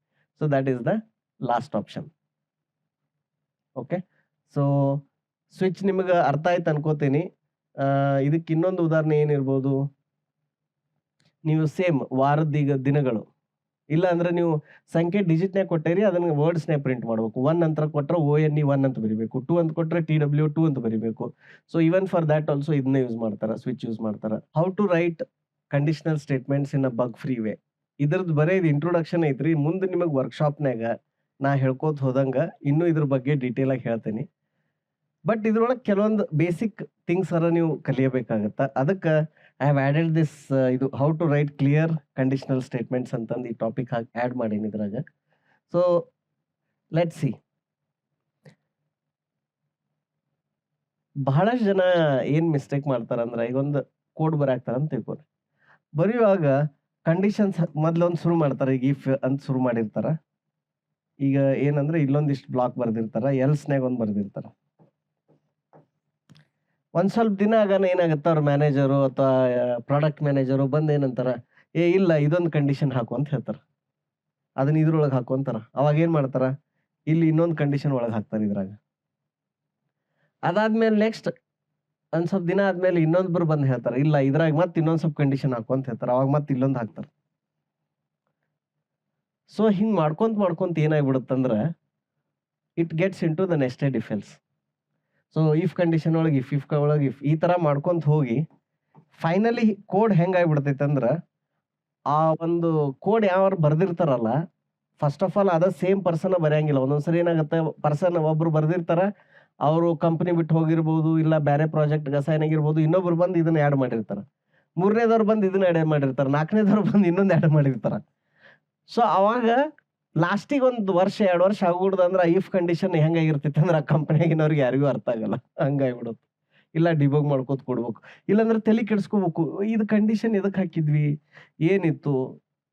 So that is the last option. Okay, so switch ನಿಮಗೆ ಅರ್ಥ ಆಯ್ತು ಅನ್ಕೋತೀನಿ. ಇದಕ್ಕೆ ಇನ್ನೊಂದು ಉದಾಹರಣೆ ಏನಿರ್ಬೋದು, ನೀವು ಸೇಮ್ ವಾರದ ಈಗ ದಿನಗಳು, ಇಲ್ಲ ಅಂದ್ರೆ ನೀವು ಸಂಖ್ಯೆ ಡಿಜಿಟ್ನಾಗ ಕೊಟ್ಟಿರಿ, ಅದನ್ನ ವರ್ಡ್ಸ್ನಾಗ ಪ್ರಿಂಟ್ ಮಾಡ್ಬೇಕು. 1 ಅಂತ ಕೊಟ್ಟರೆ ONE 1 ಅಂತ ಬರಿಬೇಕು, 2 ಅಂತ ಕೊಟ್ಟರೆ TW 2 ಅಂತ ಬರಿಬೇಕು. So even for that also ಇದನ್ನ ಯೂಸ್ ಮಾಡ್ತಾರೆ, ಸ್ವಿಚ್ ಯೂಸ್ ಮಾಡ್ತಾರೆ. How to write conditional statements in a bug free way. ಇದ್ರದ್ದು ಬರೀ ಇದು ಇಂಟ್ರೊಡಕ್ಷನ್ ಐತ್ರಿ. ಮುಂದೆ ನಿಮಗೆ ವರ್ಕ್ಶಾಪ್ನಾಗ ನಾ ಹೇಳ್ಕೋತ ಹೋದಂಗ ಇನ್ನೂ ಇದ್ರ ಬಗ್ಗೆ ಡೀಟೇಲ್ ಆಗಿ ಹೇಳ್ತೇನೆ. ಬಟ್ ಇದ್ರೊಳಗೆ ಕೆಲವೊಂದು ಬೇಸಿಕ್ ಥಿಂಗ್ಸ್ ಅರ ನೀವು ಕಲಿಯಬೇಕಾಗತ್ತ. ಅದಕ್ಕೆ ಐ ಹ್ಯಾವ್ ಆ್ಯಡೆಡ್ ದಿಸ್ ಇದು how to write clear conditional statements ಅಂತಂದು ಈ ಟಾಪಿಕ್ ಹಾಕಿ ಆ್ಯಡ್ ಮಾಡೀನಿ ಇದ್ರಾಗ. So let's see. ಬಹಳಷ್ಟು ಜನ ಏನ್ ಮಿಸ್ಟೇಕ್ ಮಾಡ್ತಾರಂದ್ರೆ, ಈಗ ಒಂದು ಕೋಡ್ ಬರಾಕ್ತಾರ ಅಂತ ತಿಳ್ಕೊರಿ. ಬರೆಯುವಾಗ ಕಂಡೀಷನ್ಸ್ ಮೊದ್ಲೊಂದು ಶುರು ಮಾಡ್ತಾರೆ. ಈಗ ಇಫ್ ಅಂತ ಶುರು ಮಾಡಿರ್ತಾರ. ಈಗ ಏನಂದ್ರೆ ಇಲ್ಲೊಂದಿಷ್ಟು ಬ್ಲಾಕ್ ಬರ್ದಿರ್ತಾರ, ಎಲ್ಸ್ನಾಗ ಒಂದು ಬರ್ದಿರ್ತಾರ. ಒಂದ್ ಸ್ವಲ್ಪ ದಿನ ಆಗಾನ ಏನಾಗತ್ತ, ಅವ್ರ ಮ್ಯಾನೇಜರು ಅಥವಾ ಪ್ರಾಡಕ್ಟ್ ಮ್ಯಾನೇಜರು ಬಂದು ಏನಂತಾರ, ಇಲ್ಲ ಇದೊಂದು ಕಂಡೀಷನ್ ಹಾಕು ಅಂತ ಹೇಳ್ತಾರ. ಅದನ್ನ ಇದ್ರೊಳಗೆ ಹಾಕು ಅಂತಾರ. ಅವಾಗ ಏನ್ ಮಾಡ್ತಾರ, ಇಲ್ಲಿ ಇನ್ನೊಂದು ಕಂಡೀಷನ್ ಒಳಗೆ ಹಾಕ್ತಾರೆ ಇದ್ರಾಗ. ಅದಾದ್ಮೇಲೆ ನೆಕ್ಸ್ಟ್ ಒಂದ್ ಸ್ವಲ್ಪ ದಿನ ಆದ್ಮೇಲೆ ಇನ್ನೊಂದ್ಬರು ಬಂದು ಹೇಳ್ತಾರೆ, ಇಲ್ಲ ಇದ್ರಾಗ ಮತ್ತೆ ಇನ್ನೊಂದ್ ಸ್ವಲ್ಪ ಕಂಡೀಷನ್ ಹಾಕು ಅಂತ ಹೇಳ್ತಾರೆ. ಅವಾಗ ಮತ್ತೆ ಇಲ್ಲೊಂದು ಹಾಕ್ತಾರೆ. ಸೊ ಹಿಂಗ್ ಮಾಡ್ಕೊಂತ ಏನಾಗ್ಬಿಡುತ್ತಂದ್ರ it gets into the nested if else. So if condition ಒಳಗೆ ಇಫ್ ಒಳಗೆ ಇಫ್ ಈ ತರ ಮಾಡ್ಕೊಂತ ಹೋಗಿ ಫೈನಲಿ ಕೋಡ್ ಹೆಂಗಾಗ್ಬಿಡ್ತೈತೆ ಅಂದ್ರ, ಆ ಒಂದು ಕೋಡ್ ಯಾರು ಬರ್ದಿರ್ತಾರಲ್ಲ, ಫಸ್ಟ್ ಆಫ್ ಆಲ್ ಅದ ಸೇಮ್ ಪರ್ಸನ್ ಬರೆಯಂಗಿಲ್ಲ. ಒಂದೊಂದ್ಸರಿ ಏನಾಗುತ್ತೆ, ಪರ್ಸನ್ ಒಬ್ರು ಬರ್ದಿರ್ತಾರ, ಅವರು ಕಂಪನಿ ಬಿಟ್ಟು ಹೋಗಿರ್ಬೋದು, ಇಲ್ಲ ಬೇರೆ ಪ್ರಾಜೆಕ್ಟ್ ಅಸೈನ್ ಆಗಿರ್ಬೋದು, ಇನ್ನೊಬ್ರು ಬಂದು ಇದನ್ನ ಆ್ಯಡ್ ಮಾಡಿರ್ತಾರ, 3ನೇದವ್ರು ಬಂದು ಇದನ್ನ ಆ್ಯಡ್ ಮಾಡಿರ್ತಾರ, 4ನೇದವ್ರು ಬಂದು ಇನ್ನೊಂದು ಆ್ಯಡ್ ಮಾಡಿರ್ತಾರ. ಸೊ ಅವಾಗ ಲಾಸ್ಟಿಗೆ 1 ವರ್ಷ 2 ವರ್ಷ ಆಗ್ಬಿಡುದು ಅಂದ್ರೆ ಇಫ್ ಕಂಡೀಷನ್ ಹೆಂಗಾಗಿರ್ತೈತೆ ಅಂದ್ರೆ ಆ ಕಂಪನಿಯಾಗಿನವ್ರಿಗೆ ಯಾರಿಗೂ ಅರ್ಥ ಆಗಲ್ಲ, ಹಂಗಾಗ್ಬಿಡುತ್ತೆ. ಇಲ್ಲ ಡಿಬಗ್ ಮಾಡ್ಕೋತ ಕೊಡ್ಬೇಕು, ಇಲ್ಲಾಂದ್ರೆ ತಲೆ ಕೆಡಿಸ್ಕೋಬೇಕು, ಇದು ಕಂಡೀಷನ್ ಎದಕ್ಕೆ ಹಾಕಿದ್ವಿ, ಏನಿತ್ತು,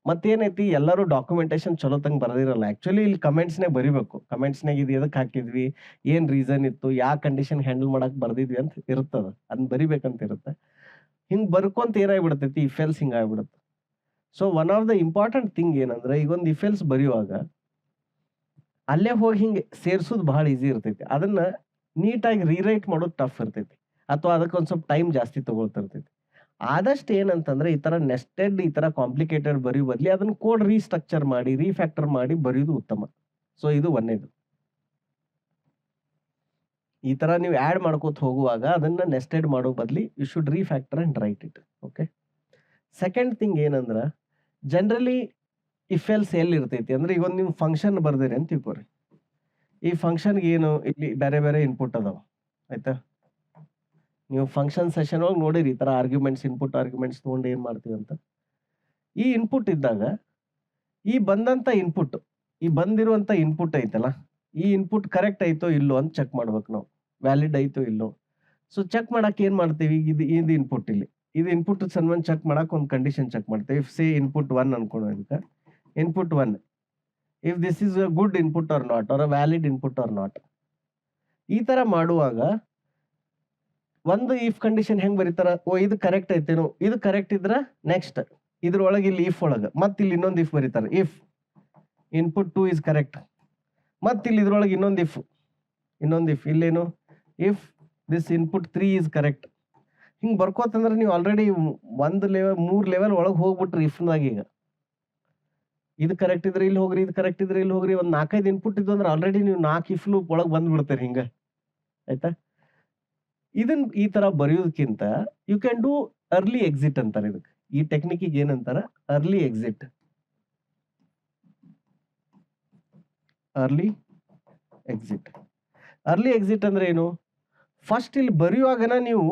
ಮತ್ತೇನೈತಿ. ಎಲ್ಲರೂ ಡಾಕ್ಯುಮೆಂಟೇಶನ್ ಚಲೋ ತಂಗ ಬರೆದಿರಲ್ಲ. ಆಕ್ಚುಲಿ ಇಲ್ಲಿ ಕಮೆಂಟ್ಸ್ನಾಗ ಬರಿಬೇಕು, ಕಮೆಂಟ್ಸ್ನಾಗ ಇದು ಎದಕ್ಕೆ ಹಾಕಿದ್ವಿ, ಏನ್ ರೀಸನ್ ಇತ್ತು, ಯಾವ ಕಂಡೀಷನ್ ಹ್ಯಾಂಡಲ್ ಮಾಡಕ್ ಬರ್ದಿದ್ವಿ ಅಂತ ಇರ್ತದ, ಅದನ್ನ ಬರಿಬೇಕಂತ ಇರುತ್ತೆ. ಹಿಂಗ್ ಬರ್ಕೊಂತ ಏನಾಗ್ಬಿಡ್ತೈತಿ, ಇಫ್ ಎಲ್ಸ್ ಹಿಂಗಾಗ್ಬಿಡುತ್ತೆ. So one of the important thing ಏನಂದ್ರೆ ಈಗ ಒಂದು ಇಫ್ ಎಲ್ಸ್ ಬರೆಯುವಾಗ ಅಲ್ಲೇ ಹೋಗಿ ಹಿಂಗೆ ಸೇರ್ಸೋದು ಬಹಳ ಈಸಿ ಇರ್ತೈತಿ. ಅದನ್ನ ನೀಟಾಗಿ ರೀರೈಟ್ ಮಾಡೋದು ಟಫ್ ಇರ್ತೈತಿ ಅಥವಾ ಅದಕ್ಕೆ ಒಂದು ಸ್ವಲ್ಪ ಟೈಮ್ ಜಾಸ್ತಿ ತಗೊಳ್ತಿರ್ತೈತಿ. ಆದಷ್ಟು ಏನಂತಂದ್ರೆ ಈ ತರ ನೆಸ್ಟೆಡ್ ಈ ತರ ಕಾಂಪ್ಲಿಕೇಟೆಡ್ ಬರೆಯೋ ಬದಲಿ ಅದನ್ನ ಕೋಡ್ ರೀಸ್ಟ್ರಕ್ಚರ್ ಮಾಡಿ ರೀಫ್ಯಾಕ್ಟರ್ ಮಾಡಿ ಬರೆಯೋದು ಉತ್ತಮ. ಸೊ ಇದು ಒಂದೇದು. ಈ ತರ ನೀವು ಆಡ್ ಮಾಡ್ಕೋತ ಹೋಗುವಾಗ ಅದನ್ನ ನೆಸ್ಟೆಡ್ ಮಾಡೋ ಬದಲಿ you should refactor and write it. Okay. Second thing ಏನಂದ್ರ ಜನರಲಿ ಇಫ್ ಎಲ್ಸ್ ಎಲ್ಲಿ ಇರ್ತೈತಿ ಅಂದ್ರೆ ಈಗ ಒಂದು ನೀವು ಫಂಕ್ಷನ್ ಬರ್ದಿರಿ ಅಂತ ತಿಳ್ಕೊರಿ. ಈ ಫಂಕ್ಷನ್ಗೆ ಏನು ಇಲ್ಲಿ ಬೇರೆ ಬೇರೆ ಇನ್ಪುಟ್ ಅದಾವ, ಆಯ್ತಾ. ನೀವು ಫಂಕ್ಷನ್ ಸೆಷನ್ ಒಳಗೆ ನೋಡಿರಿ ಈ ತರ ಆರ್ಗ್ಯುಮೆಂಟ್ಸ್ ಇನ್ಪುಟ್ ಆರ್ಗ್ಯುಮೆಂಟ್ಸ್ ತಗೊಂಡು ಏನ್ ಮಾಡ್ತೀವಿ ಅಂತ. ಈ ಇನ್ಪುಟ್ ಇದ್ದಾಗ ಈ ಬಂದಂತ ಇನ್ಪುಟ್ ಈ ಬಂದಿರುವಂತ ಇನ್ಪುಟ್ ಐತಲ್ಲ, ಈ ಇನ್ಪುಟ್ ಕರೆಕ್ಟ್ ಐತೋ ಇಲ್ಲೋ ಅಂತ ಚೆಕ್ ಮಾಡ್ಬೇಕು ನಾವು, ವ್ಯಾಲಿಡ್ ಐತೋ ಇಲ್ಲೋ. ಸೊ ಚೆಕ್ ಮಾಡಕ್ ಏನ್ ಮಾಡ್ತೀವಿ, ಇದು ಇನ್ಪುಟ್ ಇಲ್ಲಿ ಇದು ಇನ್ಪುಟ್ ಸನ್ಮನ್ ಚೆಕ್ ಮಾಡಕ್ ಒಂದು ಕಂಡೀಷನ್ ಚೆಕ್ ಮಾಡ್ತೀವಿ. ಇಫ್ ಸೇ ಇನ್ಪುಟ್ 1 ಅನ್ಕೊಳ್ಳೋ, ಇದಕ್ಕೆ input 1 if this is a good input or not or a valid input or not. ಈ ತರ ಮಾಡುವಾಗ ಒಂದು ಇಫ್ ಕಂಡೀಷನ್ ಹೆಂಗ್ ಬರೀತಾರ, ಓ ಇದು ಕರೆಕ್ಟ್ ಐತೇನೋ, ಇದು ಕರೆಕ್ಟ್ ಇದ್ರ ನೆಕ್ಸ್ಟ್ ಇದ್ರೊಳಗೆ ಇಲ್ಲಿ ಇಫ್ ಒಳಗೆ ಮತ್ತೆ ಇಲ್ಲಿ ಇನ್ನೊಂದು ಇಫ್ ಬರೀತಾರೆ, ಇಫ್ ಇನ್ಪುಟ್ 2 ಇಸ್ ಕರೆಕ್ಟ್. ಮತ್ತೆ ಇಲ್ಲಿ ಇದ್ರೊಳಗೆ ಇನ್ನೊಂದು ಇಫ್ ಇಲ್ಲೇನು, if this input 3 is correct. ಹಿಂಗ್ ಬರ್ಕೋತಂದ್ರೆ ನೀವು ಆಲ್ರೆಡಿ ಒಂದು ಲೆವೆಲ್ 3 ಲೆವೆಲ್ ಒಳಗೆ ಹೋಗ್ಬಿಟ್ರಿ ಇಫ್ನಾಗ. ಈಗ ಇದು ಕರೆಕ್ಟ್ ಇದ್ರೆ ಇಲ್ಲಿ ಹೋಗ್ರಿ, ಇದು ಕರೆಕ್ಟ್ ಇದ್ರೆ ಇಲ್ಲಿ ಹೋಗ್ರಿ, ಒಂದು 4-5 ಇನ್ಪುಟ್ ಇದ್ದು ಅಂದ್ರೆ ಆಲ್ರೆಡಿ ನೀವು 4 ಇಫ್ ಲೂಪ್ ಒಳಗೆ ಬಂದ್ಬಿಡ್ತೀರಿ ಹಿಂಗ, ಆಯ್ತಾ. ಇದನ್ನ ಈ ತರ ಬರೆಯೋದಕ್ಕಿಂತ you can do early exit ಅಂತಾರೆ ಇದಕ್ಕೆ. ಈ ಟೆಕ್ನಿಕ್ಗೆ ಏನಂತಾರ, ಅರ್ಲಿ ಎಕ್ಸಿಟ್. ಅರ್ಲಿ ಎಕ್ಸಿಟ್ ಅಂದ್ರೆ ಏನು, ಫಸ್ಟ್ ಇಲ್ಲಿ ಬರೆಯುವಾಗನ ನೀವು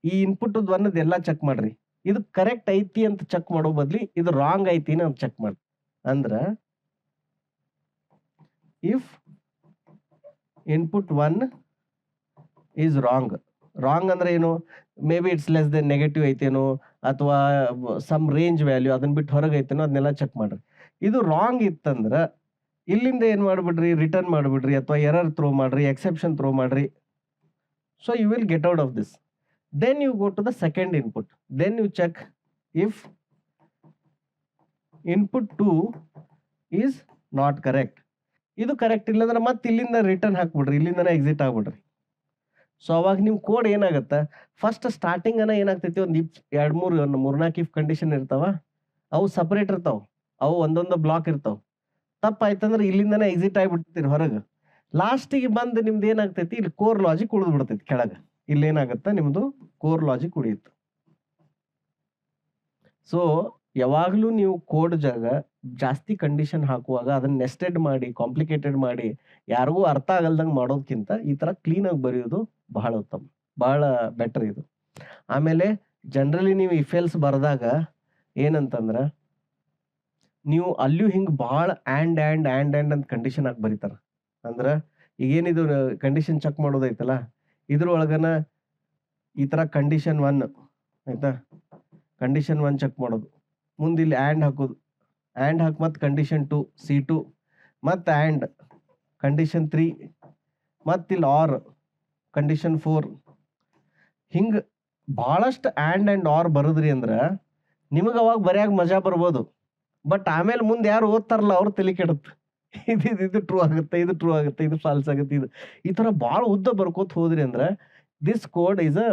ಈ ಇನ್ಪುಟ್ ಒಂದದ್ದು ಎಲ್ಲ ಚೆಕ್ ಮಾಡ್ರಿ. ಇದು ಕರೆಕ್ಟ್ ಐತಿ ಅಂತ ಚೆಕ್ ಮಾಡೋ ಬದ್ಲಿ ಇದು ರಾಂಗ್ ಐತಿ ಅಂತ ಚೆಕ್ ಮಾಡ್ರಿ. ಅಂದ್ರ ಇಫ್ ಇನ್ಪುಟ್ 1 ಈಸ್ ರಾಂಗ್ ಅಂದ್ರೆ ಏನು, maybe it's less than negative ಐತೇನೋ ಅಥವಾ ಸಮ್ ರೇಂಜ್ ವ್ಯಾಲ್ಯೂ ಅದನ್ನ ಬಿಟ್ಟು ಹೊರಗೆ ಐತೇನೋ ಅದನ್ನೆಲ್ಲ ಚೆಕ್ ಮಾಡ್ರಿ. ಇದು ರಾಂಗ್ ಇತ್ತಂದ್ರ ಇಲ್ಲಿಂದ ಏನ್ ಮಾಡ್ಬಿಡ್ರಿ, ರಿಟರ್ನ್ ಮಾಡ್ಬಿಡ್ರಿ ಅಥವಾ ಎರರ್ ಥ್ರೋ ಮಾಡ್ರಿ, ಎಕ್ಸೆಪ್ಷನ್ ಥ್ರೋ ಮಾಡ್ರಿ. So you will get out of this. Then you go to the second input, then you check if input 2 is not correct. ಇದು ಕರೆಕ್ಟ್ ಇಲ್ಲ ಅಂದ್ರೆ ಮತ್ತೆ ಇಲ್ಲಿಂದ ರಿಟರ್ನ್ ಹಾಕ್ಬಿಡ್ರಿ, ಇಲ್ಲಿಂದನೇ ಎಕ್ಸಿಟ್ ಆಗ್ಬಿಡ್ರಿ. ಸೊ ಅವಾಗ ನಿಮ್ ಕೋಡ್ ಏನಾಗತ್ತ, ಫಸ್ಟ್ ಸ್ಟಾರ್ಟಿಂಗ್ ಅನ್ನ ಏನಾಗ್ತೈತಿ, ಒಂದು 2-3-4 ಇಫ್ ಕಂಡೀಷನ್ ಇರ್ತಾವ, ಅವು ಸಪರೇಟ್ ಇರ್ತಾವ, ಅವು ಒಂದೊಂದು ಬ್ಲಾಕ್ ಇರ್ತಾವ. ತಪ್ಪಾಯ್ತಂದ್ರೆ ಇಲ್ಲಿಂದನೇ ಎಕ್ಸಿಟ್ ಆಗಿಬಿಡ್ತೀರಿ ಹೊರಗೆ. ಲಾಸ್ಟಿಗೆ ಬಂದು ನಿಮ್ದು ಏನಾಗ್ತೈತಿ, ಇಲ್ಲಿ ಕೋರ್ ಲಾಜಿಕ್ ಉಳಿದು ಬಿಡ್ತೈತಿ ಕೆಳಗೆ. ಇಲ್ಲಿ ಏನಾಗತ್ತ, ನಿಮ್ದು ಕೋರ್ ಲಾಜಿಕ್ ಉಳಿಯುತ್ತೆ. ಸೊ ಯಾವಾಗ್ಲೂ ನೀವು ಕೋಡ್ ಜಾಗ ಜಾಸ್ತಿ ಕಂಡೀಷನ್ ಹಾಕುವಾಗ ಅದನ್ನ ನೆಸ್ಟೆಡ್ ಮಾಡಿ ಕಾಂಪ್ಲಿಕೇಟೆಡ್ ಮಾಡಿ ಯಾರಿಗೂ ಅರ್ಥ ಆಗಲ್ದಂಗೆ ಮಾಡೋದಕ್ಕಿಂತ ಈ ತರ ಕ್ಲೀನ್ ಆಗಿ ಬರೆಯೋದು ಬಹಳ ಉತ್ತಮ, ಬಹಳ ಬೆಟರ್ ಇದು. ಆಮೇಲೆ ಜನರಲಿ ನೀವು ಇಫ್ ಎಲ್ಸ್ ಬರೆದಾಗ ಏನಂತಂದ್ರ ನೀವು ಅಲ್ಲಿಯೂ ಹಿಂಗ್ ಬಹಳ ಆ್ಯಂಡ್ ಅಂತ ಕಂಡೀಷನ್ ಹಾಕಿ ಬರೀತಾರ. ಅಂದ್ರ ಈಗೇನಿದು ಕಂಡೀಷನ್ ಚೆಕ್ ಮಾಡೋದೈತಲ್ಲ, ಇದ್ರೊಳಗನ ಈ ತರ ಕಂಡೀಷನ್ 1 ಆಯ್ತಾ, ಕಂಡೀಷನ್ 1 ಚೆಕ್ ಮಾಡೋದು, ಮುಂದೆ ಇಲ್ಲಿ ಆ್ಯಂಡ್ ಹಾಕೋದು, ಆ್ಯಂಡ್ ಹಾಕಿ ಮತ್ತೆ ಕಂಡೀಷನ್ 2 C2 ಮತ್ತೆ ಆ್ಯಂಡ್ ಕಂಡೀಷನ್ 3 ಮತ್ತಿಲ್ಲಿ ಆರ್ ಕಂಡೀಷನ್ 4. ಹಿಂಗ ಬಹಳಷ್ಟು ಆ್ಯಂಡ್ ಆರ್ ಬರದ್ರಿ ಅಂದ್ರ ನಿಮಗೆ ಅವಾಗ ಬರೆಯಾಗ ಮಜಾ ಬರ್ಬೋದು. ಬಟ್ ಆಮೇಲೆ ಮುಂದೆ ಯಾರು ಓದ್ತಾರಲ್ಲ ಅವ್ರು ತಲೆ ಕೆಡುತ್ತೆ, ಇದು ಟ್ರೂ ಆಗುತ್ತೆ, ಇದು ಟ್ರೂ ಆಗುತ್ತೆ, ಇದು ಫಾಲ್ಸ್ ಆಗುತ್ತೆ. ಇದು ಈ ತರ ಭಾಳ ಉದ್ದ ಬರ್ಕೋತ ಹೋದ್ರಿ ಅಂದ್ರೆ this code is a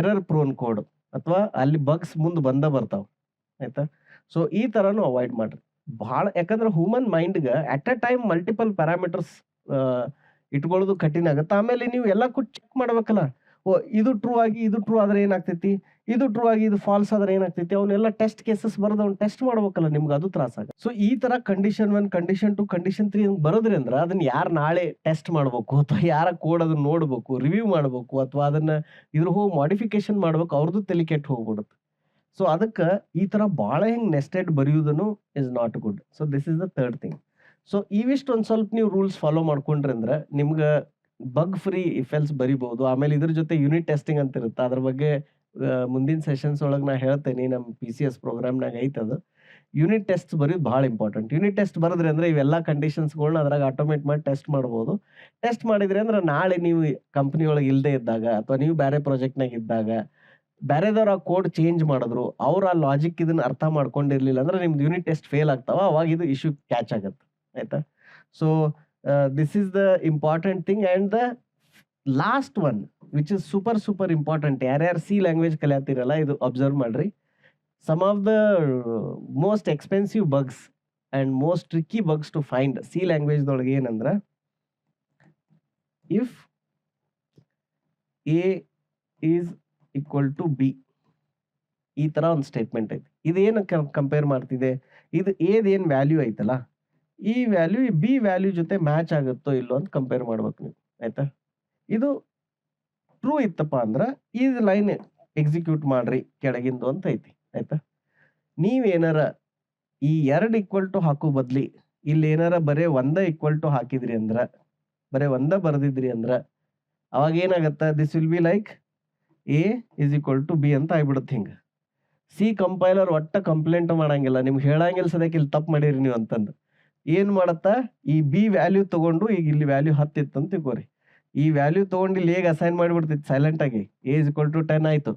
error prone code, ಅಥವಾ ಅಲ್ಲಿ ಬಗ್ಸ್ ಮುಂದೆ ಬರ್ತಾವ, ಆಯ್ತಾ. ಸೊ ಈ ತರನು ಅವಾಯ್ಡ್ ಮಾಡ್ರಿ ಭಾಳ. ಯಾಕಂದ್ರೆ ಹ್ಯೂಮನ್ ಮೈಂಡ್ಗೆ at a time multiple parameters ಇಟ್ಕೊಳ್ಳೋದು ಕಠಿಣ ಆಗುತ್ತೆ. ಆಮೇಲೆ ನೀವು ಎಲ್ಲ ಚೆಕ್ ಮಾಡ್ಬೇಕಲ್ಲ, ಓ ಇದು ಟ್ರೂ ಆಗಿ ಇದು ಟ್ರೂ ಆದ್ರೆ ಏನಾಗ್ತೈತಿ, ಇದು ಟ್ರೂ ಆಗಿ ಇದು ಫಾಲ್ಸ್ ಆದ್ರೆ ಏನಾಗ್ತೈತಿ, ಅವನ್ನೆಲ್ಲ ಟೆಸ್ಟ್ ಕೇಸಸ್ ಬರೋದು ಅವ್ನು ಟೆಸ್ಟ್ ಮಾಡ್ಬೇಕಲ್ಲ, ನಿಮ್ಗೆ ಅದು ತ್ರಾಸ ಆಗುತ್ತೆ. ಸೊ ಈ ತರ ಕಂಡೀಷನ್ 1 ಕಂಡೀಷನ್ 2 ಕಂಡೀಷನ್ 3 ಬರೋದ್ರಿ ಅಂದ್ರೆ ಅದನ್ನ ಯಾರು ನಾಳೆ ಟೆಸ್ಟ್ ಮಾಡ್ಬೇಕು ಅಥವಾ ಯಾರ ಕೋಡ್ ಅದನ್ನ ನೋಡ್ಬೇಕು, ರಿವ್ಯೂ ಮಾಡ್ಬೇಕು, ಅಥವಾ ಅದನ್ನ ಇದ್ರ ಹೋಗಿ ಮಾಡಿಫಿಕೇಶನ್ ಮಾಡ್ಬೇಕು, ಅವ್ರದ್ದು ತಲೆ ಕೆಟ್ಟು ಹೋಗ್ಬಿಡುತ್ತೆ. ಸೊ ಅದಕ್ಕೆ ಈ ತರ ಭಾಳ ಹಿಂಗ್ ನೆಸ್ಟೆಡ್ ಬರೆಯುವುದನ್ನು is not good. So this is the third thing. So ಇವಿಷ್ಟು ಒಂದ್ ಸ್ವಲ್ಪ ನೀವು ರೂಲ್ಸ್ ಫಾಲೋ ಮಾಡ್ಕೊಂಡ್ರಿ ಅಂದ್ರೆ ನಿಮ್ಗೆ ಬಗ್ ಫ್ರೀ ಇಫ್ ಎಲ್ಸ್ ಬರಿಬಹುದು. ಆಮೇಲೆ ಇದ್ರ ಜೊತೆ ಯೂನಿಟ್ ಟೆಸ್ಟಿಂಗ್ ಅಂತ ಇರುತ್ತೆ, ಅದ್ರ ಬಗ್ಗೆ ಮುಂದಿನ ಸೆಷನ್ಸ್ ಒಳಗೆ ನಾ ಹೇಳ್ತೇನೆ. ನಮ್ಮ PCS ಪ್ರೋಗ್ರಾಮ್ನಾಗ ಐತದು. ಯೂನಿಟ್ ಟೆಸ್ಟ್ ಬರೆಯೋದು ಭಾಳ ಇಂಪಾರ್ಟೆಂಟ್. ಯೂನಿಟ್ ಟೆಸ್ಟ್ ಬರೆದ್ರಿ ಅಂದ್ರೆ ಇವೆಲ್ಲ ಕಂಡೀಷನ್ಸ್ಗಳನ್ನ ಅದ್ರಾಗ ಆಟೋಮೇಟ್ ಮಾಡಿ ಟೆಸ್ಟ್ ಮಾಡ್ಬೋದು. ಟೆಸ್ಟ್ ಮಾಡಿದ್ರಿ ಅಂದ್ರೆ ನಾಳೆ ನೀವು ಕಂಪ್ನಿ ಒಳಗೆ ಇಲ್ಲದೆ ಇದ್ದಾಗ ಅಥವಾ ನೀವು ಬೇರೆ ಪ್ರಾಜೆಕ್ಟ್ನಾಗ ಇದ್ದಾಗ ಬೇರೆದವ್ರು ಆ ಕೋಡ್ ಚೇಂಜ್ ಮಾಡಿದ್ರು, ಅವ್ರು ಆ ಲಾಜಿಕ್ ಇದನ್ನ ಅರ್ಥ ಮಾಡ್ಕೊಂಡಿರ್ಲಿಲ್ಲ ಅಂದ್ರೆ ನಿಮ್ದು ಯೂನಿಟ್ ಟೆಸ್ಟ್ ಫೇಲ್ ಆಗ್ತಾವ. ಅವಾಗ ಇದು ಇಶ್ಯೂ ಕ್ಯಾಚ್ ಆಗುತ್ತೆ. ಆಯ್ತಾ? So this is the important thing. And the last one which is super important. ಯಾರ್ಯಾರು ಸಿ ಲ್ಯಾಂಗ್ವೇಜ್ ಕಲಿಯತ್ತಿರಲ್ಲ ಇದು ಅಬ್ಸರ್ವ್ ಮಾಡ್ರಿ. Some of the most expensive bugs and most tricky bugs to find C ಲ್ಯಾಂಗ್ವೇಜ್ದೊಳಗೆ ಏನಂದ್ರೆ, if A is equal to B, ಈ ತರ ಒಂದು statement ಐತಿ. ಇದೇನು ಕಂಪೇರ್ ಮಾಡ್ತಿದೆ, ಇದು ಏನ್ ವ್ಯಾಲ್ಯೂ ಐತಲ್ಲ, ಈ ವ್ಯಾಲ್ಯೂ ಬಿ ವ್ಯಾಲ್ಯೂ ಜೊತೆ ಮ್ಯಾಚ್ ಆಗುತ್ತೋ ಇಲ್ಲೋ ಅಂತ ಕಂಪೇರ್ ಮಾಡ್ಬೇಕು ನೀವು. ಆಯ್ತಾ? ಇದು ಟ್ರೂ ಇತ್ತಪ್ಪ ಅಂದ್ರ ಈ ಲೈನ್ ಎಕ್ಸಿಕ್ಯೂಟ್ ಮಾಡ್ರಿ ಕೆಳಗಿಂದು ಅಂತ ಐತಿ. ಆಯ್ತಾ? ನೀವೇನಾರ ಈ 2 ಈಕ್ವಲ್ ಟು ಹಾಕೋ ಬದ್ಲಿ ಇಲ್ಲಿ ಏನಾರ ಬರೇ 1 ಈಕ್ವಲ್ ಟು ಹಾಕಿದ್ರಿ ಅಂದ್ರ, ಬರೇ 1 ಬರ್ದಿದ್ರಿ ಅಂದ್ರ ಅವಾಗ ಏನಾಗತ್ತ, this will be like A is equal to B ಅಂತ ಆಗ್ಬಿಡುತ್ತೆ. ಹಿಂಗ ಸಿ ಕಂಪೈಲರ್ ಒಟ್ಟ ಕಂಪ್ಲೇಂಟ್ ಮಾಡಂಗಿಲ್ಲ, ನಿಮ್ಗೆ ಹೇಳಂಗಿಲ್ಲ ಸದ್ಯಕ್ಕೆ ಇಲ್ಲಿ ತಪ್ಪು ಮಾಡಿರಿ ನೀವು ಅಂತಂದು. ಏನ್ ಮಾಡತ್ತಾ, ಈ ಬಿ ವ್ಯಾಲ್ಯೂ ತಗೊಂಡು, ಈಗ ಇಲ್ಲಿ ವ್ಯಾಲ್ಯೂ 10 ಇತ್ತು ಅಂತ ತಿಳ್ಕೊರಿ, ಈ ವ್ಯಾಲ್ಯೂ ತಗೊಂಡು ಇಲ್ಲಿ ಹೇಗೆ ಅಸೈನ್ ಮಾಡಿಬಿಡ್ತೈತಿ ಸೈಲೆಂಟ್ ಆಗಿ, ಎ ಇಸ್ ಈಕ್ವಲ್ ಟು 10 ಆಯ್ತು.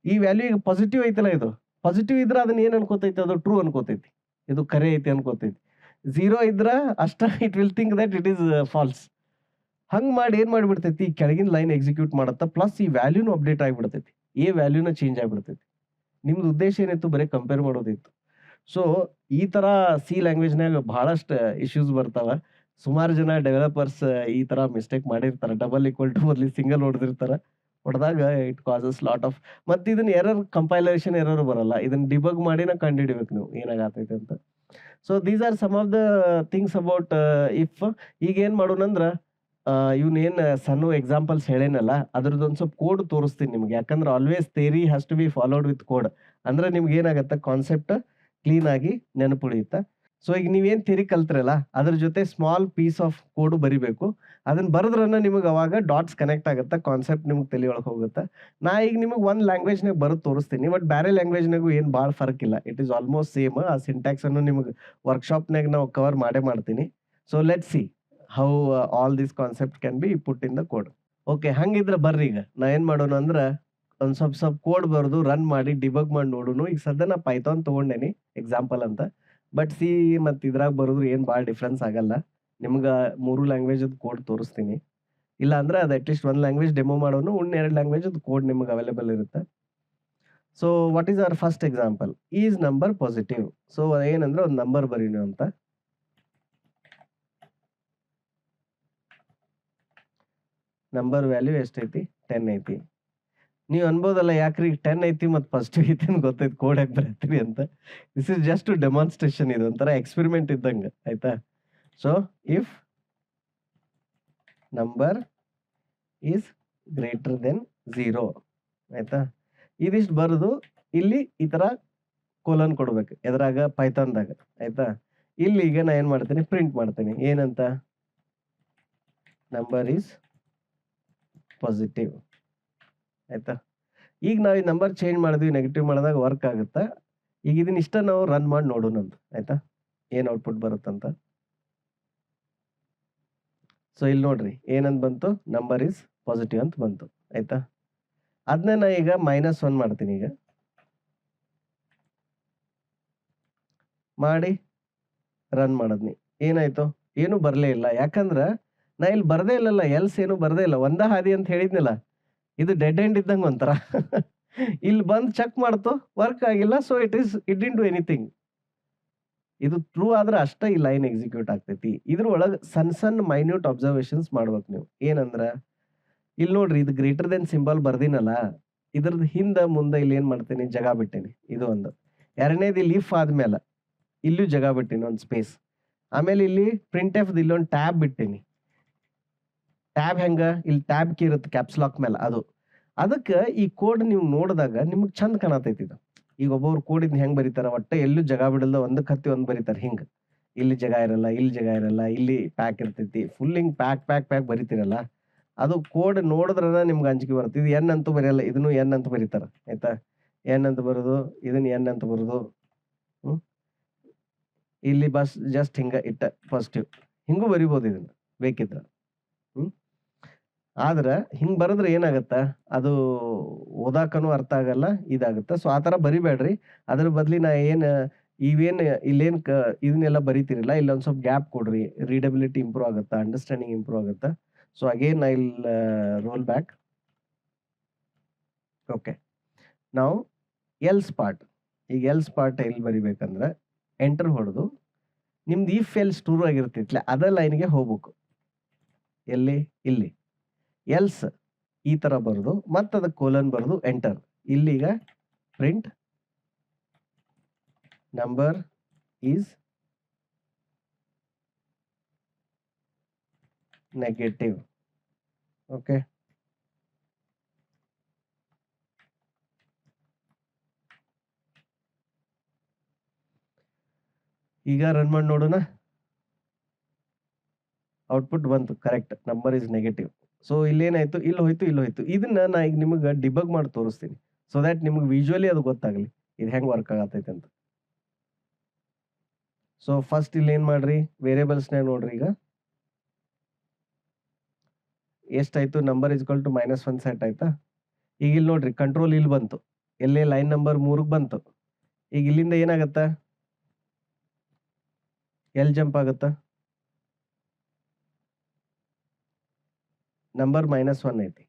ಈ ವ್ಯಾಲ್ಯೂ ಈಗ ಪಾಸಿಟಿವ್ ಐತಲ್ಲ, ಇದು ಪಾಸಿಟಿವ್ ಇದ್ರೆ ಅದನ್ನ ಏನ್ ಅನ್ಕೋತೈತಿ, ಅದು ಟ್ರೂ ಅನ್ಕೋತೈತಿ, ಇದು ಕರೆ ಐತಿ ಅನ್ಕೋತೈತಿ. 0 ಇದ್ರ ಅಷ್ಟ it will think that it is false. ಹಂಗ್ ಮಾಡಿ ಏನ್ ಮಾಡ್ಬಿಡ್ತೈತಿ, ಕೆಳಗಿನ ಲೈನ್ ಎಕ್ಸಿಕ್ಯೂಟ್ ಮಾಡತ್ತ, ಪ್ಲಸ್ ಈ ವ್ಯಾಲ್ಯೂನು ಅಪ್ಡೇಟ್ ಆಗಿಬಿಡ್ತೈತಿ, ಎ ವ್ಯಾಲ್ಯೂನ ಚೇಂಜ್ ಆಗಿಬಿಡ್ತೈತಿ. ನಿಮ್ದು ಉದ್ದೇಶ ಏನಿತ್ತು, ಬರೀ ಕಂಪೇರ್ ಮಾಡೋದಿತ್ತು. ಸೊ ಈ ತರ ಸಿ ಲ್ಯಾಂಗ್ವೇಜ್ನಾಗ ಬಹಳಷ್ಟು ಇಶ್ಯೂಸ್ ಬರ್ತಾವ. ಸುಮಾರು ಜನ ಡೆವಲಪರ್ಸ್ ಈ ತರ ಮಿಸ್ಟೇಕ್ ಮಾಡಿರ್ತಾರೆ, ಡಬಲ್ ಈಕ್ವಲ್ ಟು ಬದಲಿ ಸಿಂಗಲ್ ಹೊಡೆದಿರ್ತಾರೆ. ಹೊಡೆದಾಗ ಇಟ್ ಕಾಸಸ್ ಲಾಟ್ ಆಫ್, ಮತ್ತೆ ಇದನ್ನ ಎರರ್, ಕಂಪೈಲೇಷನ್ ಎರರ್ ಬರಲ್ಲ, ಇದನ್ನ ಡಿಬಗ್ ಮಾಡಿನ ಕಂಡುಹಿಡಿಬೇಕು ನೀವು ಏನಾಗತೈತೆ ಅಂತ. So these are some of the things about if. ಈಗ ಏನ್ ಮಾಡೋಣಂದ್ರ, ಇವನೇನ್ ಸಣ್ಣ ಎಕ್ಸಾಂಪಲ್ಸ್ ಹೇಳೇನಲ್ಲ, ಅದ್ರದ್ದೊಂದು ಸ್ವಲ್ಪ ಕೋಡ್ ತೋರಿಸ್ತೀನಿ ನಿಮ್ಗೆ. ಯಾಕಂದ್ರೆ always theory has to be followed with code. ಅಂದ್ರೆ ನಿಮ್ಗೆ ಏನಾಗತ್ತೆ, ಕಾನ್ಸೆಪ್ಟ್ ಕ್ಲೀನ್ ಆಗಿ ನೆನಪುಳಿಯುತ್ತೆ. ಸೊ ಈಗ ನೀವೇನ್ ಥಿಯರಿ ಕಲ್ತ್ರಲ್ಲ, ಅದ್ರ ಜೊತೆ ಸ್ಮಾಲ್ ಪೀಸ್ ಆಫ್ ಕೋಡ್ ಬರಿಬೇಕು. ಅದನ್ನ ಬರೆದ್ರನ್ನ ನಿಮಗೆ ಅವಾಗ ಡಾಟ್ಸ್ ಕನೆಕ್ಟ್ ಆಗುತ್ತೆ, ಕಾನ್ಸೆಪ್ಟ್ ನಿಮ್ಗೆ ತಲೆಯೊಳಗೆ ಹೋಗುತ್ತೆ. ನಾ ಈಗ ನಿಮಗೆ ಒಂದು ಲ್ಯಾಂಗ್ವೇಜ್ನಾಗ ಬರೋದು ತೋರಿಸ್ತೀನಿ, ಬಟ್ ಬೇರೆ ಲ್ಯಾಂಗ್ವೇಜ್ನಾಗೂ ಏನು ಭಾಳ ಫರ್ಕ್ ಇಲ್ಲ, ಇಟ್ ಈಸ್ ಆಲ್ಮೋಸ್ಟ್ ಸೇಮ್. ಆ ಸಿಂಟ್ಯಾಕ್ಸ್ ಅನ್ನು ನಿಮ್ಗೆ ವರ್ಕ್ಶಾಪ್ನಾಗ ನಾವು ಕವರ್ ಮಾಡ್ತೀನಿ. So let see how all this concept can be put in the code. Okay, ಹಂಗಿದ್ರೆ ಬರ್ರಿ ಈಗ ನಾ ಏನ್ ಮಾಡೋಣ ಅಂದ್ರೆ, ಒಂದು ಸ್ವಲ್ಪ ಕೋಡ್ ಬರೆದು ರನ್ ಮಾಡಿ ಡಿಬಗ್ ಮಾಡಿ ನೋಡೋಣ. ಈಗ ಸದ್ಯ ನಾ ಪೈಥಾನ್ ತಗೊಂಡೇನಿ ಎಕ್ಸಾಂಪಲ್ ಅಂತ, ಬಟ್ ಸಿ ಮತ್ತು ಇದ್ರಾಗ ಬರೋದ್ರ ಏನು ಭಾಳ ಡಿಫ್ರೆನ್ಸ್ ಆಗಲ್ಲ. ನಿಮ್ಗೆ 3 ಲ್ಯಾಂಗ್ವೇಜ್ ಕೋಡ್ ತೋರಿಸ್ತೀನಿ. ಇಲ್ಲ ಅಂದ್ರೆ ಅದು ಅಟ್ಲೀಸ್ಟ್ 1 ಲ್ಯಾಂಗ್ವೇಜ್ ಡೆಮೋ ಮಾಡೋನು, 2 ಲ್ಯಾಂಗ್ವೇಜ್ ಕೋಡ್ ನಿಮ್ಗೆ ಅವೈಲೇಬಲ್ ಇರುತ್ತೆ. So what is our first example, is number positive. So ಏನಂದ್ರೆ ಒಂದು ನಂಬರ್ ಬರೀನು ಅಂತ. ನಂಬರ್ ವ್ಯಾಲ್ಯೂ ಎಷ್ಟೈತಿ, 10 ಐತಿ. ನೀವು ಅನ್ಬೋದಲ್ಲ, ಯಾಕ್ರಿ 10 ಐತಿ ಮತ್ತು ಪಾಸಿಟಿವ್ ಐತಿ ಅಂತ ಗೊತ್ತೈತಿ, ಕೋಡ್ ಯಾಕೆ ಬರೀತೀರಿ ಅಂತ. This is just to demonstration, ಇದು ಒಂಥರ ಎಕ್ಸ್ಪೆರಿಮೆಂಟ್ ಇದ್ದಂಗೆ. ಆಯ್ತಾ? So if number is greater than 0, ಆಯ್ತಾ, ಇದಿಷ್ಟು ಬರೆದು ಇಲ್ಲಿ ಈ ಥರ ಕೋಲನ್ ಕೊಡ್ಬೇಕು ಎದ್ರಾಗ, ಪೈಥಾನ್ದಾಗ. ಆಯ್ತಾ? ಇಲ್ಲಿ ಈಗ ನಾ ಏನು ಮಾಡ್ತೀನಿ, ಪ್ರಿಂಟ್ ಮಾಡ್ತೀನಿ. ಏನಂತ, ನಂಬರ್ ಈಸ್ ಪಾಸಿಟಿವ್. ಆಯ್ತಾ? ಈಗ ನಾವು ಈ ನಂಬರ್ ಚೇಂಜ್ ಮಾಡಿದ್ವಿ, ನೆಗೆಟಿವ್ ಮಾಡಿದಾಗ ವರ್ಕ್ ಆಗುತ್ತಾ. ಈಗ ಇದನ್ನ ಇಷ್ಟ ನಾವು ರನ್ ಮಾಡಿ ನೋಡೋಣಂತ. ಆಯ್ತಾ? ಏನು ಔಟ್ಪುಟ್ ಬರುತ್ತಂತ. ಸೊ ಇಲ್ಲಿ ನೋಡ್ರಿ ಏನಂತ ಬಂತು, ನಂಬರ್ ಈಸ್ ಪಾಸಿಟಿವ್ ಅಂತ ಬಂತು. ಆಯ್ತಾ? ಅದನ್ನೇ ನಾ ಈಗ -1 ಮಾಡ್ತೀನಿ. ಈಗ ಮಾಡಿ ರನ್ ಮಾಡಿದ್ನಿ, ಏನಾಯ್ತು, ಏನು ಬರಲೇ ಇಲ್ಲ. ಯಾಕಂದ್ರೆ ನಾ ಇಲ್ಲಿ ಬರ್ದೇ ಇಲ್ಲಲ್ಲ, ಎಲ್ಸ್ ಏನು ಬರ್ದೇ ಇಲ್ಲ, ಒಂದ ಹಾದಿ ಅಂತ ಹೇಳಿದ್ನಲ್ಲ, ಇದು ಡೆಡ್ ಎಂಡ್ ಇದ್ದಂಗೆ ಒಂಥರ. ಇಲ್ಲಿ ಬಂದು ಚೆಕ್ ಮಾಡ್ತು, ವರ್ಕ್ ಆಗಿಲ್ಲ. So it didn't do anything. ಇದು ಟ್ರೂ ಆದ್ರೆ ಅಷ್ಟ ಈ ಲೈನ್ ಎಕ್ಸಿಕ್ಯೂಟ್ ಆಗ್ತೈತಿ. ಇದ್ರೊಳಗೆ ಸಣ್ಣ ಮೈನ್ಯೂಟ್ ಅಬ್ಸರ್ವೇಷನ್ಸ್ ಮಾಡ್ಬೇಕು ನೀವು. ಏನಂದ್ರ, ಇಲ್ಲಿ ನೋಡ್ರಿ, ಇದು ಗ್ರೇಟರ್ ದೆನ್ ಸಿಂಬಲ್ ಬರ್ದಿನಲ್ಲ, ಇದ್ರದ್ದು ಹಿಂದೆ ಮುಂದೆ ಇಲ್ಲಿ ಏನ್ ಮಾಡ್ತೀನಿ, ಜಾಗ ಬಿಟ್ಟೇನಿ. ಇದು ಒಂದು. ಎರಡನೇದು ಇಲ್ಲಿ ಇಫ್ ಆದ್ಮೇಲೆ ಇಲ್ಲೂ ಜಾಗ ಬಿಟ್ಟೇನಿ, ಒಂದು ಸ್ಪೇಸ್. ಆಮೇಲೆ ಇಲ್ಲಿ ಪ್ರಿಂಟ್ ಎಫ್ ಇಲ್ಲೊಂದು ಟ್ಯಾಬ್ ಬಿಟ್ಟೇನಿ. ಟ್ಯಾಬ್ ಹೆಂಗ, ಇಲ್ಲಿ ಟ್ಯಾಬ್ ಕೀ ಇರುತ್ತೆ ಕ್ಯಾಪ್ಸ್ ಲಾಕ್ ಮೇಲೆ, ಅದು. ಅದಕ್ಕೆ ಈ ಕೋಡ್ ನೀವು ನೋಡಿದಾಗ ನಿಮಗೆ ಚಂದ ಕಾಣತೈತಿ ಇದು. ಈಗ ಒಬ್ಬೊಬ್ರು ಕೋಡ್ ಇದನ್ನ ಹೆಂಗ್ ಬರೀತಾರ, ಒಟ್ಟೆ ಎಲ್ಲೂ ಜಾಗ ಬಿಡಲ್ದ ಒಂದಕ್ಕೆ ಹತ್ತಿ ಒಂದು ಬರೀತಾರೆ ಹಿಂಗೆ. ಇಲ್ಲಿ ಜಾಗ ಇರಲ್ಲ, ಇಲ್ಲಿ ಜಾಗ ಇರಲ್ಲ, ಇಲ್ಲಿ ಪ್ಯಾಕ್ ಇರ್ತೈತಿ, ಫುಲ್ ಹಿಂಗ್ ಪ್ಯಾಕ್ ಬರೀತಿರಲ್ಲ. ಅದು ಕೋಡ್ ನೋಡಿದ್ರ ನಿಮ್ಗೆ ಅಂಜಿಕೆ ಬರುತ್ತೆ. ಇದು ಎನ್ ಅಂತೂ ಬರೆಯಲ್ಲ, ಇದನ್ನು ಎನ್ ಅಂತ ಬರೀತಾರ. ಆಯ್ತಾ? ಎನ್ ಅಂತ ಬರೋದು, ಇದನ್ನ ಎನ್ ಅಂತ ಬರೋದು. ಇಲ್ಲಿ ಬಸ್ ಜಸ್ಟ್ ಹಿಂಗ ಇಟ್ಟ ಪಾಸಿಟಿವ್, ಹಿಂಗೂ ಬರಿಬೋದು ಇದನ್ನ ಬೇಕಿದ್ರ. ಆದ್ರೆ ಹಿಂಗೆ ಬರೆದ್ರೆ ಏನಾಗತ್ತ, ಅದು ಓದಾಕನು ಅರ್ಥ ಆಗಲ್ಲ, ಇದಾಗತ್ತ. ಸೊ ಆ ಥರ ಬರಿಬೇಡ್ರಿ. ಅದ್ರ ಬದ್ಲಿ ನಾ ಇಲ್ಲೇನು ಇದನ್ನೆಲ್ಲ ಬರಿತೀರಲ್ಲ, ಇಲ್ಲೊಂದು ಸ್ವಲ್ಪ ಗ್ಯಾಪ್ ಕೊಡ್ರಿ. ರೀಡಬಿಲಿಟಿ ಇಂಪ್ರೂವ್ ಆಗುತ್ತಾ, ಅಂಡರ್ಸ್ಟ್ಯಾಂಡಿಂಗ್ ಇಂಪ್ರೂವ್ ಆಗುತ್ತಾ. So again I will roll back. Okay, ನಾವು ಎಲ್ಸ್ ಪಾರ್ಟ್. ಈಗ ಎಲ್ಸ್ ಪಾರ್ಟ್ ಎಲ್ಲಿ ಬರಿಬೇಕಂದ್ರೆ ಎಂಟರ್ ಹೊಡೆದು ನಿಮ್ದು ಇಫ್ ಎಲ್ಸ್ ಟ್ರೂ ಆಗಿರ್ತಿತ್ಲೆ ಅದ ಲೈನ್ಗೆ ಹೋಗ್ಬೇಕು. ಎಲ್ಲಿ? ಇಲ್ಲಿ. ಎಲ್ಸ್ ಈ ತರ ಬರೆದು ಮತ್ತೆ ಅದಕ್ಕೆ ಕೋಲನ್ ಬರೆದು ಎಂಟರ್. ಇಲ್ಲಿಗ print number is negative. Okay, ಈಗ ರನ್ ಮಾಡಿ ನೋಡೋಣ. ಔಟ್ಪುಟ್ ಬಂತು, correct, number is negative. So ಇಲ್ಲೇನಾಯ್ತು, ಇಲ್ಲಿ ಹೋಯ್ತು, ಇಲ್ಲಿ ಹೋಯ್ತು. ಇದನ್ನ ನಾ ಈಗ ನಿಮಗೆ ಡಿಬಗ್ ಮಾಡಿ ತೋರಿಸ್ತೀನಿ, ಸೊ ದ್ಯಾಟ್ ನಿಮ್ಗೆ ವಿಜುವಲಿ ಅದು ಗೊತ್ತಾಗಲಿ ಇದು ಹೆಂಗೆ ವರ್ಕ್ ಆಗತೈತೆ ಅಂತ. ಸೊ ಫಸ್ಟ್ ಇಲ್ಲಿ ಏನು ಮಾಡ್ರಿ, ವೇರಿಯೇಬಲ್ಸ್ನಾಗ ನೋಡ್ರಿ. ಈಗ ಎಷ್ಟಾಯ್ತು, number is equal to -1 set ಆಯ್ತಾ. ಈಗ ಇಲ್ಲಿ ನೋಡ್ರಿ, ಕಂಟ್ರೋಲ್ ಇಲ್ಲಿ ಬಂತು, ಎಲ್ಲೇ ಲೈನ್ ನಂಬರ್ 3 ಬಂತು. ಈಗ ಇಲ್ಲಿಂದ ಏನಾಗತ್ತ, ಎಲ್ ಜಂಪ್ ಆಗುತ್ತಾ, ನಂಬರ್ -1 ಐತಿ.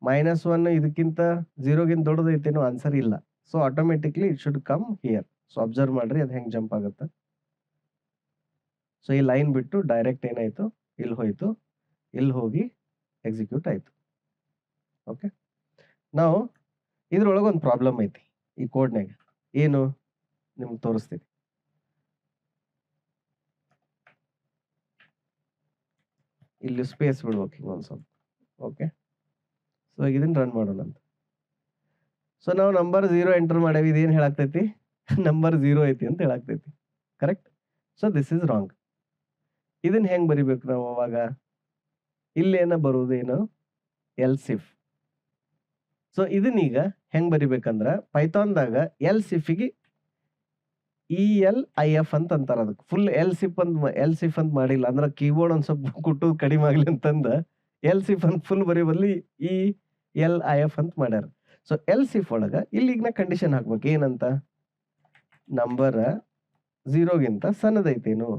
-1 ಇದಕ್ಕಿಂತ 0ಗಿಂತ ದೊಡ್ಡದೈತೇನೋ, ಆನ್ಸರ್ ಇಲ್ಲ. So automatically it should come here. So observe ಮಾಡ್ರಿ ಅದು ಹೆಂಗೆ ಜಂಪ್ ಆಗುತ್ತೆ. ಸೊ ಈ ಲೈನ್ ಬಿಟ್ಟು ಡೈರೆಕ್ಟ್ ಏನಾಯ್ತು, ಇಲ್ಲಿ ಹೋಯ್ತು, ಇಲ್ಲಿ ಹೋಗಿ ಎಕ್ಸಿಕ್ಯೂಟ್ ಆಯ್ತು. ಓಕೆ, ನಾವು ಇದ್ರೊಳಗೆ ಒಂದು ಪ್ರಾಬ್ಲಮ್ ಐತಿ ಈ ಕೋಡ್ನಾಗ. ಏನು ನಿಮ್ಗೆ ತೋರಿಸ್ತೀನಿ. ಇಲ್ಲಿ ಸ್ಪೇಸ್ ಬಿಡ್ಬೇಕು ಹಿಂಗೊಂದು ಸ್ವಲ್ಪ. ಓಕೆ, ಸೊ ಇದನ್ನ ರನ್ ಮಾಡೋಣ ಅಂತ. ಸೊ ನಾವು ನಂಬರ್ 0 ಎಂಟರ್ ಮಾಡೇವಿ. ಇದೇನು ಹೇಳಾಗ್ತೈತಿ, ನಂಬರ್ 0 ಐತಿ ಅಂತ ಹೇಳಾಗ್ತೈತಿ. Correct. So this is wrong. ಇದನ್ನ ಹೆಂಗೆ ಬರಿಬೇಕು ನಾವು ಅವಾಗ, ಇಲ್ಲೇನ ಬರುವುದೇನು, ಎಲ್ಸ್ ಇಫ್. ಸೊ ಇದನ್ನೀಗ ಹೆಂಗೆ ಬರಿಬೇಕಂದ್ರೆ ಪೈಥಾನ್ದಾಗ ಎಲ್ಸ್ ಇಫಿಗೆ ELIF ಅಂತ ಅಂತಾರ. ಅದಕ್ಕೆ ಫುಲ್ ಎಲ್ಸ್ ಇಫ್ ಅಂತ ಮಾಡಿಲ್ಲ, ಅಂದ್ರೆ ಕೀಬೋರ್ಡ್ ಒಂದು ಸ್ವಲ್ಪ ಕುಟ್ಟೋದು ಕಡಿಮೆ ಆಗಲಿ ಅಂತಂದ ಎಲ್ಸ್ ಇಫ್ ಅಂತ ಫುಲ್ ಬರೀ ಬದಲಿ ELIF ಅಂತ ಮಾಡ್ಯಾರ. ಸೊ ಎಲ್ಸ್ ಇಫ್ ಒಳಗೆ ಇಲ್ಲಿಗ ಕಂಡೀಷನ್ ಹಾಕ್ಬೇಕು. ಏನಂತ, ನಂಬರ್ 0ಗಿಂತ ಸಣ್ಣದೈತೇನು.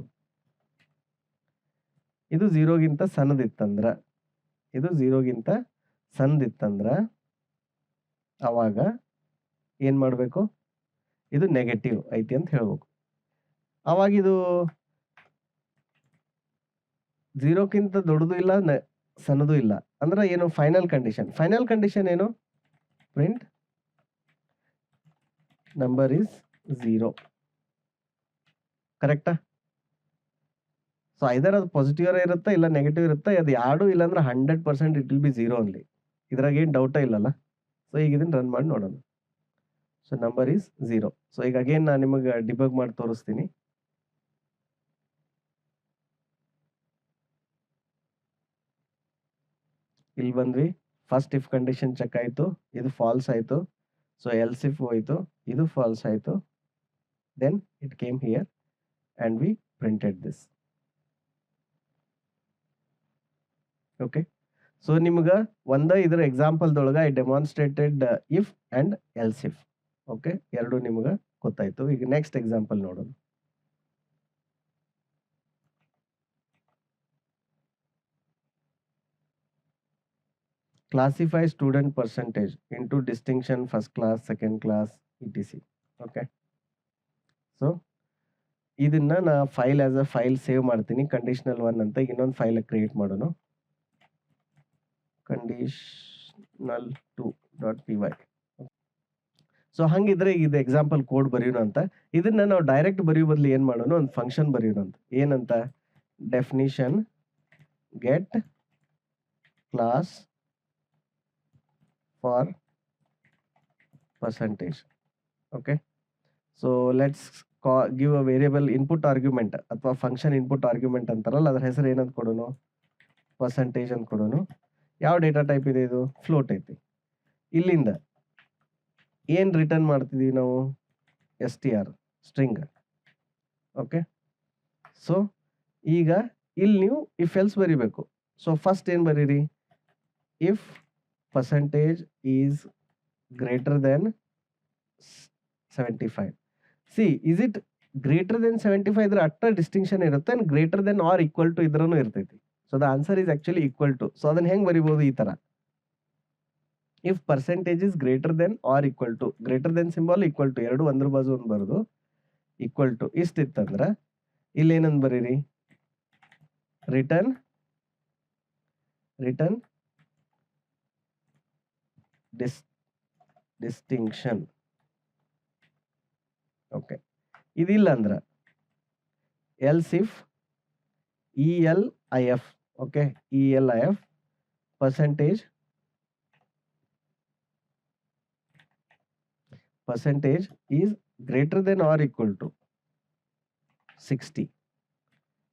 ಇದು 0ಗಿಂತ ಸಣ್ಣದಿತ್ತಂದ್ರ, ಇದು 0ಗಿಂತ ಸಣ್ಣದಿತ್ತಂದ್ರ ಅವಾಗ ಏನು ಮಾಡಬೇಕು, ಇದು ನೆಗೆಟಿವ್ ಐತಿ ಅಂತ ಹೇಳ್ಬೇಕು. ಅವಾಗ ಇದು 0ಕ್ಕಿಂತ ದೊಡ್ಡದು ಇಲ್ಲ, ಸಣ್ಣದು ಇಲ್ಲ ಅಂದ್ರೆ ಏನು, ಫೈನಲ್ ಕಂಡೀಷನ್ ಏನು, ಪ್ರಿಂಟ್ ನಂಬರ್ ಈಸ್ 0. ಕರೆಕ್ಟಾ. ಸೊ ಐದರ್ ಅದು ಪಾಸಿಟಿವ್ ಇರುತ್ತೆ ಇಲ್ಲ ನೆಗೆಟಿವ್ ಇರುತ್ತೆ, ಅದು ಯಾರು ಇಲ್ಲ ಅಂದ್ರೆ 100% ಇಟ್ ವಿಲ್ ಬಿ 0 ಓನ್ಲಿ. ಇದ್ರಾಗ ಏನು ಡೌಟ ಇಲ್ಲಲ್ಲ. ಸೊ ಈಗ ಇದನ್ನ ರನ್ ಮಾಡಿ ನೋಡೋಣ. So number is 0. ಸೊ ಈಗ ಅಗೇನ್ ನಾನು ನಿಮಗೆ ಡಿಬಗ್ ಮಾಡಿ ತೋರಿಸ್ತೀನಿ. ಇಲ್ಲಿ ಬಂದ್ವಿ, ಫಸ್ಟ್ ಇಫ್ ಕಂಡೀಷನ್ ಚೆಕ್ ಆಯಿತು, ಇದು ಫಾಲ್ಸ್ ಆಯಿತು. ಸೊ ಎಲ್ಸ್ ಇಫ್ ಹೋಯಿತು, ಇದು ಫಾಲ್ಸ್ ಆಯಿತು. Then it came here and we printed this. Okay, so ನಿಮ್ಗೆ ಇದರ ಎಕ್ಸಾಂಪಲ್ದೊಳಗೆ I demonstrated if and else if. Okay, ಎರಡು ನಿಮ್ಗೆ ಗೊತ್ತಾಯ್ತು. ಈಗ ನೆಕ್ಸ್ಟ್ ಎಕ್ಸಾಂಪಲ್ ನೋಡೋಣ. Classify student percentage into distinction, first class, second class, etc. Okay, so ಇದನ್ನ ನಾ file as a file save ಮಾಡ್ತೀನಿ, conditional1 ಅಂತ. ಇನ್ನೊಂದು ಫೈಲ್ ಕ್ರಿಯೇಟ್ ಮಾಡೋಣ, conditional2.py. ಸೊ ಹಂಗಿದ್ರೆ ಇದು ಎಕ್ಸಾಂಪಲ್ ಕೋಡ್ ಬರೆಯೋಣ ಅಂತ. ಇದನ್ನ ನಾವು ಡೈರೆಕ್ಟ್ ಬರೆಯೋ ಬದಲು ಏನು ಮಾಡೋಣ, ಒಂದು ಫಂಕ್ಷನ್ ಬರೆಯೋಣ ಅಂತ. ಏನಂತ, definition get class for percentage. Okay, so let's give a variable input argument ಅಥವಾ ಫಂಕ್ಷನ್ ಇನ್ಪುಟ್ ಆರ್ಗ್ಯುಮೆಂಟ್ ಅಂತಾರಲ್ಲ, ಅದ್ರ ಹೆಸರು ಏನಂತ ಕೊಡೋಣ, ಪರ್ಸೆಂಟೇಜ್ ಅಂತ ಕೊಡೋಣ. ಯಾವ ಡೇಟಾ ಟೈಪ್ ಇದೆ, ಇದು ಫ್ಲೋಟ್ ಐತಿ. ಇಲ್ಲಿಂದ ಏನು ರಿಟರ್ನ್ ಮಾಡ್ತಿದ್ದೀವಿ ನಾವು, str ಸ್ಟ್ರಿಂಗ್. ಓಕೆ, ಸೊ ಈಗ ಇಲ್ಲಿ ನೀವು ಇಫ್ ಎಲ್ಸ್ ಬರಿಬೇಕು. ಸೊ ಫಸ್ಟ್ ಏನು ಬರೀರಿ, if percentage is greater than 75. See, is it greater than 75 ಇದ್ರೆ ಅಟ್ಟ ಡಿಸ್ಟಿಂಕ್ಷನ್ ಇರುತ್ತೆ, and greater than or equal to ಇದ್ರೂ ಇರ್ತೈತಿ. So the answer is actually equal to. So ಅದನ್ನ ಹೆಂಗ್ ಬರಿಬಹುದು ಈ ತರ, if percentage is greater than or equal to, greater than symbol equal to, ಎರಡು ಒಂದ್ರ ಬಾಜು ಒಂದು ಬರೋದು, ಈಕ್ವಲ್ ಟು ಇಷ್ಟಿತ್ತಂದ್ರ ಇಲ್ಲಿ ಏನಂದ್ ಬರೀರಿ, ರಿಟರ್ನ್ ಡಿಸ್ಟಿಂಕ್ಷನ್. ಓಕೆ, ಇದಿಲ್ಲ ಅಂದ್ರ else if ELIF, okay, ELIF percentage is greater than or equal to 60.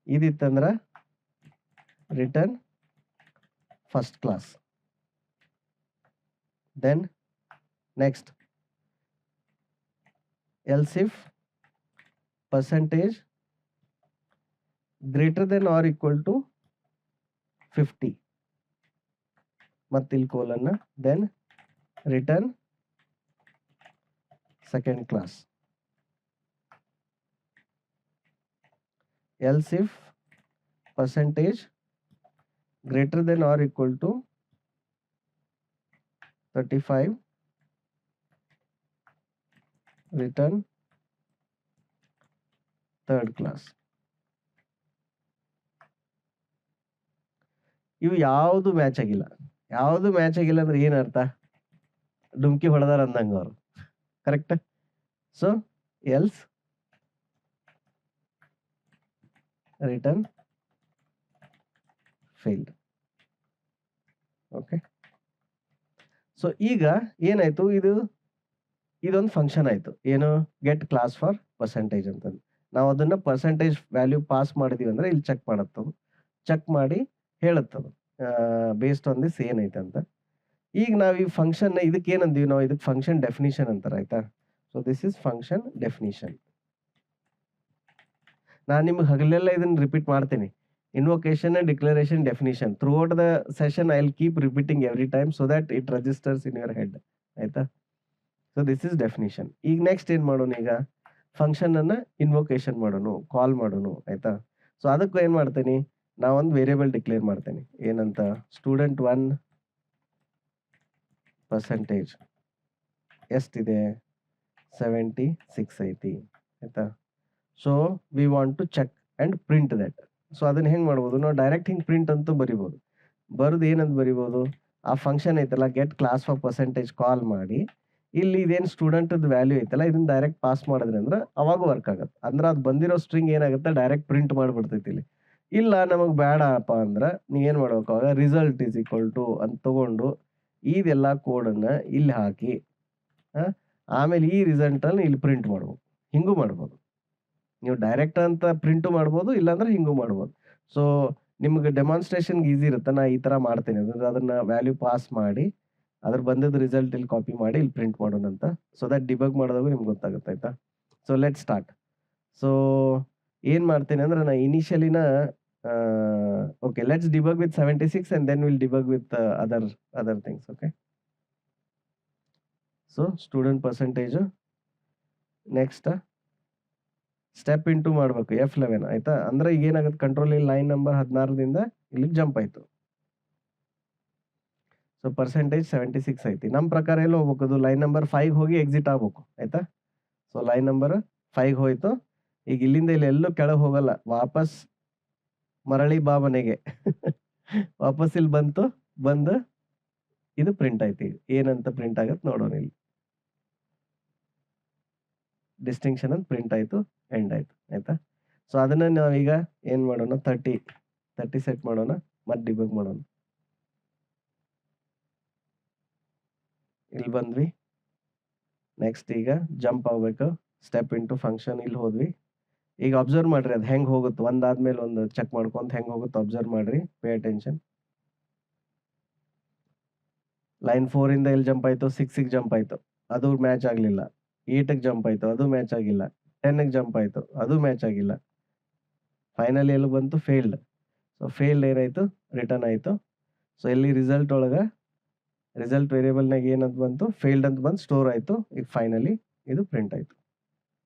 ಇದಿತ್ತಂದ್ರ return first class. Then next else if percentage greater than or equal to 50, ಮತ್ತಿಲ್ ಕೋಲನ್ನ, then return second class. else if percentage greater than or equal to 35, return third class. ಇವು ಯಾವುದು match ಆಗಿಲ್ಲ. ಯಾವುದು match ಆಗಿಲ್ಲ ಅಂದ್ರೆ ಏನರ್ಥ, ಡುಮ್ಕಿ ಹೊಡೆದಾರ ಅಂದಂಗ ಅವರು, correct. So else return failed. Okay, so ಈಗ ಏನಾಯ್ತು, ಇದೊಂದು ಫಂಕ್ಷನ್ ಆಯ್ತು, ಏನು, ಗೆಟ್ ಕ್ಲಾಸ್ ಫಾರ್ ಪರ್ಸೆಂಟೇಜ್ ಅಂತಂದು. ನಾವು ಅದನ್ನ ಪರ್ಸೆಂಟೇಜ್ ವ್ಯಾಲ್ಯೂ ಪಾಸ್ ಮಾಡಿದೀವಿ ಅಂದ್ರೆ ಇಲ್ಲಿ ಚೆಕ್ ಮಾಡತ್ತದು, ಚೆಕ್ ಮಾಡಿ ಹೇಳುತ್ತದು ಬೇಸ್ಡ್ ಆನ್ ದಿಸ್ ಏನೈತೆ ಅಂತ. ಈಗ ನಾವು ಈ ಫಂಕ್ಷನ್ ಇದಕ್ಕೆ ಏನಂದೀವಿ ನಾವು, ಇದಕ್ಕೆ ಫಂಕ್ಷನ್ ಡೆಫಿನಿಷನ್ ಅಂತಾರೆ, ಆಯ್ತಾ. So this is function definition. ನಾನು ನಿಮ್ಗೆ ಹಗಲೆಲ್ಲ ಇದನ್ನ ರಿಪೀಟ್ ಮಾಡ್ತೀನಿ, invocation and declaration definition. Throughout the session I will keep repeating every time so that it registers in your head, ಆಯ್ತಾ. So this is definition. ಈಗ next ಏನ್ ಮಾಡೋಣ, ಈಗ ಫಂಕ್ಷನ್ ಅನ್ನ ಇನ್ವೊಕೇಶನ್ ಮಾಡೋಣ, ಕಾಲ್ ಮಾಡೋಣ, ಆಯ್ತಾ. ಸೊ ಅದಕ್ಕೂ ಏನ್ ಮಾಡ್ತೀನಿ, ನಾವೊಂದು ವೇರಿಯೇಬಲ್ ಡಿಕ್ಲೇರ್ ಮಾಡ್ತೇನೆ, ಏನಂತ, ಸ್ಟೂಡೆಂಟ್ 1 ಪರ್ಸೆಂಟೇಜ್ ಎಷ್ಟಿದೆ, 76 ಐತಿ, ಆಯ್ತಾ. So we want to check and print that. So ಅದನ್ನ ಹೆಂಗ್ ಮಾಡ್ಬೋದು, ನಾವು ಡೈರೆಕ್ಟ್ ಹಿಂಗ್ ಪ್ರಿಂಟ್ ಅಂತೂ ಬರಿಬೋದು. ಬರೋದು ಏನಂತ ಬರಿಬೋದು, ಆ ಫಂಕ್ಷನ್ ಐತಲ್ಲ ಗೆಟ್ ಕ್ಲಾಸ್ ಫಾರ್ ಪರ್ಸೆಂಟೇಜ್ ಕಾಲ್ ಮಾಡಿ, ಇಲ್ಲಿ ಇದೇನು ಸ್ಟೂಡೆಂಟ್ ವ್ಯಾಲ್ಯೂ ಐತಲ್ಲ ಇದನ್ನ ಡೈರೆಕ್ಟ್ ಪಾಸ್ ಮಾಡಿದ್ರಿ ಅಂದ್ರೆ ಅವಾಗ ವರ್ಕ್ ಆಗುತ್ತೆ. ಅಂದ್ರೆ ಅದು ಬಂದಿರೋ ಸ್ಟ್ರಿಂಗ್ ಏನಾಗುತ್ತೆ, ಡೈರೆಕ್ಟ್ ಪ್ರಿಂಟ್ ಮಾಡ್ಬಿಡ್ತೈತಿ ಇಲ್ಲಿ. ಇಲ್ಲ ನಮಗ್ ಬೇಡಪ್ಪ ಅಂದ್ರ ನೀವೇನ್ ಮಾಡ್ಬೇಕು, ಅವಾಗ ರಿಸಲ್ಟ್ ಇಸ್ ಈಕ್ವಲ್ ಟು ಅಂತ ತಗೊಂಡು ಇದೆಲ್ಲ ಕೋಡನ್ನ ಇಲ್ಲಿ ಹಾಕಿ ಆಮೇಲೆ ಈ ರಿಸಲ್ಟ್ ಅಲ್ಲಿ ಇಲ್ಲಿ ಪ್ರಿಂಟ್ ಮಾಡ್ಬೋದು. ಹಿಂಗೂ ಮಾಡ್ಬೋದು, ನೀವು ಡೈರೆಕ್ಟ್ ಅಂತ ಪ್ರಿಂಟು ಮಾಡ್ಬೋದು, ಇಲ್ಲಾಂದ್ರೆ ಹಿಂಗೂ ಮಾಡ್ಬೋದು. ಸೊ ನಿಮ್ಗೆ ಡೆಮಾನ್ಸ್ಟ್ರೇಷನ್ ಈಸಿ ಇರುತ್ತೆ, ನಾ ಈ ತರ ಮಾಡ್ತೀನಿ, ಅಂದ್ರೆ ಅದನ್ನ ವ್ಯಾಲ್ಯೂ ಪಾಸ್ ಮಾಡಿ ಅದ್ರ ಬಂದದ ರಿಸಲ್ಟ್ ಇಲ್ಲಿ ಕಾಪಿ ಮಾಡಿ ಇಲ್ಲಿ ಪ್ರಿಂಟ್ ಮಾಡೋಣ ಅಂತ. ಸೊ ದಟ್ ಡಿಬಗ್ ಮಾಡೋದಾಗ ನಿಮ್ಗೆ ಗೊತ್ತಾಗುತ್ತೆ, ಆಯ್ತಾ. So let start. ಸೊ ಏನ್ ಮಾಡ್ತೀನಿ ಅಂದ್ರೆ ನಾ ಇನಿಷಿಯಲಿನ okay, let's debug with 76 and then we'll debug with other things. Okay, so student percentage next step into ಮಾಡಬೇಕು F11 ಆಯ್ತಾ. ಅಂದ್ರೆ ಈಗ ಏನಾಗುತ್ತೆ, ಕಂಟ್ರೋಲ್ ಇಲ್ಲಿ ಲೈನ್ ನಂಬರ್ 16 ದಿಂದ ಇಲ್ಲಿ ಜಂಪ್ ಆಯ್ತು. ಸೊ ಪರ್ಸೆಂಟೇಜ್ 76 ಐತಿ. ನಮ್ಮ ಪ್ರಕಾರ ಎಲ್ಲ ಹೋಗ್ಬೇಕು, ಅದು ಲೈನ್ ನಂಬರ್ 5 ಹೋಗಿ ಎಕ್ಸಿಟ್ ಆಗ್ಬೇಕು, ಆಯ್ತಾ. ಸೊ ಲೈನ್ ನಂಬರ್ 5 ಹೋಯ್ತು. ಈಗ ಇಲ್ಲಿಂದ ಇಲ್ಲಿ ಎಲ್ಲೂ ಕೆಳಗೆ ಹೋಗಲ್ಲ, ವಾಪಸ್ ಮರಳಿ ಬಾ ಮನೆಗೆ ವಾಪಸ್ ಇಲ್ಲಿ ಬಂದು ಇದು ಪ್ರಿಂಟ್ ಆಯ್ತು. ಏನಂತ ಪ್ರಿಂಟ್ ಆಗತ್ತೆ ನೋಡೋಣ. ಇಲ್ಲಿ ಡಿಸ್ಟಿಂಕ್ಷನ್ ಅಂತ ಪ್ರಿಂಟ್ ಆಯ್ತು, ಎಂಡ್ ಆಯ್ತು, ಆಯ್ತಾ. ಸೊ ಅದನ್ನ ನಾವೀಗ ಏನ್ ಮಾಡೋಣ, 30 ಸೆಟ್ ಮಾಡೋಣ, ಮತ್ತೆ ಡಿಬಗ್ ಮಾಡೋಣ. ಇಲ್ಲಿ ಬಂದ್ವಿ, ನೆಕ್ಸ್ಟ್ ಈಗ ಜಂಪ್ ಆಗ್ಬೇಕು, ಸ್ಟೆಪ್ ಇಂಟು ಫಂಕ್ಷನ್ ಇಲ್ಲಿ ಹೋದ್ವಿ. ಈಗ ಅಬ್ಸರ್ವ್ ಮಾಡ್ರಿ ಅದು ಹೆಂಗ್ ಹೋಗುತ್ತೆ, ಒಂದಾದ್ಮೇಲೆ ಒಂದು ಚೆಕ್ ಮಾಡ್ಕೊಂತ ಹೆಂಗ್ ಹೋಗುತ್ತೆ ಅಬ್ಸರ್ವ್ ಮಾಡ್ರಿ, ಪೇ ಅಟೆನ್ಷನ್. ಲೈನ್ 4 ಇಂದ ಇಲ್ಲಿ ಜಂಪ್ ಆಯ್ತು, 6 ಜಂಪ್ ಆಯ್ತು, ಅದು ಮ್ಯಾಚ್ ಆಗ್ಲಿಲ್ಲ. 8 ಜಂಪ್ ಆಯ್ತು, ಅದು ಮ್ಯಾಚ್ ಆಗಿಲ್ಲ. 10 ಜಂಪ್ ಆಯ್ತು, ಅದು ಮ್ಯಾಚ್ ಆಗಿಲ್ಲ. ಫೈನಲಿ ಎಲ್ಲಿ ಬಂತು, ಫೇಲ್ಡ್. ಸೊ ಫೇಲ್ಡ್ ಏನಾಯ್ತು, ರಿಟರ್ನ್ ಆಯ್ತು. ಸೊ ಇಲ್ಲಿ ರಿಸಲ್ಟ್ ಒಳಗೆ ರಿಸಲ್ಟ್ ವೇರಿಯೇಬಲ್ನಾಗ ಏನಂತ ಬಂತು, ಫೇಲ್ಡ್ ಅಂತ ಬಂದು ಸ್ಟೋರ್ ಆಯಿತು. ಈಗ ಫೈನಲಿ ಇದು ಪ್ರಿಂಟ್ ಆಯಿತು.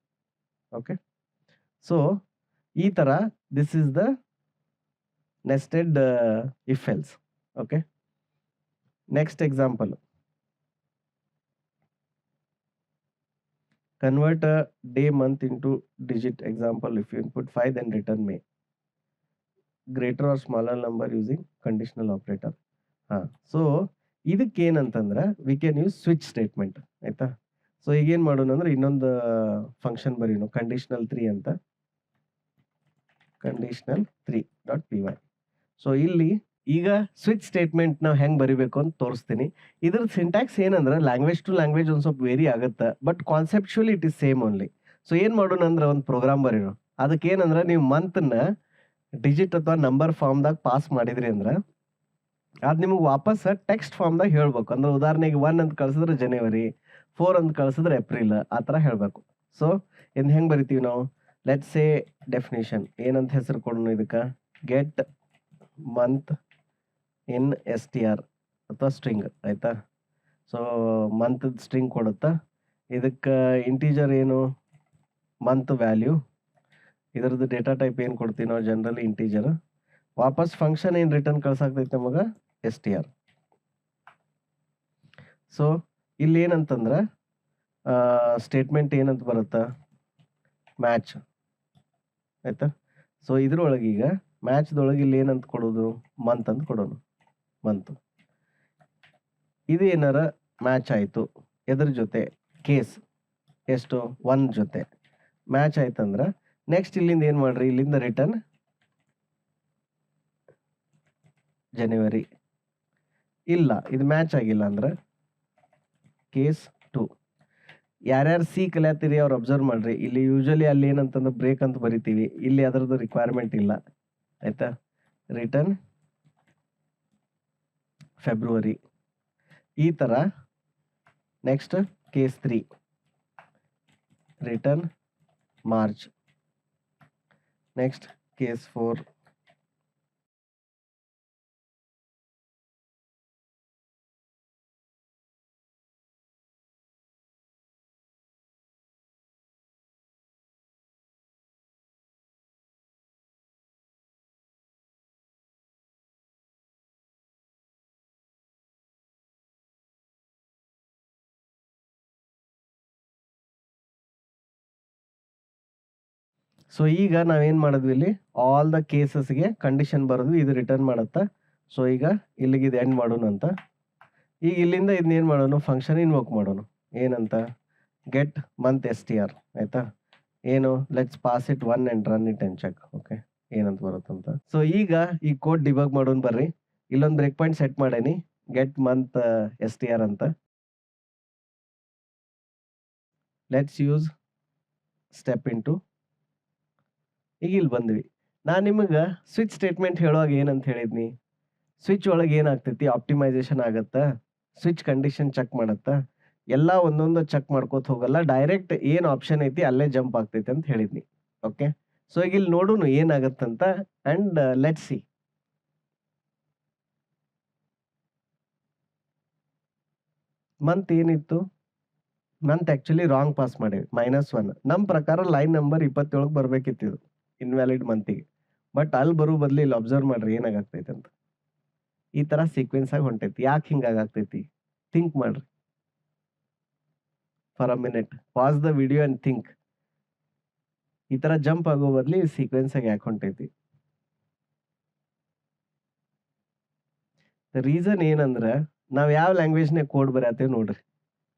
ಓಕೆ, ಸೊ ಈ ಥರ this is the nested if else. Okay, next example, convert a day month into digit. Example, if you input 5 then return May. Greater or smaller number using conditional operator. So ಇದಕ್ಕೆ ಏನಂತಂದ್ರೆ we can use switch statement ಆಯ್ತಾ. So ಈಗೇನು ಮಾಡೋಣ ಅಂದ್ರೆ ಇನ್ನೊಂದು function ಬರೀನು conditional 3 ಅಂತ, conditional 3.py. So ಇಲ್ಲಿ ಈಗ ಸ್ವಿಚ್ ಸ್ಟೇಟ್ಮೆಂಟ್ ನಾವು ಹೆಂಗೆ ಬರಿಬೇಕು ಅಂತ ತೋರಿಸ್ತೀನಿ. ಇದ್ರ ಸಿಂಟ್ಯಾಕ್ಸ್ ಏನಂದ್ರೆ ಲ್ಯಾಂಗ್ವೇಜ್ ಟು ಲ್ಯಾಂಗ್ವೇಜ್ ಒಂದು ಸ್ವಲ್ಪ ವೇರಿ ಆಗುತ್ತೆ, but ಕಾನ್ಸೆಪ್ಚುಲಿ it is same only. So ಏನು ಮಾಡೋಣ ಅಂದ್ರೆ ಒಂದು ಪ್ರೋಗ್ರಾಮ್ ಬರೀನು. ಅದಕ್ಕೆ ಏನಂದ್ರೆ ನೀವು ಮಂತ್ನ ಡಿಜಿಟ್ ಅಥವಾ ನಂಬರ್ ಫಾರ್ಮ್ದಾಗ ಪಾಸ್ ಮಾಡಿದ್ರಿ ಅಂದ್ರೆ ಅದು ನಿಮಗೆ ವಾಪಸ್ ಟೆಕ್ಸ್ಟ್ ಫಾರ್ಮ್ದಾಗ ಹೇಳ್ಬೇಕು. ಅಂದ್ರೆ ಉದಾಹರಣೆಗೆ 1 ಅಂತ ಕಳಿಸಿದ್ರೆ ಜನವರಿ, 4 ಅಂತ ಕಳಿಸಿದ್ರೆ ಏಪ್ರಿಲ್, ಆ ಥರ ಹೇಳಬೇಕು. ಸೊ ಇನ್ನು ಹೆಂಗೆ ಬರಿತೀವಿ ನಾವು, ಲೆಟ್ಸ್ ಸೇ ಡೆಫಿನೇಷನ್ ಏನಂತ ಹೆಸರು ಕೊಡೋಣ ಇದಕ್ಕೆ, ಗೆಟ್ ಮಂತ್ ಇನ್ STR ಅಥವಾ ಸ್ಟ್ರಿಂಗ್ ಆಯಿತಾ. ಸೊ ಮಂತ್ ಸ್ಟ್ರಿಂಗ್ ಕೊಡುತ್ತಾ, ಇದಕ್ಕೆ ಇಂಟೀಜರ್ ಏನು ಮಂತ್ ವ್ಯಾಲ್ಯೂ, ಇದರದ್ದು ಡೇಟಾ ಟೈಪ್ ಏನು ಕೊಡ್ತೀವಿ ನಾವು ಜನರಲಿ ಇಂಟೀಜರ್. ವಾಪಸ್ ಫಂಕ್ಷನ್ ಏನು ರಿಟರ್ನ್ ಕಳ್ಸಾಕ್ತೈತೆ ನಮಗೆ STR. ಸೊ ಇಲ್ಲಿ ಏನಂತಂದ್ರೆ ಸ್ಟೇಟ್ಮೆಂಟ್ ಏನಂತ ಬರುತ್ತಾ, ಮ್ಯಾಚ್ ಆಯ್ತಾ. ಸೊ ಇದ್ರೊಳಗೆ ಈಗ ಮ್ಯಾಚ್ದೊಳಗೆ ಇಲ್ಲಿ ಏನಂತ ಕೊಡೋದು, ಮಂತ್ ಅಂತ ಕೊಡೋಣ, ಮಂತ್. ಇದು ಏನಾರ ಮ್ಯಾಚ್ ಆಯಿತು ಎದ್ರ ಜೊತೆ, ಕೇಸ್ ಎಷ್ಟು 1 ಜೊತೆ ಮ್ಯಾಚ್ ಆಯ್ತಂದ್ರೆ ನೆಕ್ಸ್ಟ್ ಇಲ್ಲಿಂದ ಏನು ಮಾಡ್ರಿ, ಇಲ್ಲಿಂದ ರಿಟರ್ನ್ ಜನವರಿ. ಇಲ್ಲ ಇದು ಮ್ಯಾಚ್ ಆಗಿಲ್ಲ ಅಂದ್ರೆ ಕೇಸ್ 2. ಯಾರ್ಯಾರು ಸಿ ಕಲಿಯತ್ತೀರಿ ಅವ್ರು ಅಬ್ಸರ್ವ್ ಮಾಡ್ರಿ, ಇಲ್ಲಿ ಯೂಶಲಿ ಅಲ್ಲಿ ಏನಂತಂದ್ರೆ ಬ್ರೇಕ್ ಅಂತ ಬರಿತೀವಿ, ಇಲ್ಲಿ ಅದರದ್ದು ರಿಕ್ವೈರ್ಮೆಂಟ್ ಇಲ್ಲ ಆಯ್ತಾ. ರಿಟರ್ನ್ ಫೆಬ್ರವರಿ ಈ ಥರ. Next case 3 return March. Next case 4 so ಈಗ ನಾವೇನು ಮಾಡಿದ್ವಿ, ಇಲ್ಲಿ ಆಲ್ ದ ಕೇಸಸ್ಗೆ ಕಂಡೀಷನ್ ಬರೆದ್ವಿ, ಇದು ರಿಟರ್ನ್ ಮಾಡುತ್ತಾ. ಸೊ ಈಗ ಇಲ್ಲಿಗೆ ಇದು ಎಂಡ್ ಮಾಡೋಣ ಅಂತ. ಈಗ ಇಲ್ಲಿಂದ ಇದನ್ನೇನು ಮಾಡೋಣ, ಫಂಕ್ಷನ್ ಇನ್ವೋಕ್ ಮಾಡೋಣ. ಏನಂತ, ಗೆಟ್ ಮಂತ್ STR ಆಯ್ತಾ. ಏನು, let's pass it 1 and run it and check. Okay, ಏನಂತ ಬರುತ್ತಂತ. ಸೊ ಈಗ ಈ ಕೋಡ್ ಡಿಬಗ್ ಮಾಡೋಣ ಬರ್ರಿ. ಇಲ್ಲೊಂದು ಬ್ರೇಕ್ ಪಾಯಿಂಟ್ ಸೆಟ್ ಮಾಡೇನಿ, ಗೆಟ್ ಮಂತ್ STR ಅಂತ. Let's use step into. ಈಗ ಇಲ್ಲಿ ಬಂದ್ವಿ. ನಾನು ನಿಮಗೆ ಸ್ವಿಚ್ ಸ್ಟೇಟ್ಮೆಂಟ್ ಹೇಳುವಾಗ ಏನಂತ ಹೇಳಿದ್ನಿ, ಸ್ವಿಚ್ ಒಳಗೆ ಏನಾಗ್ತೈತಿ, ಆಪ್ಟಿಮೈಸೇಷನ್ ಆಗತ್ತಾ, ಸ್ವಿಚ್ ಕಂಡೀಷನ್ ಚೆಕ್ ಮಾಡತ್ತಾ, ಎಲ್ಲ ಒಂದೊಂದು ಚೆಕ್ ಮಾಡ್ಕೋತ ಹೋಗಲ್ಲ, ಡೈರೆಕ್ಟ್ ಏನು ಆಪ್ಷನ್ ಐತಿ ಅಲ್ಲೇ ಜಂಪ್ ಆಗ್ತೈತಿ ಅಂತ ಹೇಳಿದ್ನಿ. ಓಕೆ, ಸೊ ಈಗ ಇಲ್ಲಿ ನೋಡೋಣ ಏನಾಗತ್ತಂತ ಆ್ಯಂಡ್ ಲೆಟ್ ಸಿ. ಮಂತ್ ಏನಿತ್ತು, ಮಂತ್ ಆ್ಯಕ್ಚುಲಿ ರಾಂಗ್ ಪಾಸ್ ಮಾಡೇವಿ, -1. ನಮ್ಮ ಪ್ರಕಾರ ಲೈನ್ ನಂಬರ್ 27 ಬರ್ಬೇಕಿತ್ತು ಇನ್ವ್ಯಾಲಿಡ್ ಮಂತಿಗೆ, ಬಟ್ ಅಲ್ಲಿ ಬರೋ ಬದಲು ಇಲ್ಲಿ ಅಬ್ಸರ್ವ್ ಮಾಡ್ರಿ ಏನಾಗತೈತೆ ಅಂತ. ಈ ಥರ ಸೀಕ್ವೆನ್ಸ್ ಆಗಿ ಹೊಂಟೈತಿ. ಯಾಕೆ ಹಿಂಗಾಗತೈತಿ ಥಿಂಕ್ ಮಾಡ್ರಿ for a minute, pass the video and think. ಈ ಥರ ಜಂಪ್ ಆಗೋ ಬದಲು ಈ ಸೀಕ್ವೆನ್ಸ್ ಆಗಿ ಯಾಕೆ ಹೊಂಟೈತಿ. ರೀಸನ್ ಏನಂದ್ರೆ ನಾವು ಯಾವ ಲ್ಯಾಂಗ್ವೇಜ್ನಾಗ ಕೋಡ್ ಬರೆಯತ್ತೀವಿ ನೋಡ್ರಿ.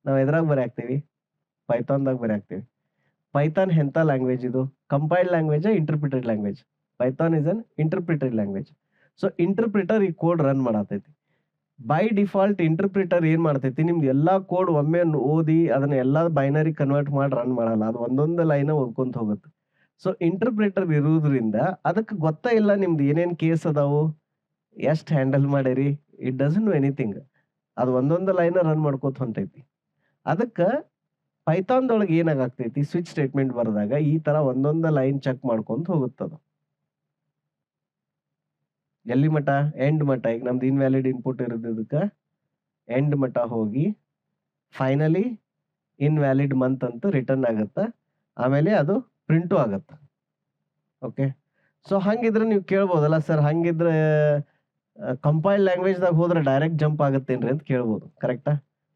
ನಾವು ಎದ್ರಾಗ ಬರೆಯಾಕ್ತೀವಿ, ಪೈಥಾನ್ದಾಗ ಬರೆಯಾಕ್ತೀವಿ. ಪೈಥಾನ್ ಎಂಥ ಲ್ಯಾಂಗ್ವೇಜ್ ಇದು, compiled language, interpreted language. Python is an interpreted language. So interpreter ಈ ಕೋಡ್ ರನ್ ಮಾಡತೈತಿ. ಬೈ ಡಿಫಾಲ್ಟ್ ಇಂಟರ್ಪ್ರಿಟರ್ ಏನು ಮಾಡ್ತೈತಿ, ನಿಮ್ದು ಎಲ್ಲ ಕೋಡ್ ಒಮ್ಮೆ ಓದಿ ಅದನ್ನ ಎಲ್ಲ ಬೈನರಿ ಕನ್ವರ್ಟ್ ಮಾಡಿ ರನ್ ಮಾಡಲ್ಲ, ಅದು ಒಂದೊಂದು ಲೈನ ಓದ್ಕೊಂತ ಹೋಗುತ್ತೆ. ಸೊ ಇಂಟರ್ಪ್ರಿಟರ್ ಇರುವುದರಿಂದ ಅದಕ್ಕೆ ಗೊತ್ತಾ ಇಲ್ಲ ನಿಮ್ದು ಏನೇನು ಕೇಸ್ ಅದಾವು, ಎಷ್ಟು ಹ್ಯಾಂಡಲ್ ಮಾಡಿರಿ, ಇಟ್ ಡಸಂಟ್ ನೋ ಎನಿಥಿಂಗ್. ಅದು ಒಂದೊಂದು ಲೈನ ರನ್ ಮಾಡ್ಕೋತ ಹೊಂಟೈತಿ. ಅದಕ್ಕೆ ಪೈಥಾನ್ದೊಳಗೆ ಏನಾಗ್ತೈತಿ, ಸ್ವಿಚ್ ಸ್ಟೇಟ್ಮೆಂಟ್ ಬರೆದಾಗ ಈ ತರ ಒಂದೊಂದು ಲೈನ್ ಚೆಕ್ ಮಾಡ್ಕೊಂತ ಹೋಗುತ್ತದ. ಎಲ್ಲಿ ಮಟ? ಎಂಡ್ ಮಟ. ಈಗ ನಮ್ದು ಇನ್‌ವ್ಯಾಲಿಡ್ ಇನ್‌ಪುಟ್ ಇರೋದಕ್ಕೆ ಎಂಡ್ ಮಟ ಹೋಗಿ ಫೈನಲಿ ಇನ್‌ವ್ಯಾಲಿಡ್ ಮಂತ್ ಅಂತ ರಿಟರ್ನ್ ಆಗುತ್ತೆ. ಆಮೇಲೆ ಅದು ಪ್ರಿಂಟು ಆಗುತ್ತೆ. ಓಕೆ. ಸೊ ಹಂಗಿದ್ರೆ ನೀವು ಕೇಳ್ಬೋದಲ್ಲ ಸರ್, ಹಂಗಿದ್ರೆ ಕಂಪೈಲ್ ಲ್ಯಾಂಗ್ವೇಜ್‌ದಾಗ ಹೋದ್ರೆ ಡೈರೆಕ್ಟ್ ಜಂಪ್ ಆಗುತ್ತೇನ್ರಿ ಅಂತ ಕೇಳ್ಬೋದು. ಕರೆಕ್ಟಾ?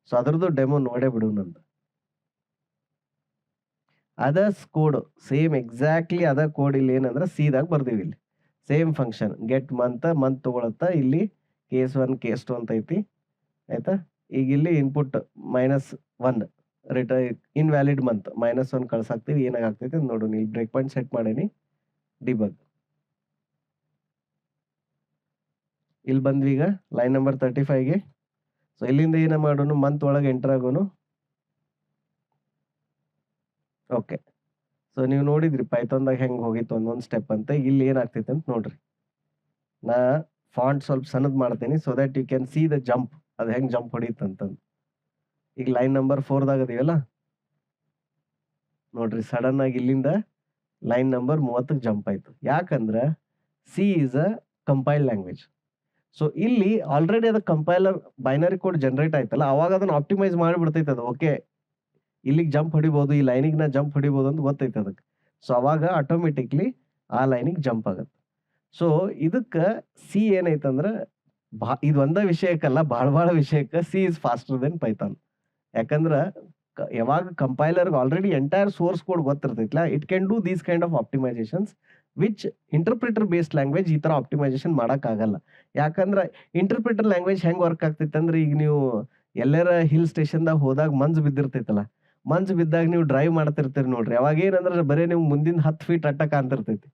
ಸೊ ಅದ್ರದ್ದು ಡೆಮೋ ನೋಡೇ ಬಿಡೋಣಂತ. ಅದರ್ಸ್ ಕೋಡ್ ಸೇಮ್ ಎಕ್ಸಾಕ್ಟ್ಲಿ ಅದ ಕೋಡ್ ಇಲ್ಲಿ ಏನಂದ್ರೆ ಸಿದಾಗ ಬರ್ದೀವಿ ಇಲ್ಲಿ. ಸೇಮ್ ಫಂಕ್ಷನ್ ಗೆಟ್ ಮಂತ್ ತಗೊಳತ್ತ. ಇಲ್ಲಿ ಕೇಸ್1 ಕೇಸ್2 ಅಂತ ಐತಿ. ಆಯ್ತಾ? ಈಗ ಇಲ್ಲಿ ಇನ್ಪುಟ್ -1 ಇನ್‌ವ್ಯಾಲಿಡ್ ಮಂತ್ -1 ಕಳ್ಸಾಕ್ತೀವಿ. ಏನಾಗ್ತೈತಿ ಅಂತ ನೋಡೋಣ. ಇಲ್ಲಿ ಬ್ರೇಕ್ ಪಾಯಿಂಟ್ ಸೆಟ್ ಮಾಡೀನಿ. ಡಿಬಗ್. ಇಲ್ಲಿ ಬಂದ್ವಿ ಈಗ ಲೈನ್ ನಂಬರ್ 35ಗೆ. ಸೊ ಇಲ್ಲಿಂದ ಏನ ಮಾಡೋಣ? ಮಂತ್ ಒಳಗೆ ಎಂಟರ್ ಆಗೋನು. ಓಕೆ. ಸೊ ನೀವು ನೋಡಿದ್ರಿ ಪೈಥಾನ್‌ದಾಗ ಹೆಂಗ್ ಹೋಗಿತ್ತು ಒಂದೊಂದು ಸ್ಟೆಪ್ ಅಂತ. ಇಲ್ಲಿ ಏನಾಗ್ತೈತೆ ಅಂತ ನೋಡ್ರಿ. ನಾ ಫಾಂಟ್ ಸ್ವಲ್ಪ ಸಣ್ಣದ್ ಮಾಡ್ತೀನಿ so that you can see the jump. ಅದು ಹೆಂಗ್ ಜಂಪ್ ಹೊಡೀತಂತಂದು. ಈಗ ಲೈನ್ ನಂಬರ್ 4ದಾಗ ಅದೀವಲ್ಲ, ನೋಡ್ರಿ ಸಡನ್ ಆಗಿ ಇಲ್ಲಿಂದ ಲೈನ್ ನಂಬರ್ 30ಕ್ಕೆ ಜಂಪ್ ಆಯ್ತು. ಯಾಕಂದ್ರ C is a compile language. So ಇಲ್ಲಿ ಆಲ್ರೆಡಿ ಅದು ಕಂಪೈಲರ್ ಬೈನರಿ ಕೋಡ್ ಜನರೇಟ್ ಆಯ್ತಲ್ಲ, ಅವಾಗ ಅದನ್ನ ಆಪ್ಟಿಮೈಸ್ ಮಾಡಿಬಿಡ್ತೈತೆ ಅದು. ಓಕೆ, ಇಲ್ಲಿಗೆ ಜಂಪ್ ಹೊಡಿಬೋದು, ಈ ಲೈನಿಗೆ ನಾ ಜಂಪ್ ಹೊಡಿಬೋದು ಅಂತ ಗೊತ್ತೈತೆ ಅದಕ್ಕೆ. ಸೊ ಅವಾಗ ಆಟೋಮೆಟಿಕ್ಲಿ ಆ ಲೈನಿಗೆ ಜಂಪ್ ಆಗುತ್ತೆ. ಸೊ ಇದಕ್ಕೆ ಸಿ ಏನೈತಂದ್ರೆ ಇದು ಒಂದ ವಿಷಯಕ್ಕಲ್ಲ, ಭಾಳ ವಿಷಯಕ್ಕೆ C is faster than Python. ಯಾಕಂದ್ರೆ ಯಾವಾಗ ಕಂಪೈಲರ್ಗೆ ಆಲ್ರೆಡಿ ಎಂಟೈರ್ ಸೋರ್ಸ್ ಕೋಡ್ ಗೊತ್ತಿರ್ತೈತಿಲ್ಲ, it can do these kind of optimisations which interpreter based language ಈ ತರ ಆಪ್ಟಿಮೈಸೇಷನ್ ಮಾಡೋಕ್ಕಾಗಲ್ಲ. ಯಾಕಂದ್ರೆ ಇಂಟರ್ಪ್ರಿಟರ್ ಲ್ಯಾಂಗ್ವೇಜ್ ಹೆಂಗ್ ವರ್ಕ್ ಆಗ್ತೈತೆ ಅಂದ್ರೆ, ಈಗ ನೀವು ಎಲ್ಲರ ಹಿಲ್ ಸ್ಟೇಷನ್ದಾಗ ಹೋದಾಗ ಮಂಜು ಬಿದ್ದಿರ್ತೈತಲ್ಲ, ಮಂಜು ಬಿದ್ದಾಗ ನೀವು ಡ್ರೈವ್ ಮಾಡ್ತಿರ್ತೀರಿ ನೋಡ್ರಿ. ಅವಾಗ ಏನಂದ್ರೆ ಬರೀ ನೀವು ಮುಂದಿನ 10 ಫೀಟ್ ಅಟ್ಟ ಕಾಣ್ತಿರ್ತೈತಿ.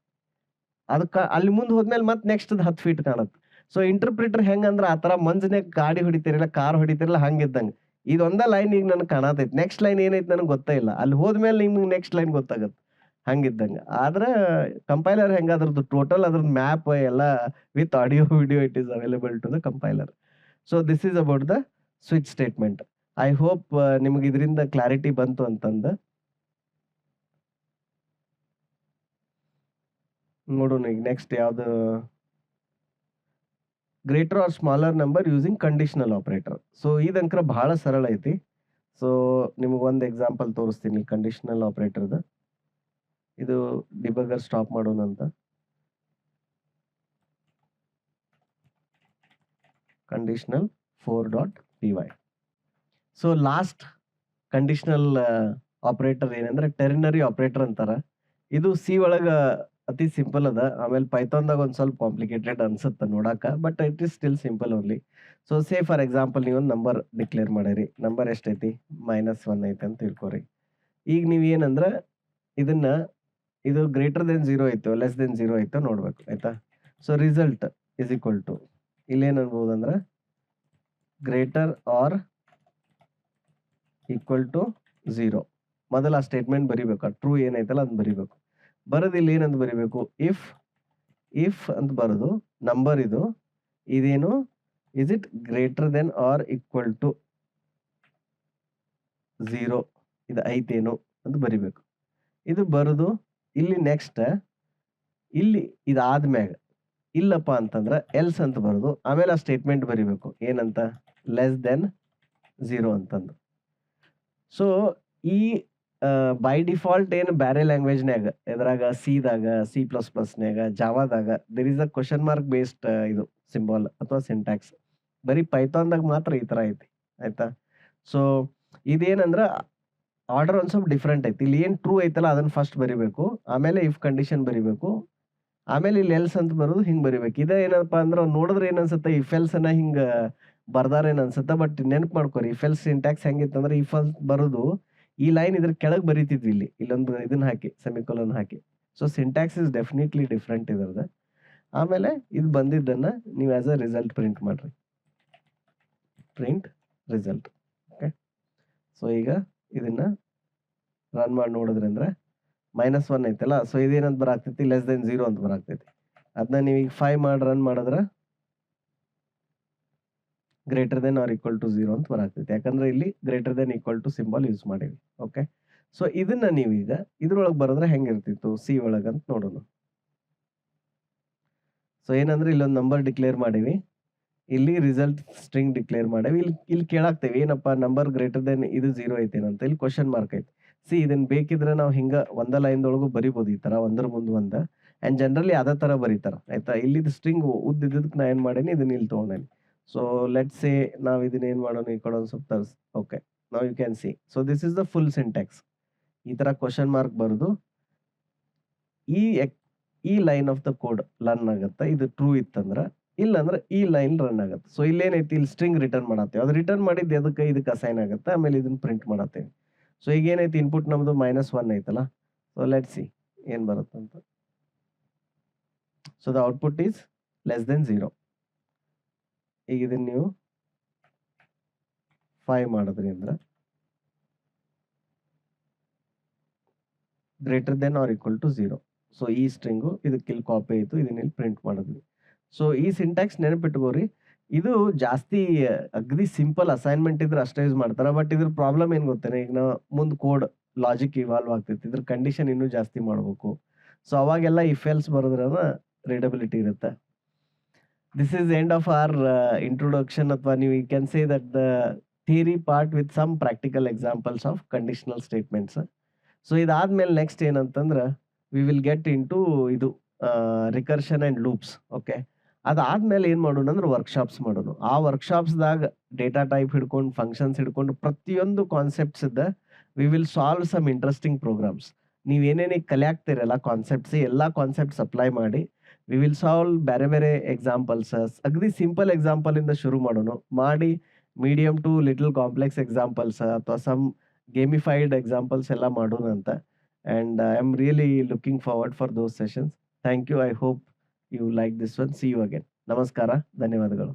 ಅದಕ್ಕೆ ಅಲ್ಲಿ ಮುಂದೆ ಹೋದ್ಮೇಲೆ ಮತ್ತೆ ನೆಕ್ಸ್ಟ್ 10 ಫೀಟ್ ಕಾಣುತ್ತೆ. ಸೊ ಇಂಟರ್ಪ್ರಿಟರ್ ಹೆಂಗಂದ್ರೆ ಆ ತರ ಮಂಜನ್ಯಾಗ ಗಾಡಿ ಹೊಡಿತಿರಲ್ಲ, ಕಾರ್ ಹೊಡಿತಿರಲ್ಲ, ಹಂಗಿದ್ದಂಗೆ ಇದೊಂದ ಲೈನ್ ಈಗ ನನಗೆ ಕಾಣತೈತಿ. ನೆಕ್ಸ್ಟ್ ಲೈನ್ ಏನೈತಿ ನನಗೆ ಗೊತ್ತೇ ಇಲ್ಲ. ಅಲ್ಲಿ ಹೋದ್ಮೇಲೆ ನಿಮ್ಗೆ ನೆಕ್ಸ್ಟ್ ಲೈನ್ ಗೊತ್ತಾಗತ್ತೆ ಹಂಗಿದ್ದಂಗೆ. ಆದ್ರೆ ಕಂಪೈಲರ್ ಹೆಂಗ ಅದ್ರದ್ದು ಟೋಟಲ್ ಅದ್ರದ್ದು ಮ್ಯಾಪ್ ಎಲ್ಲ with audio video it is available to the compiler. So this is about the switch statement. I hope ನಿಮ್ಗೆ ಇದರಿಂದ ಕ್ಲಾರಿಟಿ ಬಂತು ಅಂತಂದು. ನೋಡೋಣ ಈಗ ನೆಕ್ಸ್ಟ್ ಯಾವ್ದು. Greater or smaller number using conditional operator. So ಇದಂಕ್ರ ಬಹಳ ಸರಳ ಐತಿ. ಸೊ ನಿಮ್ಗೆ ಒಂದು ಎಕ್ಸಾಂಪಲ್ ತೋರಿಸ್ತೀನಿ ಕಂಡೀಷನಲ್ ಆಪರೇಟರ್ದ. ಇದು ಡಿಬಗರ್ ಸ್ಟಾಪ್ ಮಾಡೋಣ ಅಂತ. Conditional 4.py. So last conditional operator ಏನಂದ್ರೆ ಟೆರ್ನರಿ ಆಪರೇಟರ್ ಅಂತಾರ. ಇದು ಸಿ ಒಳಗ ಅತಿ ಸಿಂಪಲ್ ಅದ. ಆಮೇಲೆ ಪೈಥಾನ್ದಾಗ ಒಂದು ಸ್ವಲ್ಪ ಕಾಂಪ್ಲಿಕೇಟೆಡ್ ಅನ್ಸುತ್ತೆ ನೋಡಾಕ, but it is still simple only. So say for example ನೀವೊಂದು ನಂಬರ್ ಡಿಕ್ಲೇರ್ ಮಾಡಿರಿ. ನಂಬರ್ ಎಷ್ಟೈತಿ? -1 ಐತಿ ಅಂತ ತಿಳ್ಕೊರಿ. ಈಗ ನೀವು ಏನಂದ್ರೆ ಇದನ್ನ ಇದು ಗ್ರೇಟರ್ ದೆನ್ 0 ಐತೋ ಲೆಸ್ ದೆನ್ 0 ಐತೋ ನೋಡ್ಬೇಕು. ಆಯ್ತಾ? So result is equal to ಇಲ್ಲೇನು ಅನ್ಬೋದು ಅಂದ್ರೆ ಗ್ರೇಟರ್ ಆರ್ ಈಕ್ವಲ್ ಟು 0. ಮೊದಲ ಆ ಸ್ಟೇಟ್ಮೆಂಟ್ ಬರಿಬೇಕು. ಆ ಟ್ರೂ ಏನೈತಲ್ಲ ಅದನ್ನ ಬರಿಬೇಕು. ಬರೋದು ಇಲ್ಲಿ ಏನಂತ ಬರಿಬೇಕು? ಇಫ್ ಅಂತ ಬರೋದು ನಂಬರ್ ಇದೇನು is it greater than or equal to 0 ಇದು ಐತೇನು ಅಂತ ಬರಿಬೇಕು. ಇದು ಬರೋದು ಇಲ್ಲಿ ನೆಕ್ಸ್ಟ್ ಇಲ್ಲಿ ಇದಾದ್ಮ್ಯಾಗ ಇಲ್ಲಪ್ಪ ಅಂತಂದ್ರೆ ಎಲ್ಸ್ ಅಂತ ಬರೋದು. ಆಮೇಲೆ ಆ ಸ್ಟೇಟ್ಮೆಂಟ್ ಬರಿಬೇಕು ಏನಂತ? ಲೆಸ್ ದೆನ್ 0 ಅಂತಂದು. ಸೊ ಈ ಬೈ ಡಿಫಾಲ್ಟ್ ಏನು ಬೇರೆ ಲ್ಯಾಂಗ್ವೇಜ್ನ್ಯಾಗ ಎದ್ರಾಗ ಸಿದಾಗ, C++ನ್ಯಾಗ, ಜಾವಾದಾಗ there is a question mark based ಇದು ಸಿಂಬಾಲ್ ಅಥವಾ ಸಿಂಟ್ಯಾಕ್ಸ್. ಬರೀ ಪೈಥಾನ್ದಾಗ ಮಾತ್ರ ಈ ತರ ಐತಿ. ಆಯ್ತಾ? ಸೊ ಇದೇನಂದ್ರ ಆರ್ಡರ್ ಒಂದು ಸ್ವಲ್ಪ ಡಿಫ್ರೆಂಟ್ ಐತಿ. ಇಲ್ಲಿ ಏನು ಟ್ರೂ ಐತಲ್ಲ ಅದನ್ನ ಫಸ್ಟ್ ಬರಿಬೇಕು. ಆಮೇಲೆ ಇಫ್ ಕಂಡೀಷನ್ ಬರಿಬೇಕು. ಆಮೇಲೆ ಇಲ್ಲಿ ಎಲ್ಸ್ ಅಂತ ಬರೋದು ಹಿಂಗ್ ಬರಿಬೇಕು. ಇದ ಏನಪ್ಪಾ ಅಂದ್ರೆ ನೋಡಿದ್ರೆ ಏನ್ ಅನ್ಸುತ್ತೆ, ಇಫ್ ಎಲ್ಸ್ ಅನ್ನ ಹಿಂಗ ಬರ್ದಾರೇನ್ ಅನ್ಸುತ್ತೆ. ಬಟ್ ನೆನಪು ಮಾಡ್ಕೊರಿ, ಇಫ್ ಎಲ್ಸ್ ಸಿಂಟ್ಯಾಕ್ಸ್ ಹೆಂಗಿತ್ತಂದ್ರೆ ಇಫ್ ಎಲ್ಸ್ ಬರೋದು ಈ ಲೈನ್ ಇದ್ರ ಕೆಳಗೆ ಬರೀತಿದ್ವಿ. ಇಲ್ಲೊಂದು ಇದನ್ನ ಹಾಕಿ ಸೆಮಿಕೋಲನ್ ಹಾಕಿ. So syntax is definitely different ಇದ್ರದ. ಆಮೇಲೆ ಇದು ಬಂದಿದ್ದನ್ನ ನೀವು ಆಸ್ ಅ ರಿಸಲ್ಟ್ ಪ್ರಿಂಟ್ ಮಾಡ್ರಿ. Print result. ಓಕೆ. ಸೊ ಈಗ ಇದನ್ನ ರನ್ ಮಾಡಿ ನೋಡಿದ್ರಂದ್ರೆ -1 ಐತಲ್ಲ. ಸೊ ಇದೇನಂತ ಬರಾಕ್ತೈತಿ? ಲೆಸ್ ದೆನ್ 0 ಅಂತ ಬರಾಕ್ತೈತಿ. ಅದನ್ನ ನೀವು ಈಗ 5 ಮಾಡಿ ರನ್ ಮಾಡಿದ್ರೆ greater than or equal to 0 ಅಂತ ಬರಾಕ್ತೈತಿ. ಯಾಕಂದ್ರೆ ಇಲ್ಲಿ greater than equal to symbol use ಮಾಡೀವಿ. ಓಕೆ. ಸೊ ಇದನ್ನ ನೀವೀಗ ಇದ್ರೊಳಗೆ ಬರೋದ್ರೆ ಹೆಂಗಿರ್ತಿತ್ತು ಸಿ ಒಳಗಂತ ನೋಡೋಣ. ಸೊ ಏನಂದ್ರೆ ಇಲ್ಲೊಂದು ನಂಬರ್ ಡಿಕ್ಲೇರ್ ಮಾಡೀವಿ. ಇಲ್ಲಿ ರಿಸಲ್ಟ್ ಸ್ಟ್ರಿಂಗ್ ಡಿಕ್ಲೇರ್ ಮಾಡೇವಿ. ಇಲ್ಲಿ ಕೇಳಾಕ್ತೇವಿ ಏನಪ್ಪಾ ನಂಬರ್ ಗ್ರೇಟರ್ ದೆನ್ ಇದು 0 ಐತೇನಂತ. ಇಲ್ಲಿ ಕ್ವೆಷನ್ ಮಾರ್ಕ್ ಐತಿ. ಇದನ್ನ ಬೇಕಿದ್ರೆ ನಾವು ಹಿಂಗ ಒಂದ ಲೈನ್‌ದೊಳಗೂ ಬರಿಬೋದು ಈ ತರ ಒಂದರ ಮುಂದ್ ಒಂದ. ಅಂಡ್ ಜನರಲಿ ಅದೇ ತರ ಬರೀತಾರ ಆಯ್ತಾ. ಇಲ್ಲಿದ್ ಸ್ಟ್ರಿಂಗ್ ಉದ್ದಿದ್ದಕ್ಕೆ ನಾ ಏನ್ ಮಾಡೇನಿ ಇದನ್ನ ಇಲ್ಲಿ ತಗೊಂಡೇನಿ. ಸೊ ಲೆಟ್ಸ್ ಸೇ ನಾವ್ ಇದನ್ನ ಏನ್ ಮಾಡೋಣ ಈ ಕಡೆ ಒಂದ್ ಸ್ವಲ್ಪ ತರ್ಸ್. Okay, now you can see. So this is the full syntax. ಈ ತರ ಕ್ವೆಷನ್ ಮಾರ್ಕ್ ಬರೆದು ಈ line of the code run ಆಗತ್ತ. ಇದು ಟ್ರೂ ಇತ್ತಂದ್ರ, ಇಲ್ಲಂದ್ರ ಈ ಲೈನ್ ರನ್ ಆಗತ್ತೆ. ಸೊ ಇಲ್ಲೇನೈತಿ ಇಲ್ಲಿ ಸ್ಟ್ರಿಂಗ್ ರಿಟರ್ನ್ ಮಾಡತ್ತೇವೆ. ಅದು ರಿಟರ್ನ್ ಮಾಡಿದ್ದು ಇದಕ್ಕೆ ಅಸೈನ್ ಆಗತ್ತೆ. ಆಮೇಲೆ ಇದನ್ನ ಪ್ರಿಂಟ್ ಮಾಡತ್ತೇವೆ. ಸೊ ಈಗ ಏನೈತಿ ಇನ್ಪುಟ್ ನಮ್ದು -1 ಐತಲ್ಲ. ಸೊ ಲೆಟ್ಸ್ ಸಿ ಏನ್ ಬರುತ್ತಂತ. So the output is less than 0. ಈಗ ಇದನ್ನ ನೀವು 5 ಮಾಡಿದ್ರಿ ಅಂದ್ರ greater than or equal to 0. So ಈ ಸ್ಟ್ರಿಂಗು ಇದಕ್ಕೆ ಇಲ್ಲಿ ಕಾಪಿ ಆಯ್ತು. ಇದನ್ನ ಇಲ್ಲಿ ಪ್ರಿಂಟ್ ಮಾಡಿದ್ವಿ. ಸೊ ಈ ಸಿಂಟ್ಯಾಕ್ಸ್ ನೆನಪಿಟ್ಕೋರಿ. ಇದು ಜಾಸ್ತಿ ಅಗದಿ ಸಿಂಪಲ್ ಅಸೈನ್ಮೆಂಟ್ ಇದ್ರೆ ಅಷ್ಟೇ ಯೂಸ್ ಮಾಡ್ತಾರ. ಬಟ್ ಇದ್ರ ಪ್ರಾಬ್ಲಮ್ ಏನ್ ಗೊತ್ತೇನೆ, ಈಗ ನಾವು ಮುಂದ್ ಕೋಡ್ ಲಾಜಿಕ್ ಇವಾಲ್ವ್ ಆಗ್ತೈತಿ. ಇದ್ರ ಕಂಡೀಷನ್ ಇನ್ನೂ ಜಾಸ್ತಿ ಮಾಡ್ಬೇಕು. ಸೊ ಅವಾಗೆಲ್ಲ ಇಫ್ ಎಲ್ಸ್ ಬರೋದ್ರ ರೀಡಬಿಲಿಟಿ ಇರುತ್ತೆ. This is end of our introduction, ಅಥವಾ ನೀವು you can say that the theory part with some practical examples of conditional statements. So ಇದಾದ್ಮೇಲೆ ನೆಕ್ಸ್ಟ್ ಏನಂತಂದ್ರ ವಿ ವಿಲ್ ಗೆಟ್ ಇಂಟು ಇದು ರಿಕರ್ಷನ್ ಅಂಡ್ ಲೂಪ್ಸ್. ಓಕೆ, ಅದಾದ್ಮೇಲೆ ಏನ್ ಮಾಡೋಣ ಅಂದ್ರೆ ವರ್ಕ್ಶಾಪ್ಸ್ ಮಾಡೋಣ. ಆ ವರ್ಕ್ಶಾಪ್ಸ್ದಾಗ ಡೇಟಾ ಟೈಪ್ ಹಿಡ್ಕೊಂಡು ಫಂಕ್ಷನ್ಸ್ ಹಿಡ್ಕೊಂಡು ಪ್ರತಿಯೊಂದು ಕಾನ್ಸೆಪ್ಟ್ಸ್ ಇದ್ದ we will solve some interesting programs. ನೀವ್ ಏನೇನಿಗೆ ಕಲಿಯಾಕ್ತಿರಲ್ಲ ಕಾನ್ಸೆಪ್ಟ್ಸ್, ಎಲ್ಲಾ ಕಾನ್ಸೆಪ್ಟ್ಸ್ ಅಪ್ಲೈ ಮಾಡಿ ವಿ ವಿಲ್ ಸಾಲ್ವ್ ಬೇರೆ ಬೇರೆ ಎಕ್ಸಾಂಪಲ್ಸ್. ಅಗದಿ ಸಿಂಪಲ್ ಎಕ್ಸಾಂಪಲ್ ಇಂದ ಶುರು ಮಾಡೋಣ. ಮಾಡಿ medium to little complex examples ಅಥವಾ ಸಮ್ ಗೇಮಿಫೈಡ್ ಎಕ್ಸಾಂಪಲ್ಸ್ ಎಲ್ಲ ಮಾಡೋಣ ಅಂತ. And I am really looking forward for those sessions. Thank you. I hope you like this one. See you again. ನಮಸ್ಕಾರ, ಧನ್ಯವಾದಗಳು.